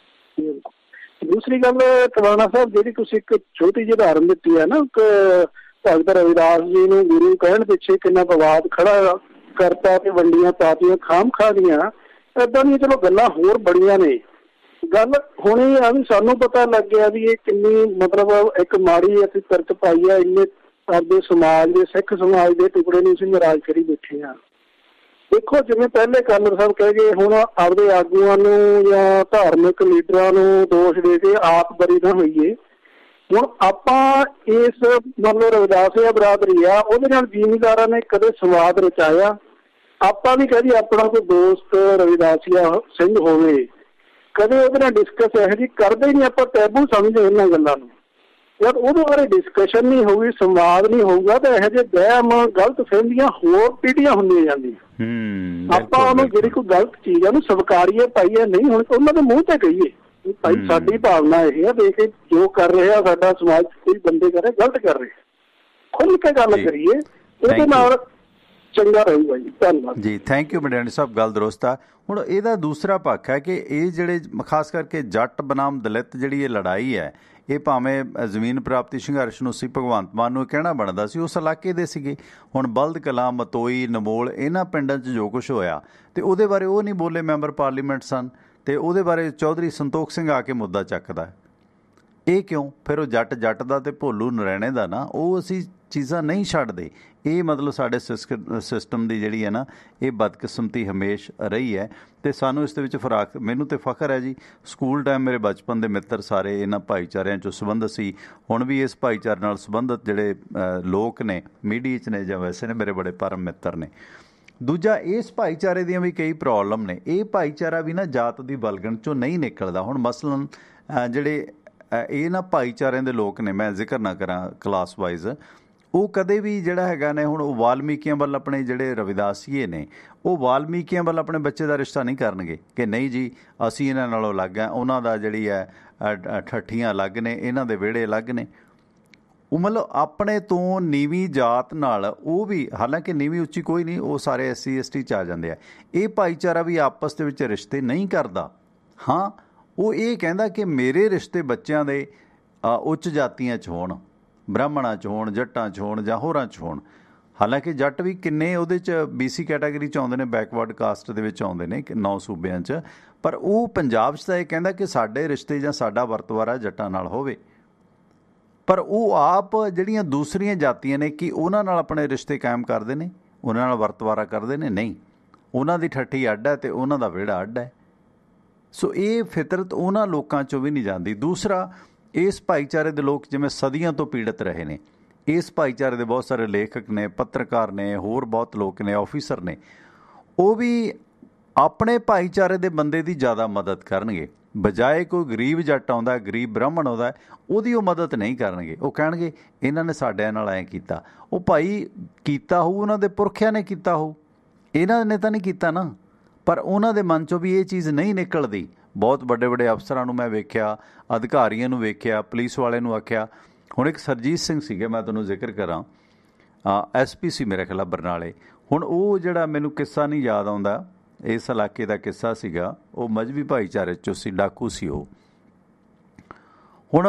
ਦੂਸਰੀ ਗੱਲ ਟਵਾਣਾ ਸਾਹਿਬ, ਜਿਹੜੀ ਤੁਸੀਂ ਇੱਕ ਛੋਟੀ ਜਿਹੀ ਉਦਾਹਰਨ ਦਿੱਤੀ ਹੈ ਨਾ, ਭਗਤ ਰਵਿਦਾਸ ਜੀ ਨੂੰ ਗੁਰੂ ਕਹਿਣ ਪਿੱਛੇ ਕਿੰਨਾ ਵਿਵਾਦ ਖੜਾ ਕਰਤਾ ਤੇ ਵੰਡੀਆਂ ਪਾਤੀਆਂ ਖਾਮ ਖਾ ਦੀਆਂ, ਏਦਾਂ ਦੀਆਂ ਚਲੋ ਗੱਲਾਂ ਹੋਰ ਬੜੀਆਂ ਨੇ। ਗੱਲ ਹੁਣ ਇਹ ਆ ਵੀ ਸਾਨੂੰ ਪਤਾ ਲੱਗ ਗਿਆ ਵੀ ਇਹ ਕਿੰਨੀ ਮਤਲਬ ਇੱਕ ਮਾੜੀ ਅਸੀਂ ਤਰਕ ਪਾਈ ਆ। ਇੰਨੇ ਸਾਡੇ ਸਮਾਜ ਦੇ, ਸਿੱਖ ਸਮਾਜ ਦੇ ਟੁਕੜੇ ਨੂੰ ਅਸੀਂ ਨਾਰਾਜ਼ ਕਰੀ ਬੈਠੇ ਆ। ਦੇਖੋ, ਜਿਵੇਂ ਪਹਿਲੇ ਕਰਨਲ ਸਾਹਿਬ ਕਹਿ ਗਏ, ਹੁਣ ਆਪਦੇ ਆਗੂਆਂ ਨੂੰ ਜਾਂ ਧਾਰਮਿਕ ਲੀਡਰਾਂ ਨੂੰ ਦੋਸ਼ ਦੇ ਕੇ ਆਪ ਬਰੀ ਨਾ ਹੋਈਏ। ਹੁਣ ਆਪਾਂ ਇਸ ਮਤਲਬ ਰਵਿਦਾਸੀਆ ਬਰਾਦਰੀ ਆ, ਉਹਦੇ ਨਾਲ ਜ਼ਿਮੀਂਦਾਰਾਂ ਨੇ ਕਦੇ ਸੰਵਾਦ ਰਚਾਇਆ? ਆਪਾਂ ਵੀ ਕਦੀ ਆਪਣਾ ਕੋਈ ਦੋਸਤ ਰਵਿਦਾਸੀਆ ਸਿੰਘ ਹੋਵੇ, ਕਦੇ ਉਹਦੇ ਨਾਲ ਡਿਸਕਸ ਇਹੋ ਜਿਹੀ ਕਰਦੇ ਹੀ ਨਹੀਂ। ਆਪਾਂ ਟੈਬੂ ਸਮਝਦੇ ਇਹਨਾਂ ਗੱਲਾਂ ਨੂੰ। ਜਦ ਉਹਦੇ ਬਾਰੇ ਡਿਸਕਸ਼ਨ ਨਹੀਂ ਹੋਊਗੀ, ਸੰਵਾਦ ਨਹੀਂ ਹੋਊਗਾ, ਤਾਂ ਇਹੋ ਜਿਹੇ ਵਹਿਮ, ਗਲਤ ਫਹਿਮੀਆਂ ਹੋਰ ਪੀੜ੍ਹੀਆਂ ਹੁੰਦੀਆਂ ਜਾਂਦੀਆਂ। ਆਪਾਂ ਉਹਨੂੰ ਜਿਹੜੀ ਕੋਈ ਗਲਤ ਚੀਜ਼ ਆ ਉਹਨੂੰ ਸਵੀਕਾਰੀਏ, ਪਾਈਏ, ਨਹੀਂ ਹੁਣ ਉਹਨਾਂ ਦੇ ਮੂੰਹ ਤੇ ਕਹੀਏ ਭਾਈ ਸਾਡੀ ਭਾਵਨਾ ਇਹ ਆ, ਦੇਖ ਕੇ ਜੋ ਕਰ ਰਿਹਾ ਸਾਡਾ ਸਮਾਜ, ਕੋਈ ਬੰਦੇ ਕਰ ਰਹੇ ਗਲਤ ਕਰ ਰਹੇ, ਖੁੱਲ ਕੇ ਗੱਲ ਕਰੀਏ। ਇਹਦੇ ਨਾਲ ਚੰਗਾ ਰਹੂਗਾ ਜੀ। ਧੰਨਵਾਦ ਜੀ, ਥੈਂਕ ਯੂ ਮਡਿਆਣੀ ਸਾਹਿਬ, ਗੱਲ ਦਰੁਸਤ ਆ। ਹੁਣ ਇਹਦਾ ਦੂਸਰਾ ਪੱਖ ਹੈ ਕਿ ਇਹ ਜਿਹੜੇ ਖਾਸ ਕਰਕੇ ਜੱਟ ਬਨਾਮ ਦਲਿਤ ਜਿਹੜੀ ਇਹ ਲੜਾਈ ਹੈ, ਇਹ ਭਾਵੇਂ ਜ਼ਮੀਨ ਪ੍ਰਾਪਤੀ ਸੰਘਰਸ਼ ਨੂੰ ਸੀ, ਭਗਵੰਤ ਮਾਨ ਨੂੰ ਕਹਿਣਾ ਬਣਦਾ ਸੀ, ਉਸ ਇਲਾਕੇ ਦੇ ਸੀਗੇ। ਹੁਣ ਬਲਦ ਕਲਾਂ, ਮਤੋਈ, ਨਮੋਲ, ਇਹਨਾਂ ਪਿੰਡਾਂ 'ਚ ਜੋ ਕੁਛ ਹੋਇਆ ਤੇ ਉਹਦੇ ਬਾਰੇ ਉਹ ਨਹੀਂ ਬੋਲੇ, ਮੈਂਬਰ ਪਾਰਲੀਮੈਂਟ ਸਨ, ਤੇ ਉਹਦੇ ਬਾਰੇ ਚੌਧਰੀ ਸੰਤੋਖ ਸਿੰਘ ਆ ਕੇ ਮੁੱਦਾ ਚੱਕਦਾ। ਇਹ ਕਿਉਂ? ਫਿਰ ਉਹ ਜੱਟ ਜੱਟ ਦਾ ਤੇ ਭੋਲੂ ਨਰੈਣੇ ਦਾ ਨਾ, ਉਹ ਅਸੀਂ ਚੀਜ਼ਾਂ ਨਹੀਂ ਛੱਡਦੇ। ਇਹ ਮਤਲਬ ਸਾਡੇ ਸਿਸਟਮ ਦੀ ਜਿਹੜੀ ਹੈ ਨਾ, ਇਹ ਬਦਕਿਸਮਤੀ ਹਮੇਸ਼ ਰਹੀ ਹੈ ਤੇ ਸਾਨੂੰ ਇਸ ਦੇ ਵਿੱਚ ਮੈਨੂੰ ਤੇ ਫਖਰ ਹੈ ਜੀ। ਸਕੂਲ ਟਾਈਮ ਮੇਰੇ ਬਚਪਨ ਦੇ ਮਿੱਤਰ ਸਾਰੇ ਇਹਨਾਂ ਭਾਈਚਾਰਿਆਂ 'ਚੋਂ ਸੰਬੰਧ ਸੀ। ਹੁਣ ਵੀ ਇਸ ਭਾਈਚਾਰੇ ਨਾਲ ਸੰਬੰਧਿਤ ਜਿਹੜੇ ਲੋਕ ਨੇ, ਮੀਡੀਆ 'ਚ ਨੇ ਜਾਂ ਵੈਸੇ ਨੇ, ਮੇਰੇ ਬੜੇ ਪਰਮ ਮਿੱਤਰ ਨੇ। ਦੂਜਾ, ਇਸ ਭਾਈਚਾਰੇ ਦੀਆਂ ਵੀ ਕਈ ਪ੍ਰੋਬਲਮ ਨੇ। ਇਹ ਭਾਈਚਾਰਾ ਵੀ ਨਾ ਜਾਤ ਦੀ ਬਲਗਣ 'ਚੋਂ ਨਹੀਂ ਨਿਕਲਦਾ। ਹੁਣ ਮਸਲਨ ਜਿਹੜੇ ਇਹ ਨਾ ਭਾਈਚਾਰਿਆਂ ਦੇ ਲੋਕ ਨੇ, ਮੈਂ ਜ਼ਿਕਰ ਨਾ ਕਰਾਂ ਕਲਾਸ ਵਾਈਜ਼, ਉਹ ਕਦੇ ਵੀ ਜਿਹੜਾ ਹੈਗਾ ਨੇ, ਹੁਣ ਉਹ ਵਾਲਮੀਕੀਆਂ ਵੱਲ ਆਪਣੇ ਜਿਹੜੇ ਰਵਿਦਾਸੀਏ ਨੇ, ਉਹ ਵਾਲਮੀਕੀਆਂ ਵੱਲ ਆਪਣੇ ਬੱਚੇ ਦਾ ਰਿਸ਼ਤਾ ਨਹੀਂ ਕਰਨਗੇ ਕਿ ਨਹੀਂ ਜੀ ਅਸੀਂ ਇਹਨਾਂ ਨਾਲੋਂ ਅਲੱਗ ਹਾਂ, ਉਹਨਾਂ ਦਾ ਜਿਹੜੀ ਹੈ ਠੱਠੀਆਂ ਅਲੱਗ ਨੇ, ਇਹਨਾਂ ਦੇ ਵਿਹੜੇ ਅਲੱਗ ਨੇ। ਉਹ ਮਤਲਬ ਆਪਣੇ ਤੋਂ ਨੀਵੀਂ ਜਾਤ ਨਾਲ ਉਹ ਵੀ, ਹਾਲਾਂਕਿ ਨੀਵੀਂ ਉੱਚੀ ਕੋਈ ਨਹੀਂ, ਉਹ ਸਾਰੇ SC ST 'ਚ ਆ ਜਾਂਦੇ ਆ। ਇਹ ਭਾਈਚਾਰਾ ਵੀ ਆਪਸ ਦੇ ਵਿੱਚ ਰਿਸ਼ਤੇ ਨਹੀਂ ਕਰਦਾ। ਹਾਂ, ਉਹ ਇਹ ਕਹਿੰਦਾ ਕਿ ਮੇਰੇ ਰਿਸ਼ਤੇ ਬੱਚਿਆਂ ਦੇ ਉੱਚ ਜਾਤੀਆਂ 'ਚ ਹੋਣ, ਬ੍ਰਾਹਮਣਾਂ 'ਚ ਹੋਣ, ਜੱਟਾਂ 'ਚ ਹੋਣ ਜਾਂ ਹੋਰਾਂ 'ਚ ਹੋਣ। ਹਾਲਾਂਕਿ ਜੱਟ ਵੀ ਕਿੰਨੇ ਉਹਦੇ 'ਚ BC ਕੈਟਾਗਰੀ 'ਚ ਆਉਂਦੇ ਨੇ, ਬੈਕਵਰਡ ਕਾਸਟ ਦੇ ਵਿੱਚ ਆਉਂਦੇ ਨੇ 9 ਸੂਬਿਆਂ 'ਚ, ਪਰ ਉਹ ਪੰਜਾਬ 'ਚ ਤਾਂ ਇਹ ਕਹਿੰਦਾ ਕਿ ਸਾਡੇ ਰਿਸ਼ਤੇ ਜਾਂ ਸਾਡਾ ਵਰਤਵਾਰਾ ਜੱਟਾਂ ਨਾਲ ਹੋਵੇ। ਪਰ ਉਹ ਆਪ ਜਿਹੜੀਆਂ ਦੂਸਰੀਆਂ ਜਾਤੀਆਂ ਨੇ, ਕਿ ਉਹਨਾਂ ਨਾਲ ਆਪਣੇ ਰਿਸ਼ਤੇ ਕਾਇਮ ਕਰਦੇ ਨੇ, ਉਹਨਾਂ ਨਾਲ ਵਰਤਵਾਰਾ ਕਰਦੇ ਨੇ? ਨਹੀਂ, ਉਹਨਾਂ ਦੀ ਠੱਠੀ ਅੱਡ ਹੈ ਤੇ ਉਹਨਾਂ ਦਾ ਵਿਹੜਾ ਅੱਡ ਹੈ। ਸੋ ਇਹ ਫਿਤਰਤ ਉਹਨਾਂ ਲੋਕਾਂ 'ਚੋਂ ਵੀ ਨਹੀਂ ਜਾਂਦੀ। ਦੂਸਰਾ, ਇਸ ਭਾਈਚਾਰੇ ਦੇ ਲੋਕ ਜਿਵੇਂ ਸਦੀਆਂ ਤੋਂ ਪੀੜਤ ਰਹੇ ਨੇ, ਇਸ ਭਾਈਚਾਰੇ ਦੇ ਬਹੁਤ ਸਾਰੇ ਲੇਖਕ ਨੇ, ਪੱਤਰਕਾਰ ਨੇ, ਹੋਰ ਬਹੁਤ ਲੋਕ ਨੇ, ਆਫੀਸਰ ਨੇ, ਉਹ ਵੀ ਆਪਣੇ ਭਾਈਚਾਰੇ ਦੇ ਬੰਦੇ ਦੀ ਜ਼ਿਆਦਾ ਮਦਦ ਕਰਨਗੇ। ਬਜਾਏ ਕੋਈ ਗਰੀਬ ਜੱਟ ਆਉਂਦਾ, ਗਰੀਬ ਬ੍ਰਾਹਮਣ ਆਉਂਦਾ, ਉਹਦੀ ਉਹ ਮਦਦ ਨਹੀਂ ਕਰਨਗੇ। ਉਹ ਕਹਿਣਗੇ ਇਹਨਾਂ ਨੇ ਸਾਡਿਆਂ ਨਾਲ ਐਂ ਕੀਤਾ। ਉਹ ਭਾਈ ਕੀਤਾ ਹੋਊ, ਉਹਨਾਂ ਦੇ ਪੁਰਖਿਆਂ ਨੇ ਕੀਤਾ ਹੋਊ, ਇਹਨਾਂ ਨੇ ਤਾਂ ਨਹੀਂ ਕੀਤਾ ਨਾ। ਪਰ ਉਹਨਾਂ ਦੇ ਮਨ 'ਚੋਂ ਵੀ ਇਹ ਚੀਜ਼ ਨਹੀਂ ਨਿਕਲਦੀ। ਬਹੁਤ ਵੱਡੇ ਵੱਡੇ ਅਫਸਰਾਂ ਨੂੰ ਮੈਂ ਵੇਖਿਆ, ਅਧਿਕਾਰੀਆਂ ਨੂੰ ਵੇਖਿਆ, ਪੁਲਿਸ ਵਾਲੇ ਨੂੰ ਆਖਿਆ। ਹੁਣ ਇੱਕ ਸਰਜੀਤ ਸਿੰਘ ਸੀਗੇ, ਮੈਂ ਤੁਹਾਨੂੰ ਜ਼ਿਕਰ ਕਰਾਂ, SP ਸੀ ਮੇਰੇ ਖਿਆਲ ਬਰਨਾਲੇ। ਹੁਣ ਉਹ ਜਿਹੜਾ ਮੈਨੂੰ ਕਿੱਸਾ ਨਹੀਂ ਯਾਦ ਆਉਂਦਾ, ਇਸ ਇਲਾਕੇ ਦਾ ਕਿੱਸਾ ਸੀਗਾ, ਉਹ ਮਜ਼੍ਹਬੀ ਭਾਈਚਾਰੇ 'ਚੋਂ ਸੀ, ਡਾਕੂ ਸੀ ਉਹ। ਹੁਣ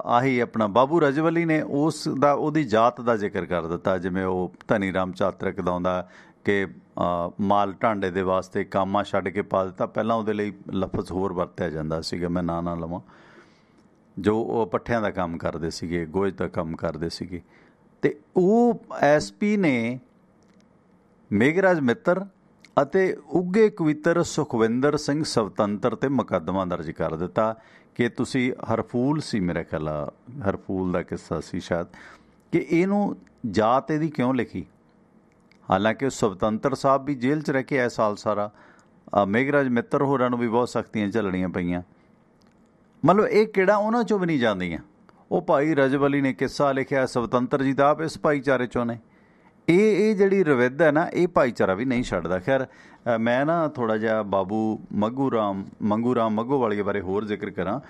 ਆਹੀ ਆਪਣਾ ਬਾਬੂ ਰਜਵਲੀ ਨੇ ਉਹਦੀ ਜਾਤ ਦਾ ਜ਼ਿਕਰ ਕਰ ਦਿੱਤਾ, ਜਿਵੇਂ ਉਹ ਧਨੀ ਰਾਮ ਚਾਤਰਕ ਦਾ ਆਉਂਦਾ ਕਿ ਮਾਲ ਢਾਂਡੇ ਦੇ ਵਾਸਤੇ ਕਾਮਾ ਛੱਡ ਕੇ ਪਾ ਦਿੱਤਾ। ਪਹਿਲਾਂ ਉਹਦੇ ਲਈ ਲਫ਼ਜ਼ ਹੋਰ ਵਰਤਿਆ ਜਾਂਦਾ ਸੀਗਾ, ਮੈਂ ਨਾਂ ਨਾ ਲਵਾਂ, ਜੋ ਉਹ ਪੱਠਿਆਂ ਦਾ ਕੰਮ ਕਰਦੇ ਸੀਗੇ, ਗੋਹੇ ਦਾ ਕੰਮ ਕਰਦੇ ਸੀਗੇ। ਅਤੇ ਉਹ SP ਨੇ ਮੇਘਰਾਜ ਮਿੱਤਰ ਅਤੇ ਉੱਘੇ ਕਵਿੱਤਰ ਸੁਖਵਿੰਦਰ ਸਿੰਘ ਸਵਤੰਤਰ 'ਤੇ ਮੁਕੱਦਮਾ ਦਰਜ ਕਰ ਦਿੱਤਾ ਕਿ ਤੁਸੀਂ ਹਰਫੂਲ ਸੀ, ਮੇਰੇ ਖਿਆਲ ਹਰਫੂਲ ਦਾ ਕਿੱਸਾ ਸੀ ਸ਼ਾਇਦ, ਕਿ ਇਹਨੂੰ ਜਾਤ ਇਹਦੀ ਕਿਉਂ ਲਿਖੀ। ਹਾਲਾਂਕਿ ਉਹ ਸਵਤੰਤਰ ਸਾਹਿਬ ਵੀ ਜੇਲ੍ਹ 'ਚ ਰਹਿ ਕੇ ਆਏ ਸਾਲ ਸਾਰਾ। ਮੇਘਰਾਜ ਮਿੱਤਰ ਹੋਰਾਂ ਨੂੰ ਵੀ ਬਹੁਤ ਸਖਤੀਆਂ ਝੱਲਣੀਆਂ ਪਈਆਂ। ਮਤਲਬ ਇਹ ਕਿਹੜਾ ਉਹਨਾਂ 'ਚੋਂ ਵੀ ਨਹੀਂ ਜਾਂਦੀਆਂ। ਉਹ ਭਾਈ ਰਜਵਲੀ ਨੇ ਕਿੱਸਾ ਲਿਖਿਆ, ਸਵਤੰਤਰ ਜੀ ਤਾਂ ਆਪ ਇਸ ਭਾਈਚਾਰੇ 'ਚੋਂ ਨੇ। ਇਹ ਜਿਹੜੀ ਰਵਿੱਦ ਹੈ ਨਾ, ਇਹ ਭਾਈਚਾਰਾ ਵੀ ਨਹੀਂ ਛੱਡਦਾ। ਖੈਰ, ਮੈਂ ਨਾ ਥੋੜ੍ਹਾ ਜਿਹਾ ਬਾਬੂ ਮੰਗੂ ਰਾਮ ਮੱਗੋਵਾਲੀਏ ਬਾਰੇ ਹੋਰ ਜ਼ਿਕਰ ਕਰਾਂ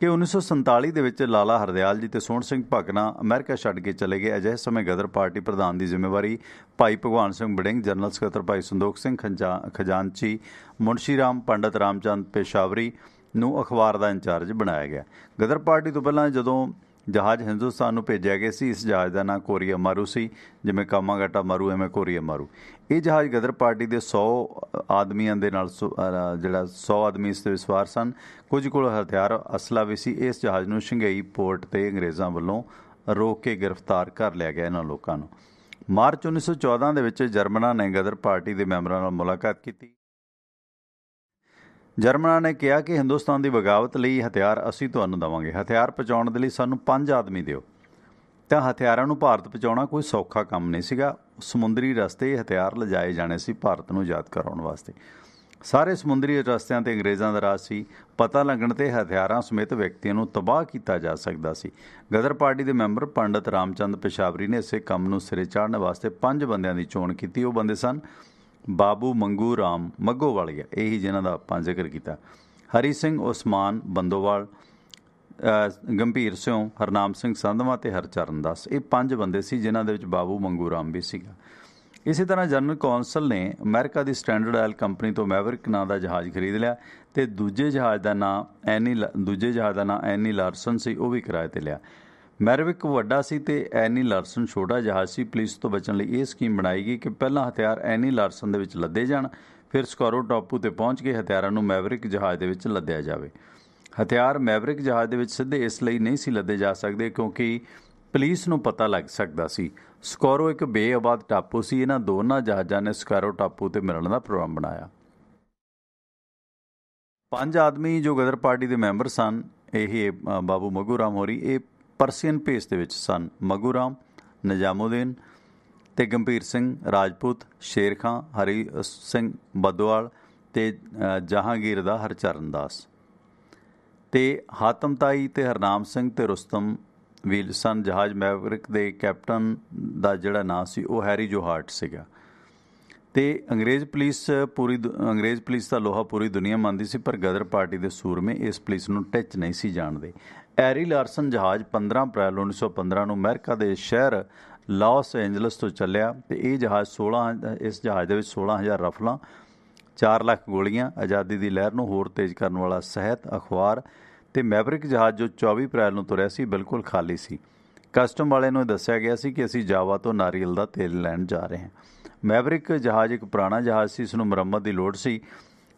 ਕਿ 1947 ਦੇ ਵਿੱਚ ਲਾਲਾ ਹਰਦਿਆਲ ਜੀ ਅਤੇ ਸੋਹਣ ਸਿੰਘ ਭਕਨਾ ਅਮਰੀਕਾ ਛੱਡ ਕੇ ਚਲੇ ਗਏ। ਅਜਿਹੇ ਸਮੇਂ ਗਦਰ ਪਾਰਟੀ ਪ੍ਰਧਾਨ ਦੀ ਜ਼ਿੰਮੇਵਾਰੀ ਭਾਈ ਭਗਵਾਨ ਸਿੰਘ ਵੜਿੰਗ, ਜਨਰਲ ਸਕੱਤਰ ਭਾਈ ਸੰਦੋਖ ਸਿੰਘ ਖਜ਼ਾਨਚੀ, ਮੁਨਸ਼ੀ ਰਾਮ, ਪੰਡਤ ਰਾਮਚੰਦ ਪੇਸ਼ਾਵਰੀ ਨੂੰ ਅਖਬਾਰ ਦਾ ਇੰਚਾਰਜ ਬਣਾਇਆ ਗਿਆ। ਗਦਰ ਪਾਰਟੀ ਤੋਂ ਪਹਿਲਾਂ ਜਦੋਂ ਜਹਾਜ਼ ਹਿੰਦੁਸਤਾਨ ਨੂੰ ਭੇਜਿਆ ਗਿਆ ਸੀ, ਇਸ ਜਹਾਜ਼ ਦਾ ਨਾਂ ਕੋਰੀਆ ਮਾਰੂ ਸੀ, ਜਿਵੇਂ ਕਾਮਾਗਾਟਾ ਮਾਰੂ ਐਵੇਂ ਕੋਰੀਆ ਮਾਰੂ। ਇਹ ਜਹਾਜ਼ ਗਦਰ ਪਾਰਟੀ ਦੇ 100 ਆਦਮੀਆਂ ਦੇ ਨਾਲ, ਜਿਹੜਾ 100 ਆਦਮੀ ਇਸ ਦੇ ਸਵਾਰ ਸਨ। ਕੁਝ ਕੋਲ ਹਥਿਆਰ ਅਸਲਾ ਵੀ ਸੀ। ਇਸ ਜਹਾਜ਼ ਨੂੰ ਸ਼ੰਘਾਈ ਪੋਰਟ 'ਤੇ ਅੰਗਰੇਜ਼ਾਂ ਵੱਲੋਂ ਰੋਕ ਕੇ ਗ੍ਰਿਫਤਾਰ ਕਰ ਲਿਆ ਗਿਆ ਇਹਨਾਂ ਲੋਕਾਂ ਨੂੰ। ਮਾਰਚ 1914 ਦੇ ਵਿੱਚ ਜਰਮਨਾਂ ਨੇ ਗਦਰ ਪਾਰਟੀ ਦੇ ਮੈਂਬਰਾਂ ਨਾਲ ਮੁਲਾਕਾਤ ਕੀਤੀ। ਜਰਮਨਾਂ ਨੇ ਕਿਹਾ ਕਿ ਹਿੰਦੁਸਤਾਨ ਦੀ ਬਗਾਵਤ ਲਈ ਹਥਿਆਰ ਅਸੀਂ ਤੁਹਾਨੂੰ ਦੇਵਾਂਗੇ। ਹਥਿਆਰ ਪਹੁੰਚਾਉਣ ਦੇ ਲਈ ਸਾਨੂੰ 5 ਆਦਮੀ ਦਿਓ। ਤਾਂ ਹਥਿਆਰਾਂ ਨੂੰ ਭਾਰਤ ਪਹੁੰਚਾਉਣਾ ਕੋਈ ਸੌਖਾ ਕੰਮ ਨਹੀਂ ਸੀਗਾ। ਸਮੁੰਦਰੀ ਰਸਤੇ ਹਥਿਆਰ ਲਿਜਾਏ ਜਾਣੇ ਸੀ ਭਾਰਤ ਨੂੰ ਆਜ਼ਾਦ ਕਰਾਉਣ ਵਾਸਤੇ। ਸਾਰੇ ਸਮੁੰਦਰੀ ਰਸਤਿਆਂ 'ਤੇ ਅੰਗਰੇਜ਼ਾਂ ਦਾ ਰਾਜ ਸੀ। ਪਤਾ ਲੱਗਣ 'ਤੇ ਹਥਿਆਰਾਂ ਸਮੇਤ ਵਿਅਕਤੀਆਂ ਨੂੰ ਤਬਾਹ ਕੀਤਾ ਜਾ ਸਕਦਾ ਸੀ। ਗਦਰ ਪਾਰਟੀ ਦੇ ਮੈਂਬਰ ਪੰਡਤ ਰਾਮਚੰਦ ਪੇਸ਼ਾਵਰੀ ਨੇ ਇਸੇ ਕੰਮ ਨੂੰ ਸਿਰੇ ਚਾੜ੍ਹਨ ਵਾਸਤੇ 5 ਬੰਦਿਆਂ ਦੀ ਚੋਣ ਕੀਤੀ। ਉਹ ਬੰਦੇ ਸਨ ਬਾਬੂ ਮੰਗੂ ਰਾਮ ਮੱਗੋਵਾਲੀਆ, ਇਹੀ ਜਿਨ੍ਹਾਂ ਦਾ ਆਪਾਂ ਜ਼ਿਕਰ ਕੀਤਾ, ਹਰੀ ਸਿੰਘ ਉਸਮਾਨ ਬੰਦੋਵਾਲ, ਗੰਭੀਰ ਸਿੰਘ, ਹਰਨਾਮ ਸਿੰਘ ਸੰਧਵਾਂ ਅਤੇ ਹਰਚਰਨ ਦਾਸ। ਇਹ 5 ਬੰਦੇ ਸੀ, ਜਿਨ੍ਹਾਂ ਦੇ ਵਿੱਚ ਬਾਬੂ ਮੰਗੂ ਰਾਮ ਵੀ ਸੀਗਾ। ਇਸੇ ਤਰ੍ਹਾਂ ਜਨਰਲ ਕੌਂਸਲ ਨੇ ਅਮਰੀਕਾ ਦੀ ਸਟੈਂਡਰਡ ਆਇਲ ਕੰਪਨੀ ਤੋਂ ਮੈਵਰਿਕ ਨਾਂ ਦਾ ਜਹਾਜ਼ ਖਰੀਦ ਲਿਆ ਤੇ ਦੂਜੇ ਜਹਾਜ਼ ਦਾ ਨਾਂ ਐਨੀ ਲਾਰਸਨ ਸੀ, ਉਹ ਵੀ ਕਿਰਾਏ ਤੇ ਲਿਆ। ਮੈਵਰਿਕ ਵੱਡਾ ਸੀ ਤੇ ਐਨੀ ਲਾਰਸਨ ਛੋਟਾ ਜਹਾਜ਼ ਸੀ। ਪੁਲਿਸ ਤੋਂ ਬਚਣ ਲਈ ਇਹ ਸਕੀਮ ਬਣਾਈ ਗਈ ਕਿ ਪਹਿਲਾਂ ਹਥਿਆਰ ਐਨੀ ਲਾਰਸਨ ਦੇ ਵਿੱਚ ਲੱਦੇ ਜਾਣ, ਫਿਰ ਸਕਾਰੋ ਟਾਪੂ ਤੇ ਪਹੁੰਚ ਕੇ ਹਥਿਆਰਾਂ ਨੂੰ ਮੈਵਰਿਕ ਜਹਾਜ਼ ਦੇ ਵਿੱਚ ਲੱਦਿਆ ਜਾਵੇ। ਹਥਿਆਰ ਮੈਵਰਿਕ ਜਹਾਜ਼ ਦੇ ਵਿੱਚ ਸਿੱਧੇ ਇਸ ਲਈ ਨਹੀਂ ਸੀ ਲੱਦੇ ਜਾ ਸਕਦੇ ਕਿਉਂਕਿ ਪੁਲਿਸ ਨੂੰ ਪਤਾ ਲੱਗ ਸਕਦਾ ਸੀ। ਸਕਾਰੋ ਇੱਕ ਬੇਆਬਾਦ ਟਾਪੂ ਸੀ। ਇਹਨਾਂ ਦੋਨਾਂ ਜਹਾਜ਼ਾਂ ਨੇ ਸਕਾਰੋ ਟਾਪੂ ਤੇ ਮਿਲਣ ਦਾ ਪ੍ਰੋਗਰਾਮ ਬਣਾਇਆ। 5 ਆਦਮੀ ਜੋ ਗਦਰ ਪਾਰਟੀ ਦੇ ਮੈਂਬਰ ਸਨ, ਇਹ ਬਾਬੂ ਮੱਗੂ ਰਾਮ ਹੋਰੀ, ਇਹ ਪਰਸੀਅਨ ਭੇਸ ਦੇ ਵਿੱਚ ਸਨ। ਮੱਗੂ ਰਾਮ, ਨਿਜ਼ਾਮੁਦੀਨ ਤੇ ਗੰਭੀਰ ਸਿੰਘ ਰਾਜਪੂਤ, ਸ਼ੇਰ ਖਾਂ, ਹਰੀ ਸਿੰਘ ਬਦੋਵਾਲ ਤੇ ਜਹਾਂਗੀਰ ਦਾ ਹਰਚਰਨ ਦਾਸ ਤੇ ਹਾਤਮ ਤਾਈ ਤੇ ਹਰਨਾਮ ਸਿੰਘ ਤੇ ਰੁਸਤਮ ਵੀਲ ਸਨ। ਜਹਾਜ਼ ਮੈਵਰਿਕ ਦੇ ਕੈਪਟਨ ਦਾ ਜਿਹੜਾ ਨਾਂ ਸੀ ਉਹ ਹੈਰੀ ਜੋਹਾਰਟ ਸੀਗਾ। ਤੇ ਅੰਗਰੇਜ਼ ਪੁਲਿਸ ਦਾ ਲੋਹਾ ਪੂਰੀ ਦੁਨੀਆ ਮੰਨਦੀ ਸੀ, ਪਰ ਗਦਰ ਪਾਰਟੀ ਦੇ ਸੂਰਮੇ ਇਸ ਪੁਲਿਸ ਨੂੰ ਟਿੱਚ ਨਹੀਂ ਸੀ ਜਾਣਦੇ। ਐਰੀ ਲਾਰਸਨ ਜਹਾਜ਼ 15 ਅਪ੍ਰੈਲ 1915 ਨੂੰ ਅਮਰੀਕਾ ਦੇ ਸ਼ਹਿਰ ਲਾਸ ਐਂਜਲਸ ਤੋਂ ਚੱਲਿਆ ਤੇ ਇਹ ਜਹਾਜ਼ ਇਸ ਜਹਾਜ਼ ਦੇ ਵਿੱਚ 16,000 ਰਫਲਾਂ, 4 ਲੱਖ ਗੋਲੀਆਂ, ਆਜ਼ਾਦੀ ਦੀ ਲਹਿਰ ਨੂੰ ਹੋਰ ਤੇਜ਼ ਕਰਨ ਵਾਲਾ ਸਾਹਿਤ, ਅਖਬਾਰ ਤੇ ਮੈਵਰਿਕ ਜਹਾਜ਼ ਜੋ 24 ਅਪ੍ਰੈਲ ਨੂੰ ਤੁਰਿਆ ਸੀ ਬਿਲਕੁਲ ਖਾਲੀ ਸੀ। ਕਸਟਮ ਵਾਲੇ ਨੂੰ ਦੱਸਿਆ ਗਿਆ ਸੀ ਕਿ ਅਸੀਂ ਜਾਵਾ ਤੋਂ ਨਾਰੀਅਲ ਦਾ ਤੇਲ ਲੈਣ ਜਾ ਰਹੇ ਹਾਂ। ਮੈਵਰਿਕ ਜਹਾਜ਼ ਇੱਕ ਪੁਰਾਣਾ ਜਹਾਜ਼ ਸੀ, ਇਸ ਨੂੰ ਮੁਰੰਮਤ ਦੀ ਲੋੜ ਸੀ।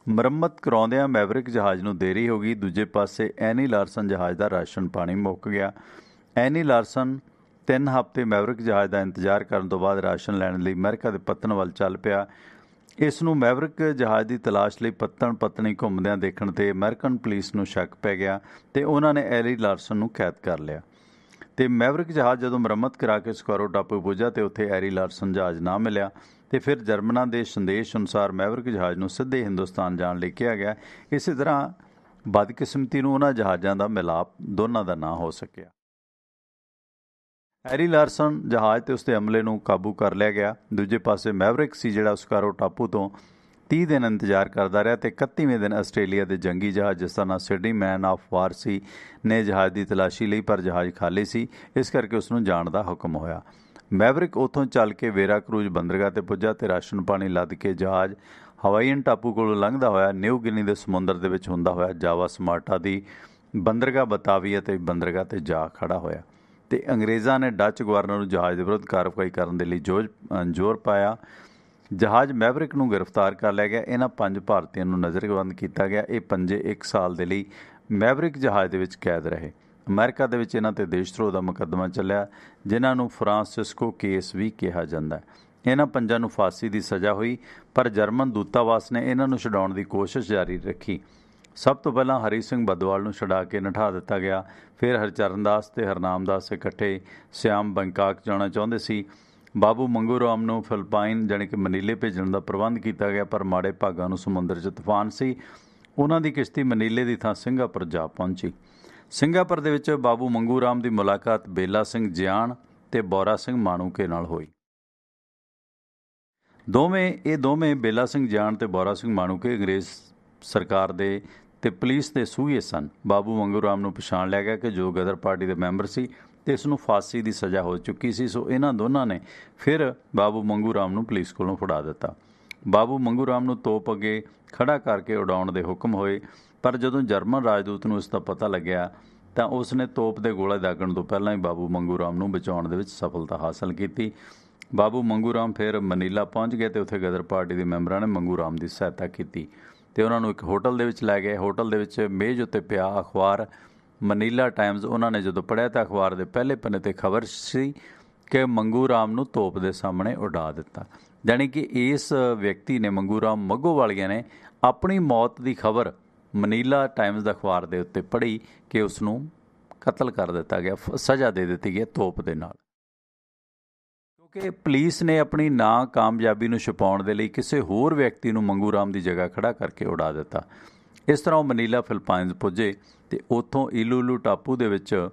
ਮੁਰੰਮਤ ਕਰਾਉਂਦਿਆਂ ਮੈਵਰਿਕ ਜਹਾਜ਼ ਨੂੰ ਦੇਰੀ ਹੋ ਗਈ। ਦੂਜੇ ਪਾਸੇ ਐਨੀ ਲਾਰਸਨ ਜਹਾਜ਼ ਦਾ ਰਾਸ਼ਨ ਪਾਣੀ ਮੁੱਕ ਗਿਆ। ਐਨੀ ਲਾਰਸਨ 3 ਹਫ਼ਤੇ ਮੈਵਰਿਕ ਜਹਾਜ਼ ਦਾ ਇੰਤਜ਼ਾਰ ਕਰਨ ਤੋਂ ਬਾਅਦ ਰਾਸ਼ਨ ਲੈਣ ਲਈ ਅਮਰੀਕਾ ਦੇ ਪੱਤਨ ਵੱਲ ਚੱਲ ਪਿਆ। ਇਸ ਨੂੰ ਮੈਵਰਿਕ ਜਹਾਜ਼ ਦੀ ਤਲਾਸ਼ ਲਈ ਪੱਤਣ ਪਤਨੀ ਘੁੰਮਦਿਆਂ ਦੇਖਣ ਤੇ ਅਮਰੀਕਨ ਪੁਲਿਸ ਨੂੰ ਸ਼ੱਕ ਪੈ ਗਿਆ ਤੇ ਉਹਨਾਂ ਨੇ ਐਰੀ ਲਾਰਸਨ ਨੂੰ ਕੈਦ ਕਰ ਲਿਆ। ਤੇ ਮੈਵਰਿਕ ਜਹਾਜ਼ ਜਦੋਂ ਮੁਰੰਮਤ ਕਰਾ ਕੇ ਸਕਾਰੋ ਟਾਪੂ ਪੁੱਜਾ ਤੇ ਉੱਥੇ ਐਰੀ ਲਾਰਸਨ ਜਹਾਜ਼ ਨਾ ਮਿਲਿਆ ਤੇ ਫਿਰ ਜਰਮਨਾਂ ਦੇ ਸੰਦੇਸ਼ ਅਨੁਸਾਰ ਮੈਵਰਿਕ ਜਹਾਜ਼ ਨੂੰ ਸਿੱਧੇ ਹਿੰਦੁਸਤਾਨ ਜਾਣ ਲਈ ਕਿਹਾ ਗਿਆ। ਇਸੇ ਤਰ੍ਹਾਂ ਬਦਕਿਸਮਤੀ ਨੂੰ ਉਹਨਾਂ ਜਹਾਜ਼ਾਂ ਦਾ ਮਿਲਾਪ ਦੋਨਾਂ ਦਾ ਨਾ ਹੋ ਸਕਿਆ। ਐਰੀ ਲਾਰਸਨ ਜਹਾਜ਼ ਤੇ ਉਸਦੇ ਅਮਲੇ ਨੂੰ ਕਾਬੂ ਕਰ ਲਿਆ ਗਿਆ। ਦੂਜੇ ਪਾਸੇ ਮੈਵਰਿਕ ਸੀ ਜਿਹੜਾ ਸਕਾਰੋ ਟਾਪੂ ਤੋਂ 30 ਦਿਨ ਇੰਤਜ਼ਾਰ ਕਰਦਾ ਰਿਹਾ ਤੇ 31ਵੇਂ ਦਿਨ ਆਸਟ੍ਰੇਲੀਆ ਦੇ ਜੰਗੀ ਜਹਾਜ਼ ਜਿਸ ਦਾ ਨਾਂ ਸਿਡਨੀ ਮੈਨ ਆਫ ਵਾਰ ਸੀ ਨੇ ਜਹਾਜ਼ ਦੀ ਤਲਾਸ਼ੀ ਲਈ, ਪਰ ਜਹਾਜ਼ ਖਾਲੀ ਸੀ, ਇਸ ਕਰਕੇ ਉਸ ਨੂੰ ਜਾਣ ਦਾ ਹੁਕਮ ਹੋਇਆ। ਮੈਵਰਿਕ ਉੱਥੋਂ ਚੱਲ ਕੇ ਵੇਰਾ ਕਰੂਜ਼ ਬੰਦਰਗਾਹ ਤੇ ਪੁੱਜਾ ਤੇ ਰਾਸ਼ਨ ਪਾਣੀ ਲੱਦ ਕੇ ਜਹਾਜ਼ ਹਵਾਈਅਨ ਟਾਪੂ ਕੋਲੋਂ ਲੰਘਦਾ ਹੋਇਆ ਨਿਊ ਗਿਨੀ ਦੇ ਸਮੁੰਦਰ ਦੇ ਵਿੱਚ ਹੁੰਦਾ ਹੋਇਆ ਜਾਵਾ ਸਮਾਰਟਾ ਦੀ ਬੰਦਰਗਾਹ ਬਤਾਵੀਆ ਤੇ ਬੰਦਰਗਾਹ ਤੇ ਜਾ ਖੜਾ ਹੋਇਆ ਤੇ ਅੰਗਰੇਜ਼ਾਂ ਨੇ ਡੱਚ ਗਵਰਨਰ ਨੂੰ ਜਹਾਜ਼ ਦੇ ਵਿਰੁੱਧ ਕਾਰਵਾਈ ਕਰਨ ਦੇ ਲਈ ਜ਼ੋਰ ਪਾਇਆ। ਜਹਾਜ਼ ਮੈਵਰਿਕ ਨੂੰ ਗ੍ਰਿਫਤਾਰ ਕਰ ਲਿਆ ਗਿਆ। ਇਹਨਾਂ 5 ਭਾਰਤੀਆਂ ਨੂੰ ਨਜ਼ਰਬੰਦ ਕੀਤਾ ਗਿਆ। ਇਹ ਪੰਜੇ 1 ਸਾਲ ਦੇ ਲਈ ਮੈਵਰਿਕ ਜਹਾਜ਼ ਦੇ ਵਿੱਚ ਕੈਦ ਰਹੇ। ਅਮਰੀਕਾ ਦੇ ਵਿੱਚ ਇਹਨਾਂ ਤੇ ਦੇਸ਼ ਧਰੋਹ ਦਾ ਮੁਕੱਦਮਾ ਚੱਲਿਆ, ਜਿਨ੍ਹਾਂ ਨੂੰ ਫਰਾਂਸਿਸਕੋ ਕੇਸ ਵੀ ਕਿਹਾ ਜਾਂਦਾ। ਇਹਨਾਂ 5 ਨੂੰ ਫਾਂਸੀ ਦੀ ਸਜ਼ਾ ਹੋਈ, ਪਰ ਜਰਮਨ ਦੂਤਾਵਾਸ ਨੇ ਇਹਨਾਂ ਨੂੰ ਛਡਾਉਣ ਦੀ ਕੋਸ਼ਿਸ਼ ਜਾਰੀ ਰੱਖੀ। ਸਭ ਤੋਂ ਪਹਿਲਾਂ ਹਰੀ ਸਿੰਘ ਬਦੋਵਾਲ ਨੂੰ ਛਡਾ ਕੇ ਨਠਾ ਦਿੱਤਾ ਗਿਆ। ਫਿਰ ਹਰਚਰਨ ਦਾਸ ਤੇ ਹਰਨਾਮ ਦਾਸ ਇਕੱਠੇ ਸਿਆਮ ਬੰਕਾਕ ਜਾਣਾ ਚਾਹੁੰਦੇ ਸੀ। ਬਾਬੂ ਮੰਗੂ ਰਾਮ ਨੂੰ ਫਿਲਪਾਈਨ ਜਾਣੀ ਕਿ ਮਨੀਲੇ ਭੇਜਣ ਦਾ ਪ੍ਰਬੰਧ ਕੀਤਾ ਗਿਆ, ਪਰ ਮਾੜੇ ਭਾਗਾਂ ਨੂੰ ਸਮੁੰਦਰ 'ਚ ਤੂਫਾਨ ਸੀ। ਉਹਨਾਂ ਦੀ ਕਿਸ਼ਤੀ ਮਨੀਲੇ ਦੀ ਥਾਂ ਸਿੰਗਾਪੁਰ ਜਾ ਪਹੁੰਚੀ। ਸਿੰਗਾਪੁਰ ਦੇ ਵਿੱਚ ਬਾਬੂ ਮੰਗੂ ਰਾਮ ਦੀ ਮੁਲਾਕਾਤ ਬੇਲਾ ਸਿੰਘ ਜਿਆਣ ਤੇ ਬੋਰਾ ਸਿੰਘ ਮਾਣੂਕੇ ਨਾਲ ਹੋਈ। ਦੋਵੇਂ ਬੇਲਾ ਸਿੰਘ ਜਿਆਣ ਤੇ ਬੋਰਾ ਸਿੰਘ ਮਾਣੂਕੇ ਅੰਗਰੇਜ਼ ਸਰਕਾਰ ਦੇ ਤੇ ਪੁਲਿਸ ਦੇ ਸੂਹੀਏ ਸਨ। ਬਾਬੂ ਮੰਗੂ ਰਾਮ ਨੂੰ ਪਛਾਣ ਲਿਆ ਗਿਆ ਕਿ ਜੋ ਗਦਰ ਪਾਰਟੀ ਦੇ ਮੈਂਬਰ ਸੀ ਤੇ ਇਸ ਨੂੰ ਫਾਂਸੀ ਦੀ ਸਜ਼ਾ ਹੋ ਚੁੱਕੀ ਸੀ। ਸੋ ਇਹਨਾਂ ਦੋਨਾਂ ਨੇ ਫਿਰ ਬਾਬੂ ਮੰਗੂ ਰਾਮ ਨੂੰ ਪੁਲਿਸ ਕੋਲੋਂ ਫੜਾ ਦਿੱਤਾ। ਬਾਬੂ ਮੰਗੂ ਰਾਮ ਨੂੰ ਤੋਪ ਅੱਗੇ ਖੜਾ ਕਰਕੇ ਉਡਾਉਣ ਦੇ ਹੁਕਮ ਹੋਏ, ਪਰ ਜਦੋਂ ਜਰਮਨ ਰਾਜਦੂਤ ਨੂੰ ਇਸ ਦਾ ਪਤਾ ਲੱਗਿਆ ਤਾਂ ਉਸ ਨੇ ਤੋਪ ਦੇ ਗੋਲੇ ਦਾਗਣ ਤੋਂ ਪਹਿਲਾਂ ਹੀ ਬਾਬੂ ਮੰਗੂ ਰਾਮ ਨੂੰ ਬਚਾਉਣ ਦੇ ਵਿੱਚ ਸਫਲਤਾ ਹਾਸਲ ਕੀਤੀ। ਬਾਬੂ ਮੰਗੂ ਰਾਮ ਫਿਰ ਮਨੀਲਾ ਪਹੁੰਚ ਗਏ ਤੇ ਉੱਥੇ ਗਦਰ ਪਾਰਟੀ ਦੇ ਮੈਂਬਰਾਂ ਨੇ ਮੰਗੂ ਰਾਮ ਦੀ ਸਹਾਇਤਾ ਕੀਤੀ ਤੇ ਉਹਨਾਂ ਨੂੰ ਇੱਕ ਹੋਟਲ ਦੇ ਵਿੱਚ ਲੈ ਗਏ। ਹੋਟਲ ਦੇ ਵਿੱਚ ਮੇਜ਼ ਉੱਤੇ ਪਿਆ ਅਖਬਾਰ ਮਨੀਲਾ ਟਾਈਮਜ਼ ਉਹਨਾਂ ਨੇ ਜਦੋਂ ਪੜ੍ਹਿਆ ਤਾਂ ਅਖਬਾਰ ਦੇ ਪਹਿਲੇ ਪੰਨੇ 'ਤੇ ਖਬਰ ਸੀ ਕਿ ਮੰਗੂ ਰਾਮ ਨੂੰ ਤੋਪ ਦੇ ਸਾਹਮਣੇ ਉਡਾ ਦਿੱਤਾ। ਜਾਣੀ ਕਿ ਇਸ ਵਿਅਕਤੀ ਨੇ, ਮੰਗੂ ਰਾਮ ਮੱਗੋਵਾਲੀਆ ਨੇ, ਆਪਣੀ ਮੌਤ ਦੀ ਖਬਰ ਮਨੀਲਾ ਟਾਈਮਜ਼ ਦਾ ਅਖਬਾਰ ਦੇ ਉੱਤੇ ਪੜ੍ਹੀ ਕਿ ਉਸ ਨੂੰ ਕਤਲ ਕਰ ਦਿੱਤਾ ਗਿਆ, ਸਜ਼ਾ ਦੇ ਦਿੱਤੀ ਗਈ ਤੋਪ ਦੇ ਨਾਲ। ਕਿਉਂਕਿ ਪੁਲਿਸ ਨੇ ਆਪਣੀ ਨਾਕਾਮਯਾਬੀ ਨੂੰ ਛੁਪਾਉਣ ਦੇ ਲਈ ਕਿਸੇ ਹੋਰ ਵਿਅਕਤੀ ਨੂੰ ਮੰਗੂ ਰਾਮ ਦੀ ਜਗ੍ਹਾ ਖੜਾ ਕਰਕੇ ਉਡਾ ਦਿੱਤਾ। ਇਸ ਤਰ੍ਹਾਂ ਉਹ ਮਨੀਲਾ ਫਿਲਪਾਈਨਜ਼ ਪੁੱਜੇ ਤੇ ਉੱਥੋਂ ਇਲੂਲੂ ਟਾਪੂ ਦੇ ਵਿੱਚ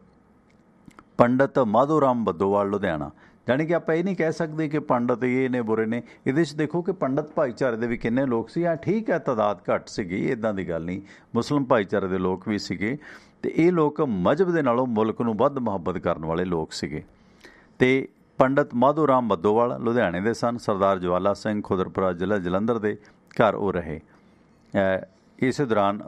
ਪੰਡਤ ਮਾਧੋ ਰਾਮ ਬਦੋਵਾਲ ਲੁਧਿਆਣਾ, ਜਾਣੀ ਕਿ ਆਪਾਂ ਇਹ ਨਹੀਂ ਕਹਿ ਸਕਦੇ ਕਿ ਪੰਡਤ ਇਹ ਨੇ ਬੁਰੇ ਨੇ। ਇਹਦੇ 'ਚ ਦੇਖੋ ਕਿ ਪੰਡਤ ਭਾਈਚਾਰੇ ਦੇ ਵੀ ਕਿੰਨੇ ਲੋਕ ਸੀ। ਠੀਕ ਹੈ, ਤਾਦਾਦ ਘੱਟ ਸੀਗੀ, ਇੱਦਾਂ ਦੀ ਗੱਲ ਨਹੀਂ, ਮੁਸਲਿਮ ਭਾਈਚਾਰੇ ਦੇ ਲੋਕ ਵੀ ਸੀਗੇ ਤੇ ਇਹ ਲੋਕ ਮਜ਼ਹਬ ਦੇ ਨਾਲੋਂ ਮੁਲਕ ਨੂੰ ਵੱਧ ਮੁਹੱਬਤ ਕਰਨ ਵਾਲੇ ਲੋਕ ਸੀਗੇ। ਤੇ ਪੰਡਤ ਮਾਧੋ ਰਾਮ ਬੱਦੋਵਾਲ ਲੁਧਿਆਣੇ ਦੇ ਸਨ। ਸਰਦਾਰ ਜਵਾਲਾ ਸਿੰਘ ਖੁਦਰਪੁਰਾ ਜ਼ਿਲ੍ਹਾ ਜਲੰਧਰ ਦੇ ਘਰ ਉਹ ਰਹੇ। ਇਸੇ ਦੌਰਾਨ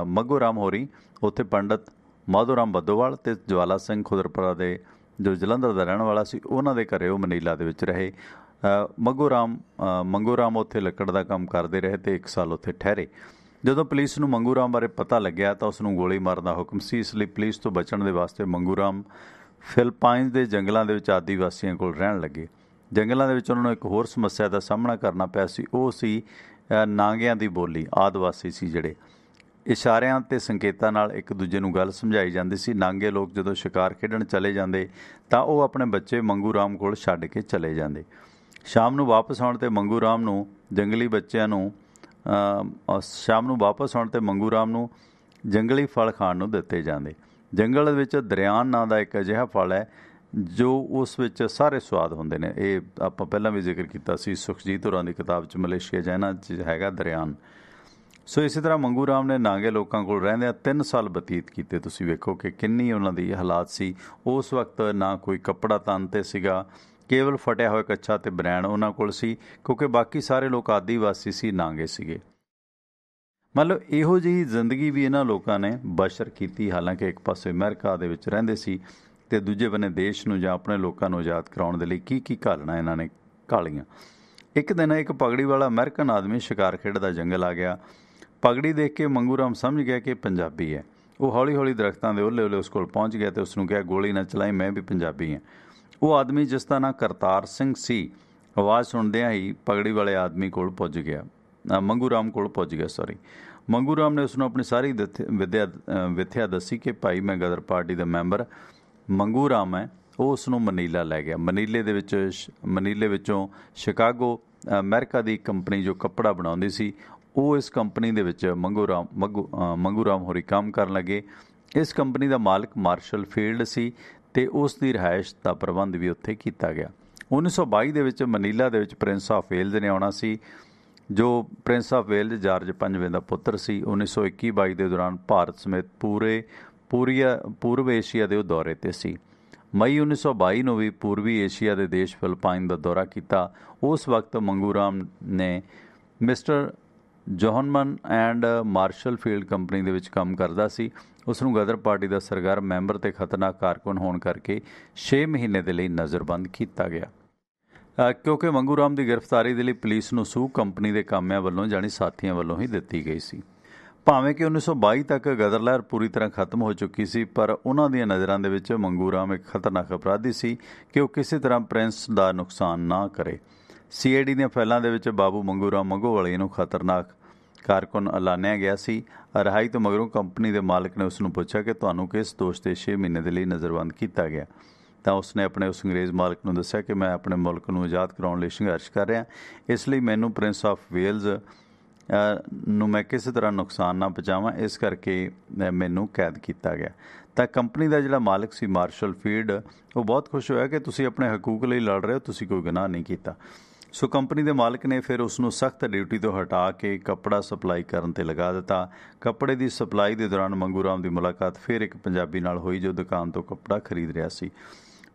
ਮੱਘੋ ਰਾਮ ਹੋਰੀ ਉੱਥੇ ਪੰਡਤ ਮਾਧੋ ਰਾਮ ਬੱਦੋਵਾਲ ਅਤੇ ਜਵਾਲਾ ਸਿੰਘ ਖੁਦਰਪੁਰਾ ਦੇ ਜੋ ਜਲੰਧਰ ਦਾ ਰਹਿਣ ਵਾਲਾ ਸੀ ਉਹਨਾਂ ਦੇ ਘਰੇ ਉਹ ਮਨੀਲਾ ਦੇ ਵਿੱਚ ਰਹੇ। ਮੰਗੋ ਰਾਮ ਉੱਥੇ ਲੱਕੜ ਦਾ ਕੰਮ ਕਰਦੇ ਰਹੇ ਅਤੇ 1 ਸਾਲ ਉੱਥੇ ਠਹਿਰੇ। ਜਦੋਂ ਪੁਲਿਸ ਨੂੰ ਮੰਗੂ ਰਾਮ ਬਾਰੇ ਪਤਾ ਲੱਗਿਆ ਤਾਂ ਉਸ ਨੂੰ ਗੋਲੀ ਮਾਰਨ ਦਾ ਹੁਕਮ ਸੀ। ਇਸ ਲਈ ਪੁਲਿਸ ਤੋਂ ਬਚਣ ਦੇ ਵਾਸਤੇ ਮੰਗੂ ਰਾਮ ਫਿਲਪਾਈਨਜ਼ ਦੇ ਜੰਗਲਾਂ ਦੇ ਵਿੱਚ ਆਦੀ ਵਾਸੀਆਂ ਕੋਲ ਰਹਿਣ ਲੱਗੇ। ਜੰਗਲਾਂ ਦੇ ਵਿੱਚ ਉਹਨਾਂ ਨੂੰ ਇੱਕ ਹੋਰ ਸਮੱਸਿਆ ਦਾ ਸਾਹਮਣਾ ਕਰਨਾ ਪਿਆ ਸੀ, ਉਹ ਸੀ ਨਾਂਗਿਆਂ ਦੀ ਬੋਲੀ। ਆਦਿਵਾਸੀ ਸੀ ਜਿਹੜੇ ਇਸ਼ਾਰਿਆਂ ਅਤੇ ਸੰਕੇਤਾਂ ਨਾਲ ਇੱਕ ਦੂਜੇ ਨੂੰ ਗੱਲ ਸਮਝਾਈ ਜਾਂਦੀ ਸੀ। ਨਾਂਗੇ ਲੋਕ ਜਦੋਂ ਸ਼ਿਕਾਰ ਖੇਡਣ ਚਲੇ ਜਾਂਦੇ ਤਾਂ ਉਹ ਆਪਣੇ ਬੱਚੇ ਮੰਗੂ ਰਾਮ ਕੋਲ ਛੱਡ ਕੇ ਚਲੇ ਜਾਂਦੇ। ਸ਼ਾਮ ਨੂੰ ਵਾਪਸ ਆਉਣ 'ਤੇ ਮੰਗੂ ਰਾਮ ਨੂੰ ਜੰਗਲੀ ਫਲ ਖਾਣ ਨੂੰ ਦਿੱਤੇ ਜਾਂਦੇ। ਜੰਗਲ ਵਿੱਚ ਦਰਿਆਨ ਨਾਂ ਦਾ ਇੱਕ ਅਜਿਹਾ ਫਲ ਹੈ ਜੋ ਉਸ ਵਿੱਚ ਸਾਰੇ ਸਵਾਦ ਹੁੰਦੇ ਨੇ। ਇਹ ਆਪਾਂ ਪਹਿਲਾਂ ਵੀ ਜ਼ਿਕਰ ਕੀਤਾ ਸੀ ਸੁਖਜੀਤ ਹੋਰਾਂ ਦੀ ਕਿਤਾਬ 'ਚ, ਮਲੇਸ਼ੀਆ ਜਾਂ ਇਹਨਾਂ 'ਚ ਹੈਗਾ ਦਰਿਆਨ। ਸੋ ਇਸੇ ਤਰ੍ਹਾਂ ਮੰਗੂ ਰਾਮ ਨੇ ਨਾਂਗੇ ਲੋਕਾਂ ਕੋਲ ਰਹਿੰਦਿਆਂ 3 ਸਾਲ ਬਤੀਤ ਕੀਤੇ। ਤੁਸੀਂ ਵੇਖੋ ਕਿ ਕਿੰਨੀ ਉਹਨਾਂ ਦੀ ਹਾਲਾਤ ਸੀ। ਉਸ ਵਕਤ ਨਾ ਕੋਈ ਕੱਪੜਾ ਤਨ 'ਤੇ ਸੀਗਾ, ਕੇਵਲ ਫਟਿਆ ਹੋਇਆ ਕੱਛਾ ਅਤੇ ਬਨੈਣ ਉਹਨਾਂ ਕੋਲ ਸੀ, ਕਿਉਂਕਿ ਬਾਕੀ ਸਾਰੇ ਲੋਕ ਆਦੀਵਾਸੀ ਸੀ, ਨਾਂਗੇ ਸੀਗੇ। ਮਤਲਬ ਇਹੋ ਜਿਹੀ ਜ਼ਿੰਦਗੀ ਵੀ ਇਹਨਾਂ ਲੋਕਾਂ ਨੇ ਬਸ਼ਰ ਕੀਤੀ। ਹਾਲਾਂਕਿ ਇੱਕ ਪਾਸੇ ਅਮਰੀਕਾ ਦੇ ਵਿੱਚ ਰਹਿੰਦੇ ਸੀ ਅਤੇ ਦੂਜੇ ਬੰਨੇ ਦੇਸ਼ ਨੂੰ ਜਾਂ ਆਪਣੇ ਲੋਕਾਂ ਨੂੰ ਆਜ਼ਾਦ ਕਰਾਉਣ ਦੇ ਲਈ ਕੀ ਘਾਲਣਾ ਇਹਨਾਂ ਨੇ ਘਾਲੀਆਂ। ਇੱਕ ਦਿਨ ਇੱਕ ਪਗੜੀ ਵਾਲਾ ਅਮਰੀਕਨ ਆਦਮੀ ਸ਼ਿਕਾਰ ਖੇਡਦਾ ਜੰਗਲ ਆ ਗਿਆ। ਪਗੜੀ ਦੇਖ ਕੇ ਮੰਗੂ ਰਾਮ ਸਮਝ ਗਿਆ ਕਿ ਪੰਜਾਬੀ ਹੈ। ਉਹ ਹੌਲੀ ਹੌਲੀ ਦਰਖਤਾਂ ਦੇ ਓਹਲੇ ਉਸ ਕੋਲ ਪਹੁੰਚ ਗਿਆ ਅਤੇ ਉਸ ਨੂੰ ਕਿਹਾ, ਗੋਲੀ ਨਾ ਚਲਾਈ, ਮੈਂ ਵੀ ਪੰਜਾਬੀ ਹਾਂ। ਉਹ ਆਦਮੀ, ਜਿਸ ਦਾ ਨਾਂ ਕਰਤਾਰ ਸਿੰਘ ਸੀ, ਆਵਾਜ਼ ਸੁਣਦਿਆਂ ਹੀ ਪਗੜੀ ਵਾਲੇ ਆਦਮੀ ਕੋਲ ਪੁੱਜ ਗਿਆ, ਮੰਗੂ ਰਾਮ ਕੋਲ ਪੁੱਜ ਗਿਆ। ਮੰਗੂ ਰਾਮ ਨੇ ਉਸ ਨੂੰ ਆਪਣੀ ਸਾਰੀ ਵਿਥਿਆ ਦੱਸੀ ਕਿ ਭਾਈ ਮੈਂ ਗਦਰ ਪਾਰਟੀ ਦਾ ਮੈਂਬਰ ਮੰਗੂ ਰਾਮ ਹੈ। ਉਹ ਉਸ ਨੂੰ ਮਨੀਲਾ ਲੈ ਗਿਆ। ਮਨੀਲੇ ਵਿੱਚੋਂ ਸ਼ਿਕਾਗੋ ਅਮਰੀਕਾ ਦੀ ਕੰਪਨੀ ਜੋ ਕੱਪੜਾ ਬਣਾਉਂਦੀ ਸੀ, ਉਹ ਇਸ ਕੰਪਨੀ ਦੇ ਵਿੱਚ ਮੰਗੂ ਰਾਮ ਹੋਰੀ ਕੰਮ ਕਰਨ ਲੱਗੇ। ਇਸ ਕੰਪਨੀ ਦਾ ਮਾਲਕ ਮਾਰਸ਼ਲ ਫੀਲਡ ਸੀ ਅਤੇ ਉਸ ਦੀ ਰਿਹਾਇਸ਼ ਦਾ ਪ੍ਰਬੰਧ ਵੀ ਉੱਥੇ ਕੀਤਾ ਗਿਆ। 1922 ਦੇ ਵਿੱਚ ਮਨੀਲਾ ਦੇ ਵਿੱਚ ਪ੍ਰਿੰਸ ਆਫ ਵੇਲਜ਼ ਨੇ ਆਉਣਾ ਸੀ, ਜੋ ਪ੍ਰਿੰਸ ਆਫ ਵੇਲਜ਼ ਜਾਰਜ ਪੰਜਵੇਂ ਦਾ ਪੁੱਤਰ ਸੀ। 1921-22 ਦੇ ਦੌਰਾਨ ਭਾਰਤ ਸਮੇਤ ਪੂਰਬ ਏਸ਼ੀਆ ਦੇ ਉਹ ਦੌਰੇ 'ਤੇ ਸੀ। ਮਈ 1922 ਨੂੰ ਵੀ ਪੂਰਬੀ ਏਸ਼ੀਆ ਦੇ ਦੇਸ਼ ਫਿਲਪਾਈਨ ਦਾ ਦੌਰਾ ਕੀਤਾ। ਉਸ ਵਕਤ ਮੰਗੂ ਰਾਮ ਨੇ ਮਿਸਟਰ ਜੋਹਨਮਨ ਐਂਡ ਮਾਰਸ਼ਲ ਫੀਲਡ ਕੰਪਨੀ ਦੇ ਵਿੱਚ ਕੰਮ ਕਰਦਾ ਸੀ। ਉਸ ਨੂੰ ਗਦਰ ਪਾਰਟੀ ਦਾ ਸਰਗਰਮ ਮੈਂਬਰ ਅਤੇ ਖਤਰਨਾਕ ਕਾਰਕੁਨ ਹੋਣ ਕਰਕੇ 6 ਮਹੀਨੇ ਦੇ ਲਈ ਨਜ਼ਰਬੰਦ ਕੀਤਾ ਗਿਆ। ਕਿਉਂਕਿ ਮੰਗੂ ਰਾਮ ਦੀ ਗ੍ਰਿਫਤਾਰੀ ਦੇ ਲਈ ਪੁਲਿਸ ਨੂੰ ਸੂਹ ਕੰਪਨੀ ਦੇ ਕਾਮਿਆਂ ਵੱਲੋਂ ਜਾਣੀ ਸਾਥੀਆਂ ਵੱਲੋਂ ਹੀ ਦਿੱਤੀ ਗਈ ਸੀ। ਭਾਵੇਂ ਕਿ 1922 ਤੱਕ ਗਦਰ ਲਹਿਰ ਪੂਰੀ ਤਰ੍ਹਾਂ ਖਤਮ ਹੋ ਚੁੱਕੀ ਸੀ, ਪਰ ਉਹਨਾਂ ਦੀਆਂ ਨਜ਼ਰਾਂ ਦੇ ਵਿੱਚ ਮੰਗੂ ਰਾਮ ਇੱਕ ਖਤਰਨਾਕ ਅਪਰਾਧੀ ਸੀ ਕਿ ਉਹ ਕਿਸੇ ਤਰ੍ਹਾਂ ਪ੍ਰਿੰਸ ਦਾ ਨੁਕਸਾਨ ਨਾ ਕਰੇ। CID ਦੀਆਂ ਫਾਈਲਾਂ ਦੇ ਵਿੱਚ ਬਾਬੂ ਮੰਗੂ ਰਾਮ ਮੰਗੋਵਾਲੀ ਨੂੰ ਖਤਰਨਾਕ ਕਾਰਕੁਨ ਐਲਾਨਿਆ ਗਿਆ ਸੀ। ਰਿਹਾਈ ਤੋਂ ਮਗਰੋਂ ਕੰਪਨੀ ਦੇ ਮਾਲਕ ਨੇ ਉਸ ਨੂੰ ਪੁੱਛਿਆ ਕਿ ਤੁਹਾਨੂੰ ਕਿਸ ਦੋਸ਼ 'ਤੇ 6 ਮਹੀਨੇ ਦੇ ਲਈ ਨਜ਼ਰਬੰਦ ਕੀਤਾ ਗਿਆ। ਤਾਂ ਉਸਨੇ ਆਪਣੇ ਉਸ ਅੰਗਰੇਜ਼ ਮਾਲਕ ਨੂੰ ਦੱਸਿਆ ਕਿ ਮੈਂ ਆਪਣੇ ਮੁਲਕ ਨੂੰ ਆਜ਼ਾਦ ਕਰਾਉਣ ਲਈ ਸੰਘਰਸ਼ ਕਰ ਰਿਹਾ, ਇਸ ਲਈ ਮੈਨੂੰ ਪ੍ਰਿੰਸ ਆਫ ਵੇਲਜ਼ ਨੂੰ ਮੈਂ ਕਿਸੇ ਤਰ੍ਹਾਂ ਨੁਕਸਾਨ ਨਾ ਪਹੁੰਚਾਵਾਂ, ਇਸ ਕਰਕੇ ਮੈਨੂੰ ਕੈਦ ਕੀਤਾ ਗਿਆ। ਤਾਂ ਕੰਪਨੀ ਦਾ ਜਿਹੜਾ ਮਾਲਕ ਸੀ ਮਾਰਸ਼ਲ ਫੀਲਡ, ਉਹ ਬਹੁਤ ਖੁਸ਼ ਹੋਇਆ ਕਿ ਤੁਸੀਂ ਆਪਣੇ ਹਕੂਕ ਲਈ ਲੜ ਰਹੇ ਹੋ, ਤੁਸੀਂ ਕੋਈ ਗੁਨਾਹ ਨਹੀਂ ਕੀਤਾ। ਸੋ ਕੰਪਨੀ ਦੇ ਮਾਲਕ ਨੇ ਫਿਰ ਉਸ ਨੂੰ ਸਖਤ ਡਿਊਟੀ ਤੋਂ ਹਟਾ ਕੇ ਕੱਪੜਾ ਸਪਲਾਈ ਕਰਨ 'ਤੇ ਲਗਾ ਦਿੱਤਾ। ਕੱਪੜੇ ਦੀ ਸਪਲਾਈ ਦੇ ਦੌਰਾਨ ਮੰਗੂ ਰਾਮ ਦੀ ਮੁਲਾਕਾਤ ਫਿਰ ਇੱਕ ਪੰਜਾਬੀ ਨਾਲ ਹੋਈ ਜੋ ਦੁਕਾਨ ਤੋਂ ਕੱਪੜਾ ਖਰੀਦ ਰਿਹਾ ਸੀ।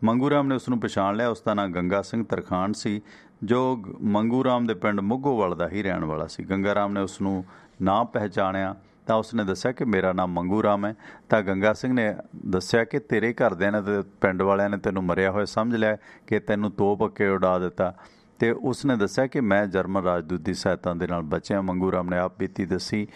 ਮੰਗੂ ਰਾਮ ਨੇ ਉਸ ਨੂੰ ਪਛਾਣ ਲਿਆ। ਉਸ ਦਾ ਨਾਂ ਗੰਗਾ ਸਿੰਘ ਤਰਖਾਣ ਸੀ, ਜੋ ਮੰਗੂ ਰਾਮ ਦੇ ਪਿੰਡ ਮੁੱਗੋਵਾਲ ਦਾ ਹੀ ਰਹਿਣ ਵਾਲਾ ਸੀ। ਗੰਗਾ ਰਾਮ ਨੇ ਉਸ ਨੂੰ ਨਾ ਪਹਿਚਾਣਿਆ ਤਾਂ ਉਸਨੇ ਦੱਸਿਆ ਕਿ ਮੇਰਾ ਨਾਮ ਮੰਗੂ ਰਾਮ ਹੈ। ਤਾਂ ਗੰਗਾ ਸਿੰਘ ਨੇ ਦੱਸਿਆ ਕਿ ਤੇਰੇ ਘਰਦਿਆਂ ਨੇ ਤੇ ਪਿੰਡ ਵਾਲਿਆਂ ਨੇ ਤੈਨੂੰ ਮਰਿਆ ਹੋਇਆ ਸਮਝ ਲਿਆ ਕਿ ਤੈਨੂੰ ਤੋਪ ਅੱਗੇ ਉਡਾ ਦਿੱਤਾ। ਅਤੇ ਉਸਨੇ ਦੱਸਿਆ ਕਿ ਮੈਂ ਜਰਮਨ ਰਾਜਦੂਤ ਦੀ ਸਹਾਇਤਾ ਦੇ ਨਾਲ ਬਚਿਆ। ਮੰਗੂ ਰਾਮ ਨੇ ਆਪ ਬੀਤੀ ਦੱਸੀ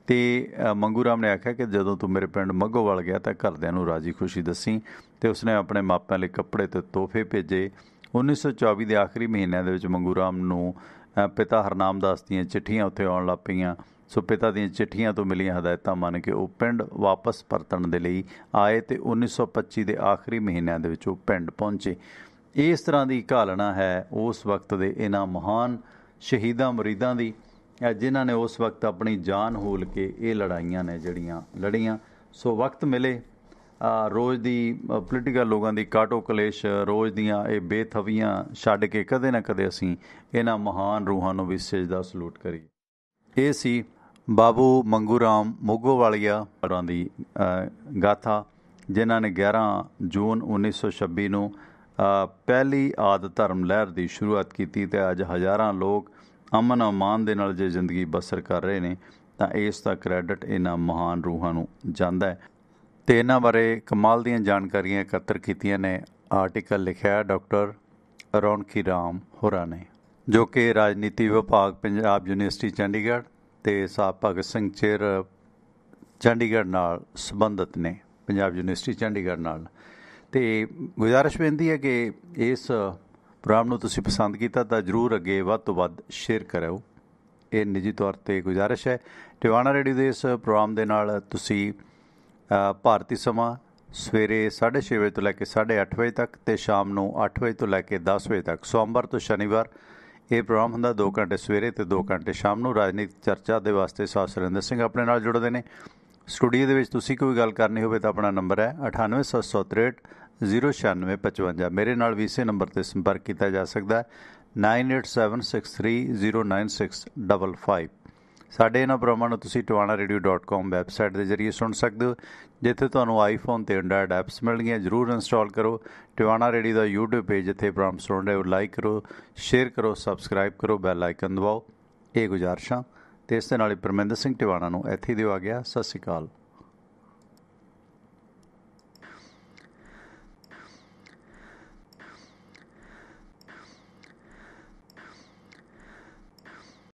ਅਤੇ ਮੰਗੂ ਰਾਮ ਨੇ ਆਖਿਆ ਕਿ ਜਦੋਂ ਤੂੰ ਮੇਰੇ ਪਿੰਡ ਮੱਘੋਵਾਲ ਗਿਆ ਤਾਂ ਘਰਦਿਆਂ ਨੂੰ ਰਾਜੀ ਖੁਸ਼ੀ ਦੱਸੀ। ਅਤੇ ਉਸਨੇ ਆਪਣੇ ਮਾਪਿਆਂ ਲਈ ਕੱਪੜੇ ਅਤੇ ਤੋਹਫੇ ਭੇਜੇ। 1924 ਦੇ ਆਖਰੀ ਮਹੀਨਿਆਂ ਦੇ ਵਿੱਚ ਮੰਗੂ ਰਾਮ ਨੂੰ ਪਿਤਾ ਹਰਨਾਮ ਦਾਸ ਦੀਆਂ ਚਿੱਠੀਆਂ ਉੱਥੇ ਆਉਣ ਲੱਗ ਪਈਆਂ। ਸੋ ਪਿਤਾ ਦੀਆਂ ਚਿੱਠੀਆਂ ਤੋਂ ਮਿਲੀਆਂ ਹਦਾਇਤਾਂ ਮੰਨ ਕੇ ਉਹ ਪਿੰਡ ਵਾਪਸ ਪਰਤਣ ਦੇ ਲਈ ਆਏ ਅਤੇ 1925 ਦੇ ਆਖਰੀ ਮਹੀਨਿਆਂ ਦੇ ਵਿੱਚ ਉਹ ਪਿੰਡ ਪਹੁੰਚੇ। ਇਸ ਤਰ੍ਹਾਂ ਦੀ ਘਾਲਣਾ ਹੈ ਉਸ ਵਕਤ ਦੇ ਇਹਨਾਂ ਮਹਾਨ ਸ਼ਹੀਦਾਂ ਮੁਰੀਦਾਂ ਦੀ, ਜਿਨ੍ਹਾਂ ਨੇ ਉਸ ਵਕਤ ਆਪਣੀ ਜਾਨ ਹੂਲ ਕੇ ਇਹ ਲੜਾਈਆਂ ਨੇ ਜਿਹੜੀਆਂ ਲੜੀਆਂ। ਸੋ ਵਕਤ ਮਿਲੇ ਰੋਜ਼ ਦੀ ਪੋਲੀਟੀਕਲ ਲੋਕਾਂ ਦੀ ਕਾਟੋ ਕਲੇਸ਼, ਰੋਜ਼ ਦੀਆਂ ਇਹ ਬੇਥਵੀਆਂ ਛੱਡ ਕੇ ਕਦੇ ਨਾ ਕਦੇ ਅਸੀਂ ਇਹਨਾਂ ਮਹਾਨ ਰੂਹਾਂ ਨੂੰ ਵੀ ਸਜਦਾ ਸਲੂਟ ਕਰੀਏ। ਇਹ ਸੀ ਬਾਬੂ ਮੰਗੂ ਰਾਮ ਮੋਗੋਵਾਲੀਆ ਹੋਰਾਂ ਦੀ ਗਾਥਾ, ਜਿਨ੍ਹਾਂ ਨੇ 11 ਜੂਨ 1926 ਨੂੰ ਪਹਿਲੀ ਆਦ ਧਰਮ ਲਹਿਰ ਦੀ ਸ਼ੁਰੂਆਤ ਕੀਤੀ ਤੇ ਅੱਜ ਹਜ਼ਾਰਾਂ ਲੋਕ ਅਮਨ ਅਮਾਨ ਦੇ ਨਾਲ ਜੇ ਜ਼ਿੰਦਗੀ ਬਸਰ ਕਰ ਰਹੇ ਨੇ ਤਾਂ ਇਸ ਦਾ ਕ੍ਰੈਡਿਟ ਇਹਨਾਂ ਮਹਾਨ ਰੂਹਾਂ ਨੂੰ ਜਾਂਦਾ ਹੈ। ਤੇ ਇਹਨਾਂ ਬਾਰੇ ਕਮਾਲ ਦੀਆਂ ਜਾਣਕਾਰੀਆਂ ਇਕੱਤਰ ਕੀਤੀਆਂ ਨੇ, ਆਰਟੀਕਲ ਲਿਖਿਆ ਡਾਕਟਰ ਰੌਣਕੀ ਰਾਮ ਹੋਰਾਂ ਨੇ, ਜੋ ਕਿ ਰਾਜਨੀਤੀ ਵਿਭਾਗ ਪੰਜਾਬ ਯੂਨੀਵਰਸਿਟੀ ਚੰਡੀਗੜ੍ਹ ਤੇ ਸਾਹਿਬ ਭਗਤ ਸਿੰਘ ਚੇਅਰ ਚੰਡੀਗੜ੍ਹ ਨਾਲ ਸੰਬੰਧਿਤ ਨੇ, ਪੰਜਾਬ ਯੂਨੀਵਰਸਿਟੀ ਚੰਡੀਗੜ੍ਹ ਨਾਲ। ਤੇ ਗੁਜ਼ਾਰਿਸ਼ ਬੇਨਤੀ ਹੈ ਕਿ ਇਸ ਪ੍ਰੋਗਰਾਮ ਨੂੰ ਤੁਸੀਂ ਪਸੰਦ ਕੀਤਾ ਤਾਂ ਜ਼ਰੂਰ ਅੱਗੇ ਵੱਧ ਤੋਂ ਵੱਧ ਸ਼ੇਅਰ ਕਰਿਓ, ਇਹ ਨਿੱਜੀ ਤੌਰ 'ਤੇ ਗੁਜ਼ਾਰਿਸ਼ ਹੈ। ਟਿਵਾਣਾ ਰੇਡੀਓ ਦੇ ਇਸ ਪ੍ਰੋਗਰਾਮ ਦੇ ਨਾਲ ਤੁਸੀਂ ਭਾਰਤੀ ਸਮਾਂ ਸਵੇਰੇ 6:30 ਵਜੇ ਤੋਂ ਲੈ ਕੇ 8:30 ਵਜੇ ਤੱਕ ਤੇ ਸ਼ਾਮ ਨੂੰ 8 ਵਜੇ ਤੋਂ ਲੈ ਕੇ 10 ਵਜੇ ਤੱਕ, ਸੋਮਵਾਰ ਤੋਂ ਸ਼ਨੀਵਾਰ ਇਹ ਪ੍ਰੋਗਰਾਮ ਹੁੰਦਾ। 2 ਘੰਟੇ ਸਵੇਰੇ ਤੇ 2 ਘੰਟੇ ਸ਼ਾਮ ਨੂੰ ਰਾਜਨੀਤਿਕ ਚਰਚਾ ਦੇ ਵਾਸਤੇ ਸਾਹ ਸੁਰਿੰਦਰ ਸਿੰਘ ਆਪਣੇ ਨਾਲ ਜੁੜਦੇ ਨੇ। ਸਟੂਡੀਓ ਦੇ ਵਿੱਚ ਤੁਸੀਂ ਕੋਈ ਗੱਲ ਕਰਨੀ ਹੋਵੇ ਤਾਂ ਆਪਣਾ ਨੰਬਰ ਹੈ 98 763 09655। ਮੇਰੇ ਨਾਲ ਵੀ ਇਸੇ ਨੰਬਰ 'ਤੇ ਸੰਪਰਕ ਕੀਤਾ ਜਾ ਸਕਦਾ ਹੈ 9876309655। ਸਾਡੇ ਇਹਨਾਂ ਪ੍ਰੋਗਰਾਮਾਂ ਨੂੰ ਤੁਸੀਂ tiwanaaradio.com ਵੈਬਸਾਈਟ ਦੇ ਜ਼ਰੀਏ ਸੁਣ ਸਕਦੇ ਹੋ, ਜਿੱਥੇ ਤੁਹਾਨੂੰ ਆਈਫੋਨ ਤੇ ਐਂਡਰਾਇਡ ਐਪਸ ਮਿਲਣਗੀਆਂ। ਜ਼ਰੂਰ ਇੰਸਟਾਲ ਕਰੋ ਟਿਵਾਣਾ ਰੇਡੀਓ ਦਾ YouTube ਪੇਜ, ਜਿੱਥੇ ਪ੍ਰੋਗਰਾਮ ਸੁਣ ਰਹੇ ਹੋ। ਲਾਈਕ ਕਰੋ, ਸ਼ੇਅਰ ਕਰੋ, ਸਬਸਕ੍ਰਾਈਬ ਕਰੋ, ਬੈਲ ਆਈਕਨ ਦਬਾਓ। ਇਹ ਗੁਜ਼ਾਰਿਸ਼ਾਂ ਤੇ ਇਸ ਦੇ ਨਾਲ ਹੀ ਪਰਮਿੰਦਰ ਸਿੰਘ ਟਿਵਾਣਾ ਨੂੰ ਇੱਥੇ ਦਿਓ ਆ ਗਿਆ। ਸਤਿ ਸ਼੍ਰੀ ਅਕਾਲ।